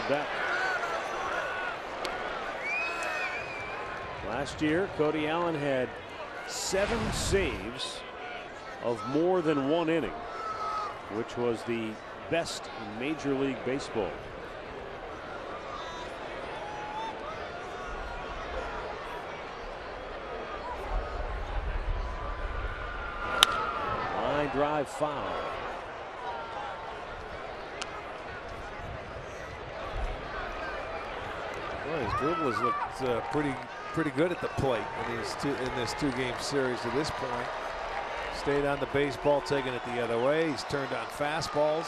Back. Last year, Cody Allen had 7 saves of more than 1 inning, which was the best in Major League Baseball. Line drive foul. Well, his dribble has looked pretty good at the plate in this 2-game series to this point. Stayed on the baseball, taking it the other way. He's turned on fastballs.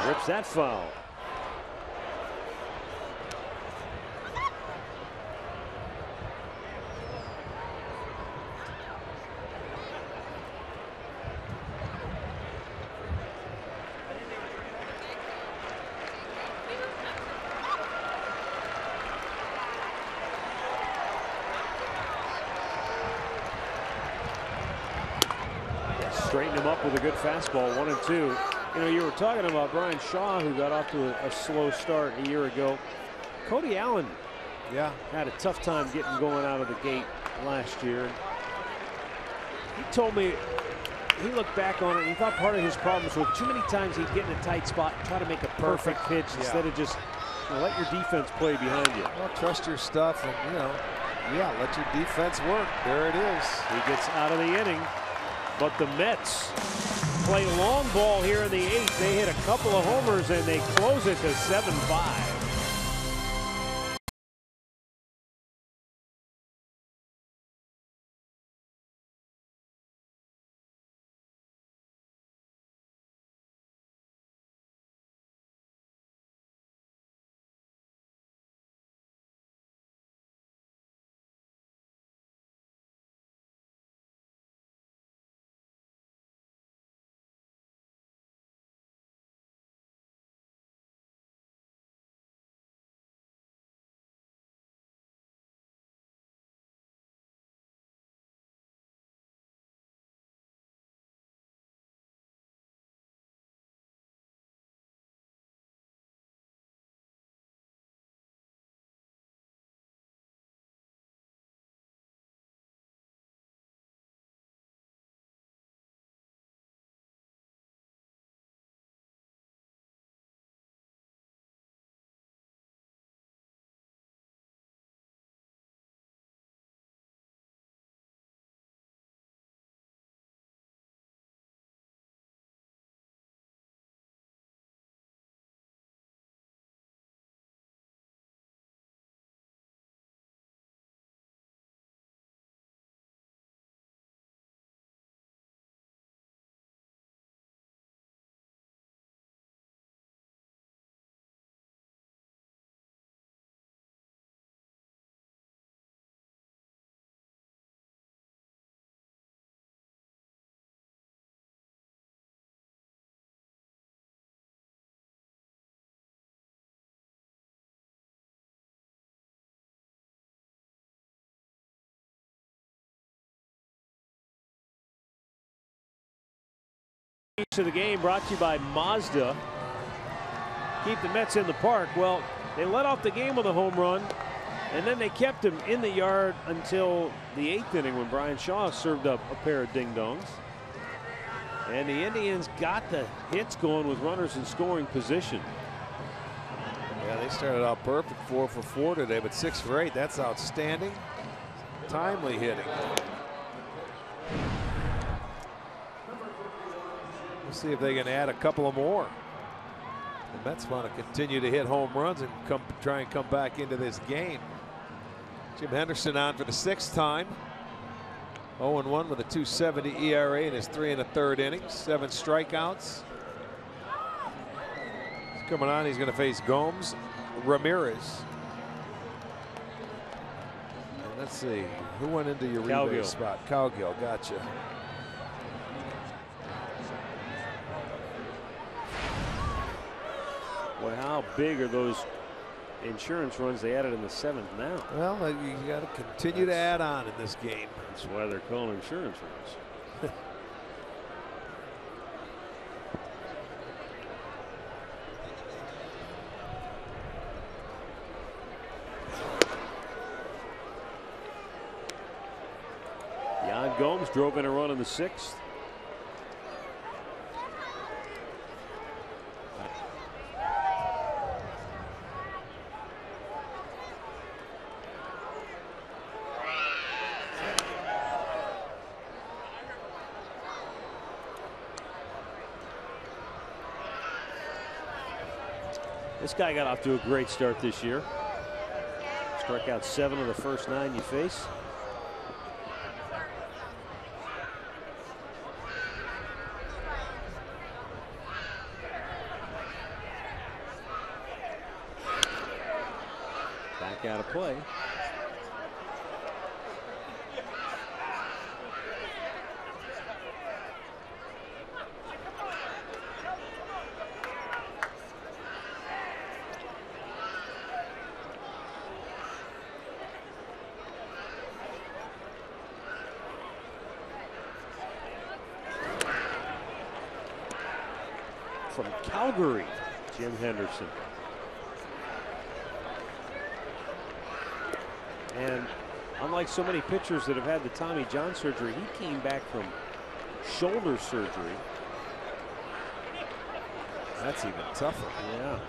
Rips that foul. Straighten him up with a good fastball, 1-2. You know, you were talking about Brian Shaw, who got off to a slow start a year ago. Cody Allen, had a tough time getting going out of the gate last year. He told me he looked back on it and he thought part of his problems were too many times he'd get in a tight spot and try to make a perfect pitch instead of just let your defense play behind you. Well, trust your stuff and, let your defense work. There it is. He gets out of the inning. But the Mets play long ball here in the 8th. They hit a couple of homers and they close it to 7-5. To the game brought to you by Mazda. Keep the Mets in the park. Well, they let off the game with a home run, And then they kept him in the yard until the 8th inning when Brian Shaw served up a pair of ding-dongs. And the Indians got the hits going with runners in scoring position. Yeah, they started out perfect, 4 for 4 today, but 6 for 8. That's outstanding. Timely hitting. We'll see if they can add a couple of more. The Mets want to continue to hit home runs and try and come back into this game. Jim Henderson on for the 6th time. 0-1 with a 2.70 ERA in his 3 1/3 innings, 7 strikeouts. He's coming on. He's going to face Gomes, Ramirez. And let's see who went into your relay spot. Cowgill, gotcha. Boy, how big are those insurance runs they added in the 7th now? Well, you got to continue to add on in this game. That's why they're calling insurance runs. Yan Gomes drove in a run in the 6th. This guy got off to a great start this year. Struck out 7 of the first 9 you face. Back out of play. From Calgary, Jim Henderson. And unlike so many pitchers that have had the Tommy John surgery, he came back from shoulder surgery. That's even tougher. Yeah.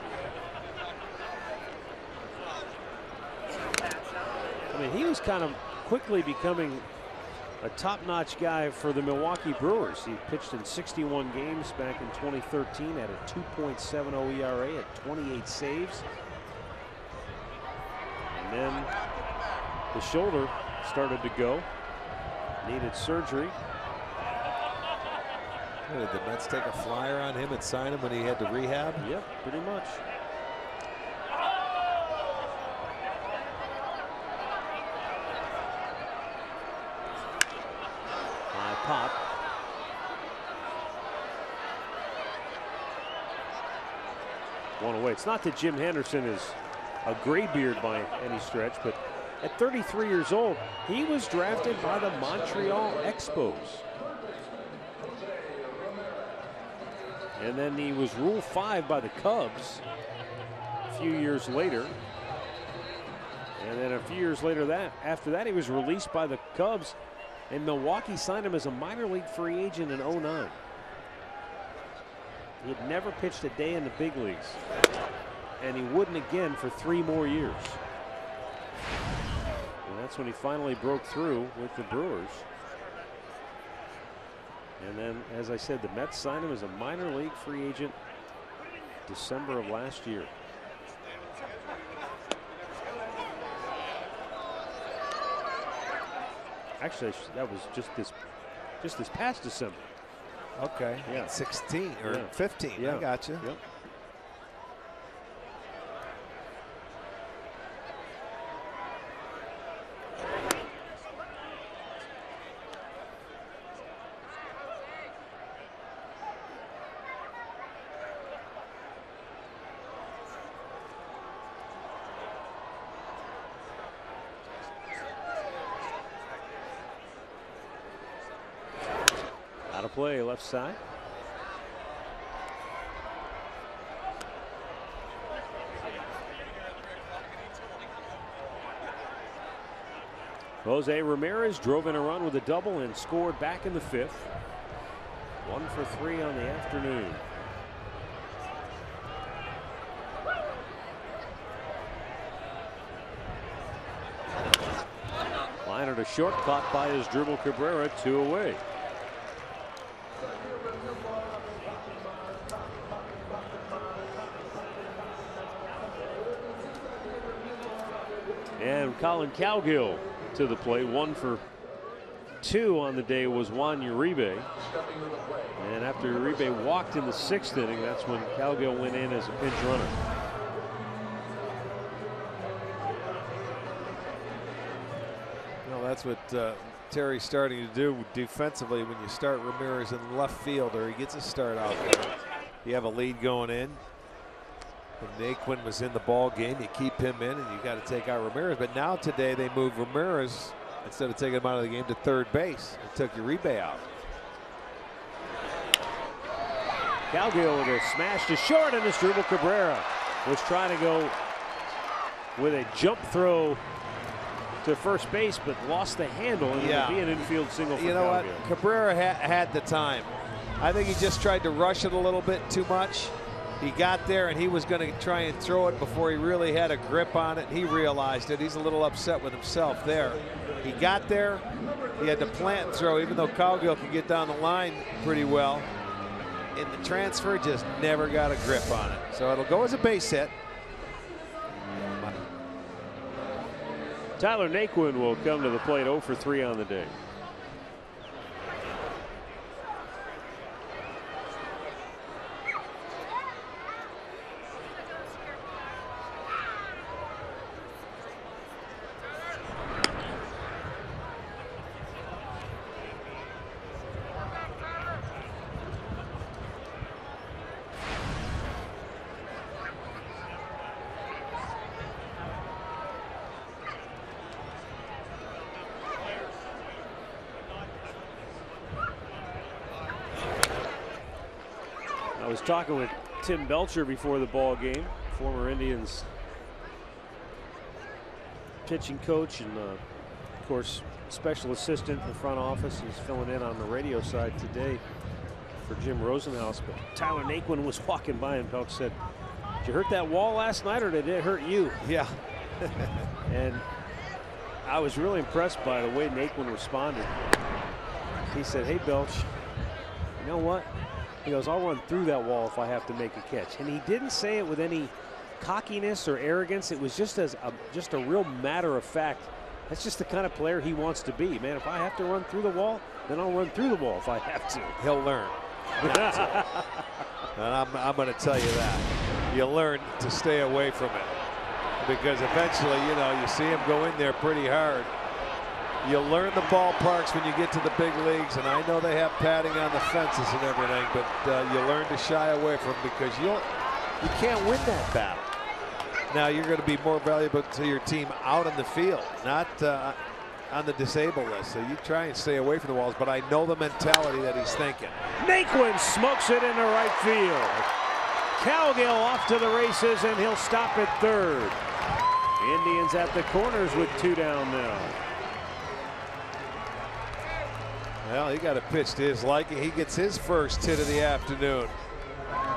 I mean, he was kind of quickly becoming a top-notch guy for the Milwaukee Brewers. He pitched in 61 games back in 2013 at a 2.70 ERA at 28 saves. And then the shoulder started to go. Needed surgery. Did the Mets take a flyer on him and sign him when he had to rehab? Yep, pretty much. Pop. One away. It's not that Jim Henderson is a graybeard by any stretch, but at 33 years old, he was drafted by the Montreal Expos. And then he was Rule 5 by the Cubs a few years later. And then a few years later, after that, he was released by the Cubs. And Milwaukee signed him as a minor league free agent in 2009. He had never pitched a day in the big leagues. And he wouldn't again for 3 more years. And that's when he finally broke through with the Brewers. And then, as I said, the Mets signed him as a minor league free agent December of last year. Actually, that was just this past December. Okay. Yeah. 16 or 15. Yeah. I got you. Yep. Out of play, left side. Jose Ramirez drove in a run with a double and scored back in the 5th. 1 for 3 on the afternoon. Liner to short, caught by his dribble Cabrera, 2 away. And Colin Cowgill to the plate. 1 for 2 on the day was Juan Uribe. And after Uribe walked in the 6th inning, that's when Cowgill went in as a pinch runner. Well, that's what Terry's starting to do defensively when you start Ramirez in left field, or he gets a start out there. You have a lead going in. When Naquin was in the ball game, you keep him in and you got to take out Ramirez. But now today they moved Ramirez, instead of taking him out of the game, to third base and took Uribe out. Cowgill with a smash to short, and this dribble Cabrera was trying to go with a jump throw to first base, but lost the handle, and it'll be an infield single for You know Cowgill. what? Cabrera had the time. I think he just tried to rush it a little bit too much. He got there and he was going to try and throw it before he really had a grip on it. He realized it. He's a little upset with himself there. He got there. He had to plant and throw, even though Cowgill could get down the line pretty well. And the transfer just never got a grip on it. So it'll go as a base hit. Tyler Naquin will come to the plate, 0 for 3 on the day. I was talking with Tim Belcher before the ball game, former Indians pitching coach and of course special assistant in the front office. He's filling in on the radio side today for Jim Rosenhaus. But Tyler Naquin was walking by and Belcher said, "Did you hurt that wall last night or did it hurt you?" Yeah. And I was really impressed by the way Naquin responded. He said, "Hey Belch, you know what?" He goes, "I'll run through that wall if I have to make a catch." And he didn't say it with any cockiness or arrogance. It was just just a real matter of fact. That's just the kind of player he wants to be. Man, if I have to run through the wall, then I'll run through the wall if I have to. He'll learn. And I'm going to tell you that. You learn to stay away from it. Because eventually, you know, you see him go in there pretty hard. You learn the ballparks when you get to the big leagues, and I know they have padding on the fences and everything, but you learn to shy away from them because you can't win that battle. Now you're going to be more valuable to your team out in the field, not on the disabled list. So you try and stay away from the walls, but I know the mentality that he's thinking. Naquin smokes it into right field. Cowgill off to the races, and he'll stop at third. The Indians at the corners with 2 down now. Well, he got a pitch to his liking. He gets his first hit of the afternoon.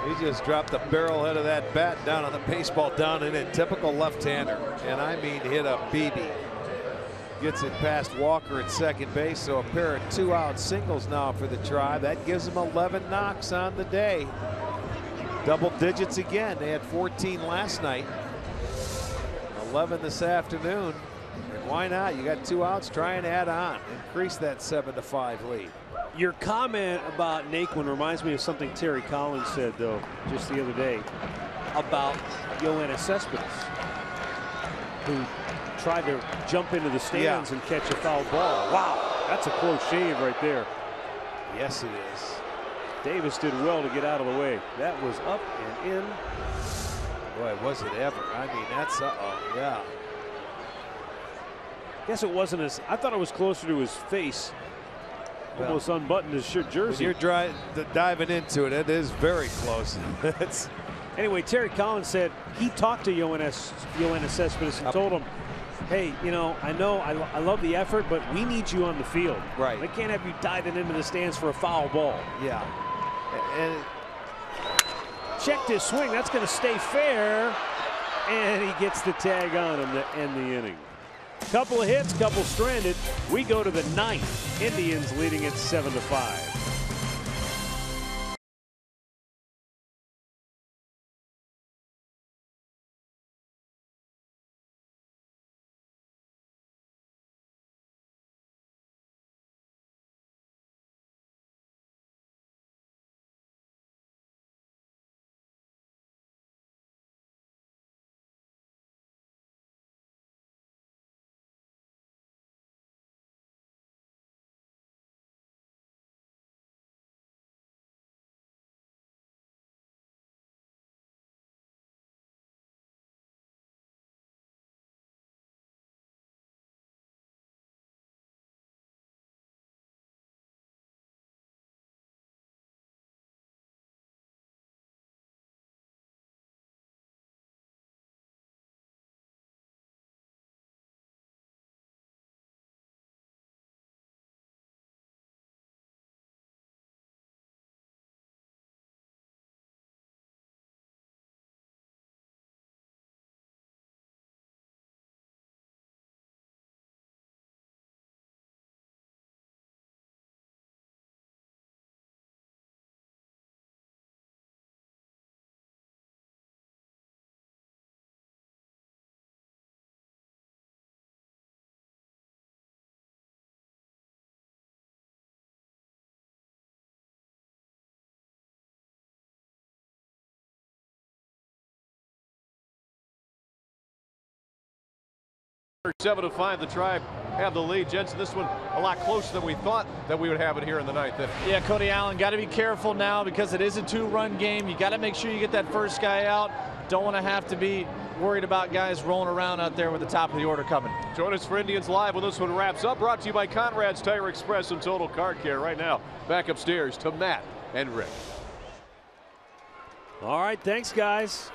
He just dropped the barrel head of that bat down on the baseball down in it. Typical left-hander. And I mean hit a BB. Gets it past Walker at second base. So a pair of 2-out singles now for the Tribe. That gives them 11 knocks on the day. Double digits again. They had 14 last night. 11 this afternoon. And why not? You got 2 outs, try and add on. Increase that 7-5 lead. Your comment about Naquin reminds me of something Terry Collins said, though, just the other day about Yoenis Cespedes, who tried to jump into the stands and catch a foul ball. Wow, that's a close shave right there. Yes, it is. Davis did well to get out of the way. That was up and in. Boy, was it ever. I mean, that's, yeah. Guess it wasn't as, I thought it was closer to his face. Almost unbuttoned his shirt jersey. When you're diving into it, it is very close. Anyway, Terry Collins said he talked to Yoenis Cespedes and told him, hey, you know I love the effort, but we need you on the field. Right. They can't have you diving into the stands for a foul ball. Yeah. And checked his swing. That's going to stay fair. And he gets the tag on him to end the inning. Couple of hits, couple stranded. We go to the ninth. Indians leading it 7-5. Seven to 5, the Tribe have the lead. Jensen, this one a lot closer than we thought that we would have it here in the ninth. Yeah, Cody Allen got to be careful now because it is a two-run game. You got to make sure you get that first guy out. Don't want to have to be worried about guys rolling around out there with the top of the order coming. Join us for Indians Live when this one wraps up. Brought to you by Conrad's Tire Express and Total Car Care. Right now, back upstairs to Matt and Rick. All right, thanks, guys.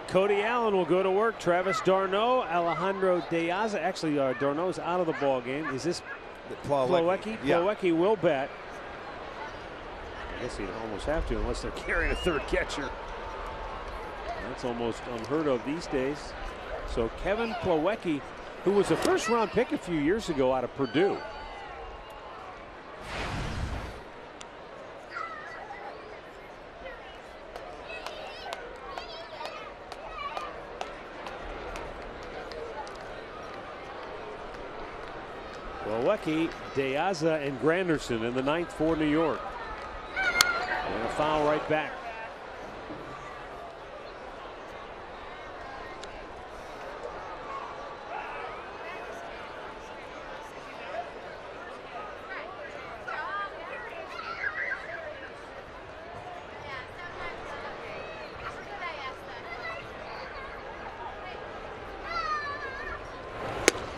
Cody Allen will go to work. Travis d'Arnaud, Alejandro De Aza. Actually, d'Arnaud's out of the ball game. Is this Plawecki? Yeah. Plawecki will bat. I guess he'd almost have to unless they're carrying a third catcher. That's almost unheard of these days. So Kevin Plawecki, who was a first-round pick a few years ago out of Purdue. Plawecki, De Aza, and Granderson in the ninth for New York. And a foul right back.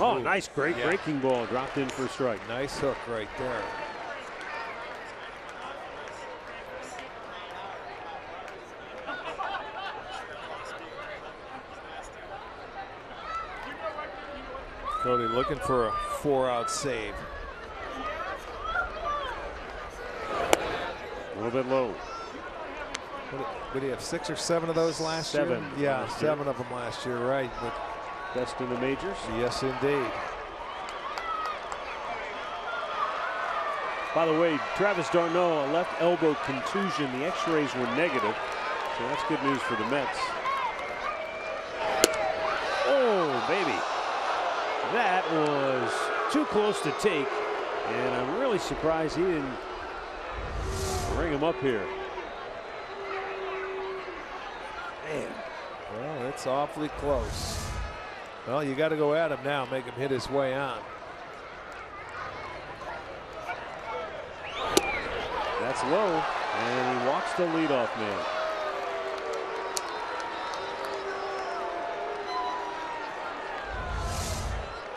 Oh, nice, great breaking ball dropped in for a strike. Nice hook right there. Cody looking for a 4-out save. A little bit low. Did he have 6 or 7 of those last year? 7. Yeah, 7 of them last year, right. But best in the majors? Yes, indeed. By the way, Travis d'Arnaud, a left elbow contusion. The x-rays were negative, so that's good news for the Mets. Oh, baby. That was too close to take, and I'm really surprised he didn't bring him up here. Man. Well, it's awfully close. Well, you got to go at him now, make him hit his way on. That's low, and he walks the leadoff man.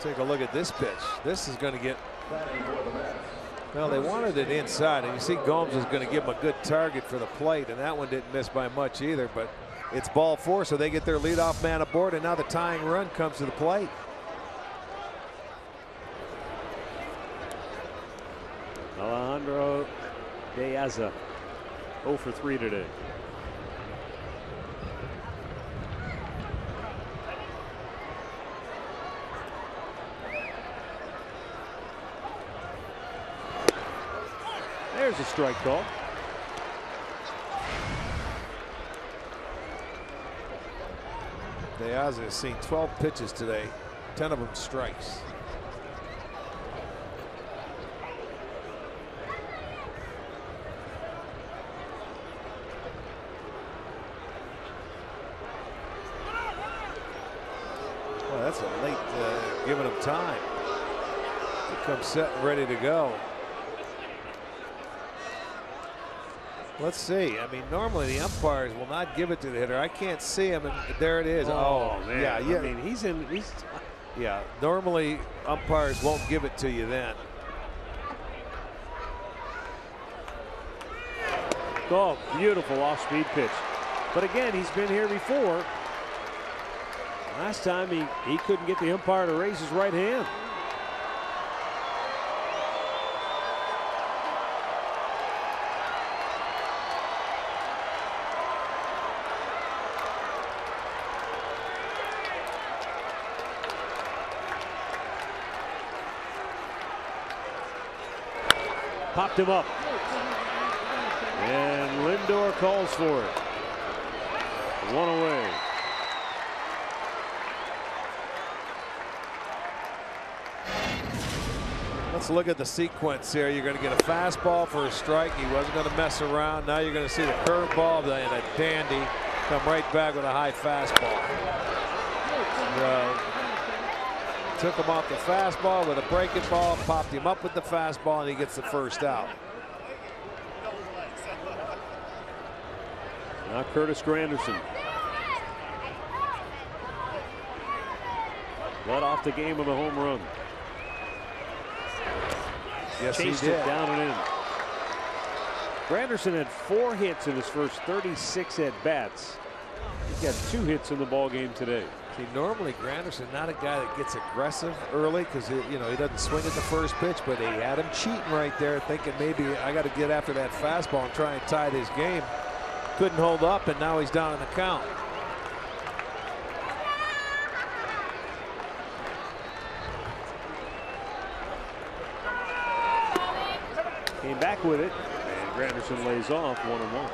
Take a look at this pitch. This is going to get. Well, they wanted it inside, and you see Gomes is going to give him a good target for the plate, and that one didn't miss by much either. But it's ball 4, so they get their leadoff man aboard, and now the tying run comes to the plate. Alejandro De Aza 0 for 3 today. There's a strike call. De Aza has seen 12 pitches today, 10 of them strikes. Well, that's a late giving him time. He comes set and ready to go. Let's see. I mean, normally the umpires will not give it to the hitter. I can't see him, and there it is. Oh man! Yeah. I mean, he's. Yeah. Normally umpires won't give it to you then. Oh, beautiful off-speed pitch. But again, he's been here before. Last time he couldn't get the umpire to raise his right hand. Popped him up. And Lindor calls for it. 1 away. Let's look at the sequence here. You're going to get a fastball for a strike. He wasn't going to mess around. Now you're going to see the curveball and a dandy come right back with a high fastball. Took him off the fastball with a breaking ball, popped him up with the fastball, and he gets the first out. Now Curtis Granderson led off the game with a home run. Yes, Chased he did. it down and in. Granderson had 4 hits in his first 36 at-bats. He's got 2 hits in the ball game today. See, normally Granderson not a guy that gets aggressive early because he doesn't swing at the first pitch, but he had him cheating right there, thinking maybe I got to get after that fastball and try and tie this game. Couldn't hold up, and now he's down in the count. Came back with it, and Granderson lays off 1-1.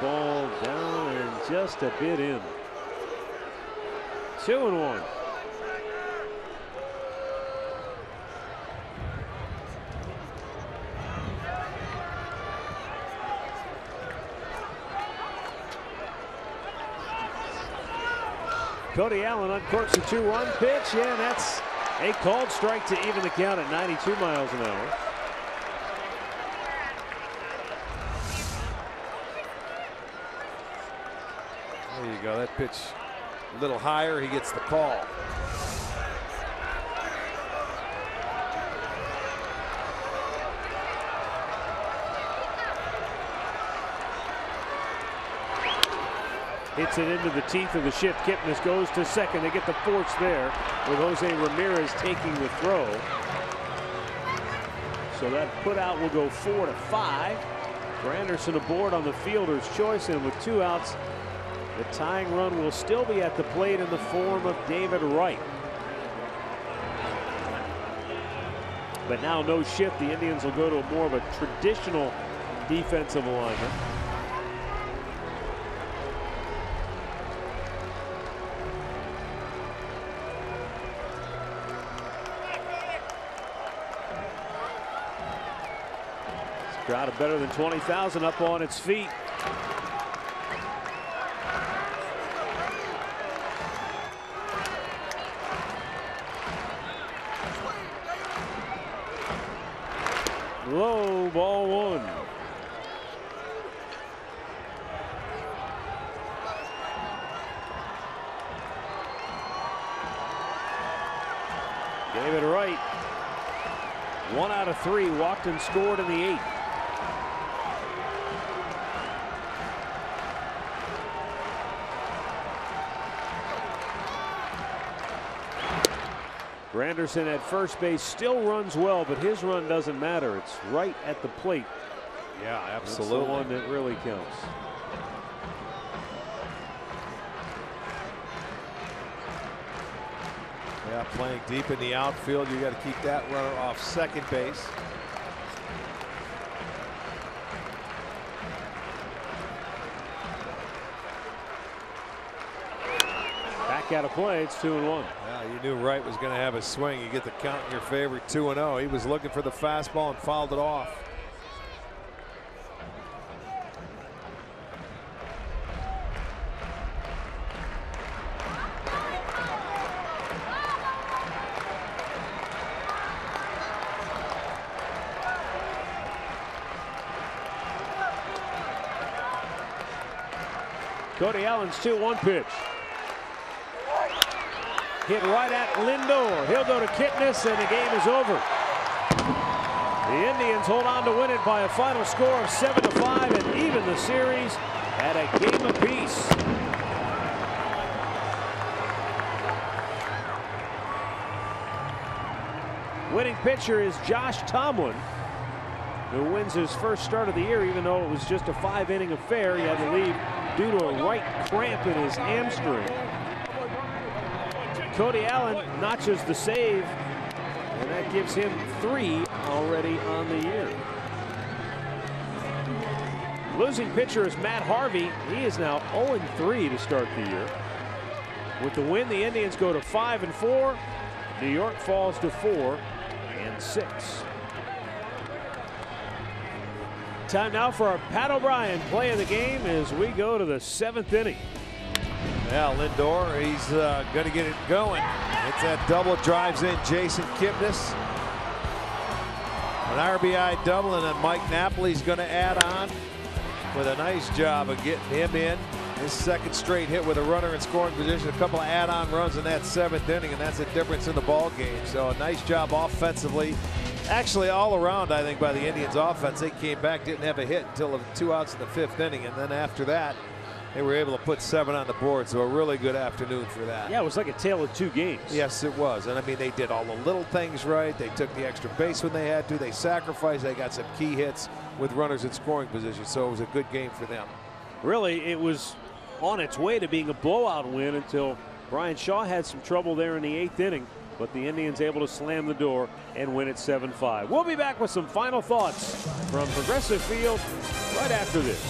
Ball down and just a bit in. 2-1. Cody Allen uncorks a 2-1 pitch. Yeah, and that's a called strike to even the count at 92 miles an hour. There you go. That pitch a little higher. He gets the call. Hits it into the teeth of the shift. Kipnis goes to second. They get the force there with Jose Ramirez taking the throw. So that put out will go 4-5. Granderson aboard on the fielder's choice, and with 2 outs, the tying run will still be at the plate in the form of David Wright. But now no shift. The Indians will go to more of a traditional defensive alignment. This crowd of better than 20,000 up on its feet. Low, ball 1. David Wright, 1 out of 3, walked and scored in the 8th. Granderson at first base still runs well, but his run doesn't matter. It's right at the plate. Yeah, absolutely. That's the one that really counts. Yeah, playing deep in the outfield, you got to keep that runner off second base. Back out of play, it's 2-1. Yeah, you knew Wright was going to have a swing. You get the count in your favor, 2-0. He was looking for the fastball and fouled it off. Cody Allen's 2-1 pitch. Hit right at Lindor. He'll go to Kipnis, and the game is over. The Indians hold on to win it by a final score of 7-5 and even the series at a game apiece. Winning pitcher is Josh Tomlin, who wins his first start of the year, even though it was just a 5-inning affair. He had to leave due to a right cramp in his hamstring. Cody Allen notches the save, and that gives him 3 already on the year. Losing pitcher is Matt Harvey. He is now 0-3 to start the year. With the win, the Indians go to 5-4. New York falls to 4-6. Time now for our Pat O'Brien play of the game as we go to the 7th inning. Yeah, Lindor, he's going to get it going. It's that double, drives in Jason Kipnis. An RBI double, and then Mike Napoli's going to add on with a nice job of getting him in. His second straight hit with a runner in scoring position, a couple of add-on runs in that 7th inning, and that's the difference in the ball game. So a nice job offensively. Actually, all around, I think, by the Indians offense. They came back, didn't have a hit until 2 outs in the 5th inning, and then after that, they were able to put 7 on the board. So a really good afternoon for that. Yeah, it was like a tale of 2 games. Yes, it was. And I mean, they did all the little things right. They took the extra base when they had to. They sacrificed. They got some key hits with runners in scoring position. So it was a good game for them. Really, it was on its way to being a blowout win until Brian Shaw had some trouble there in the 8th inning. But the Indians able to slam the door and win it 7-5. We'll be back with some final thoughts from Progressive Field right after this.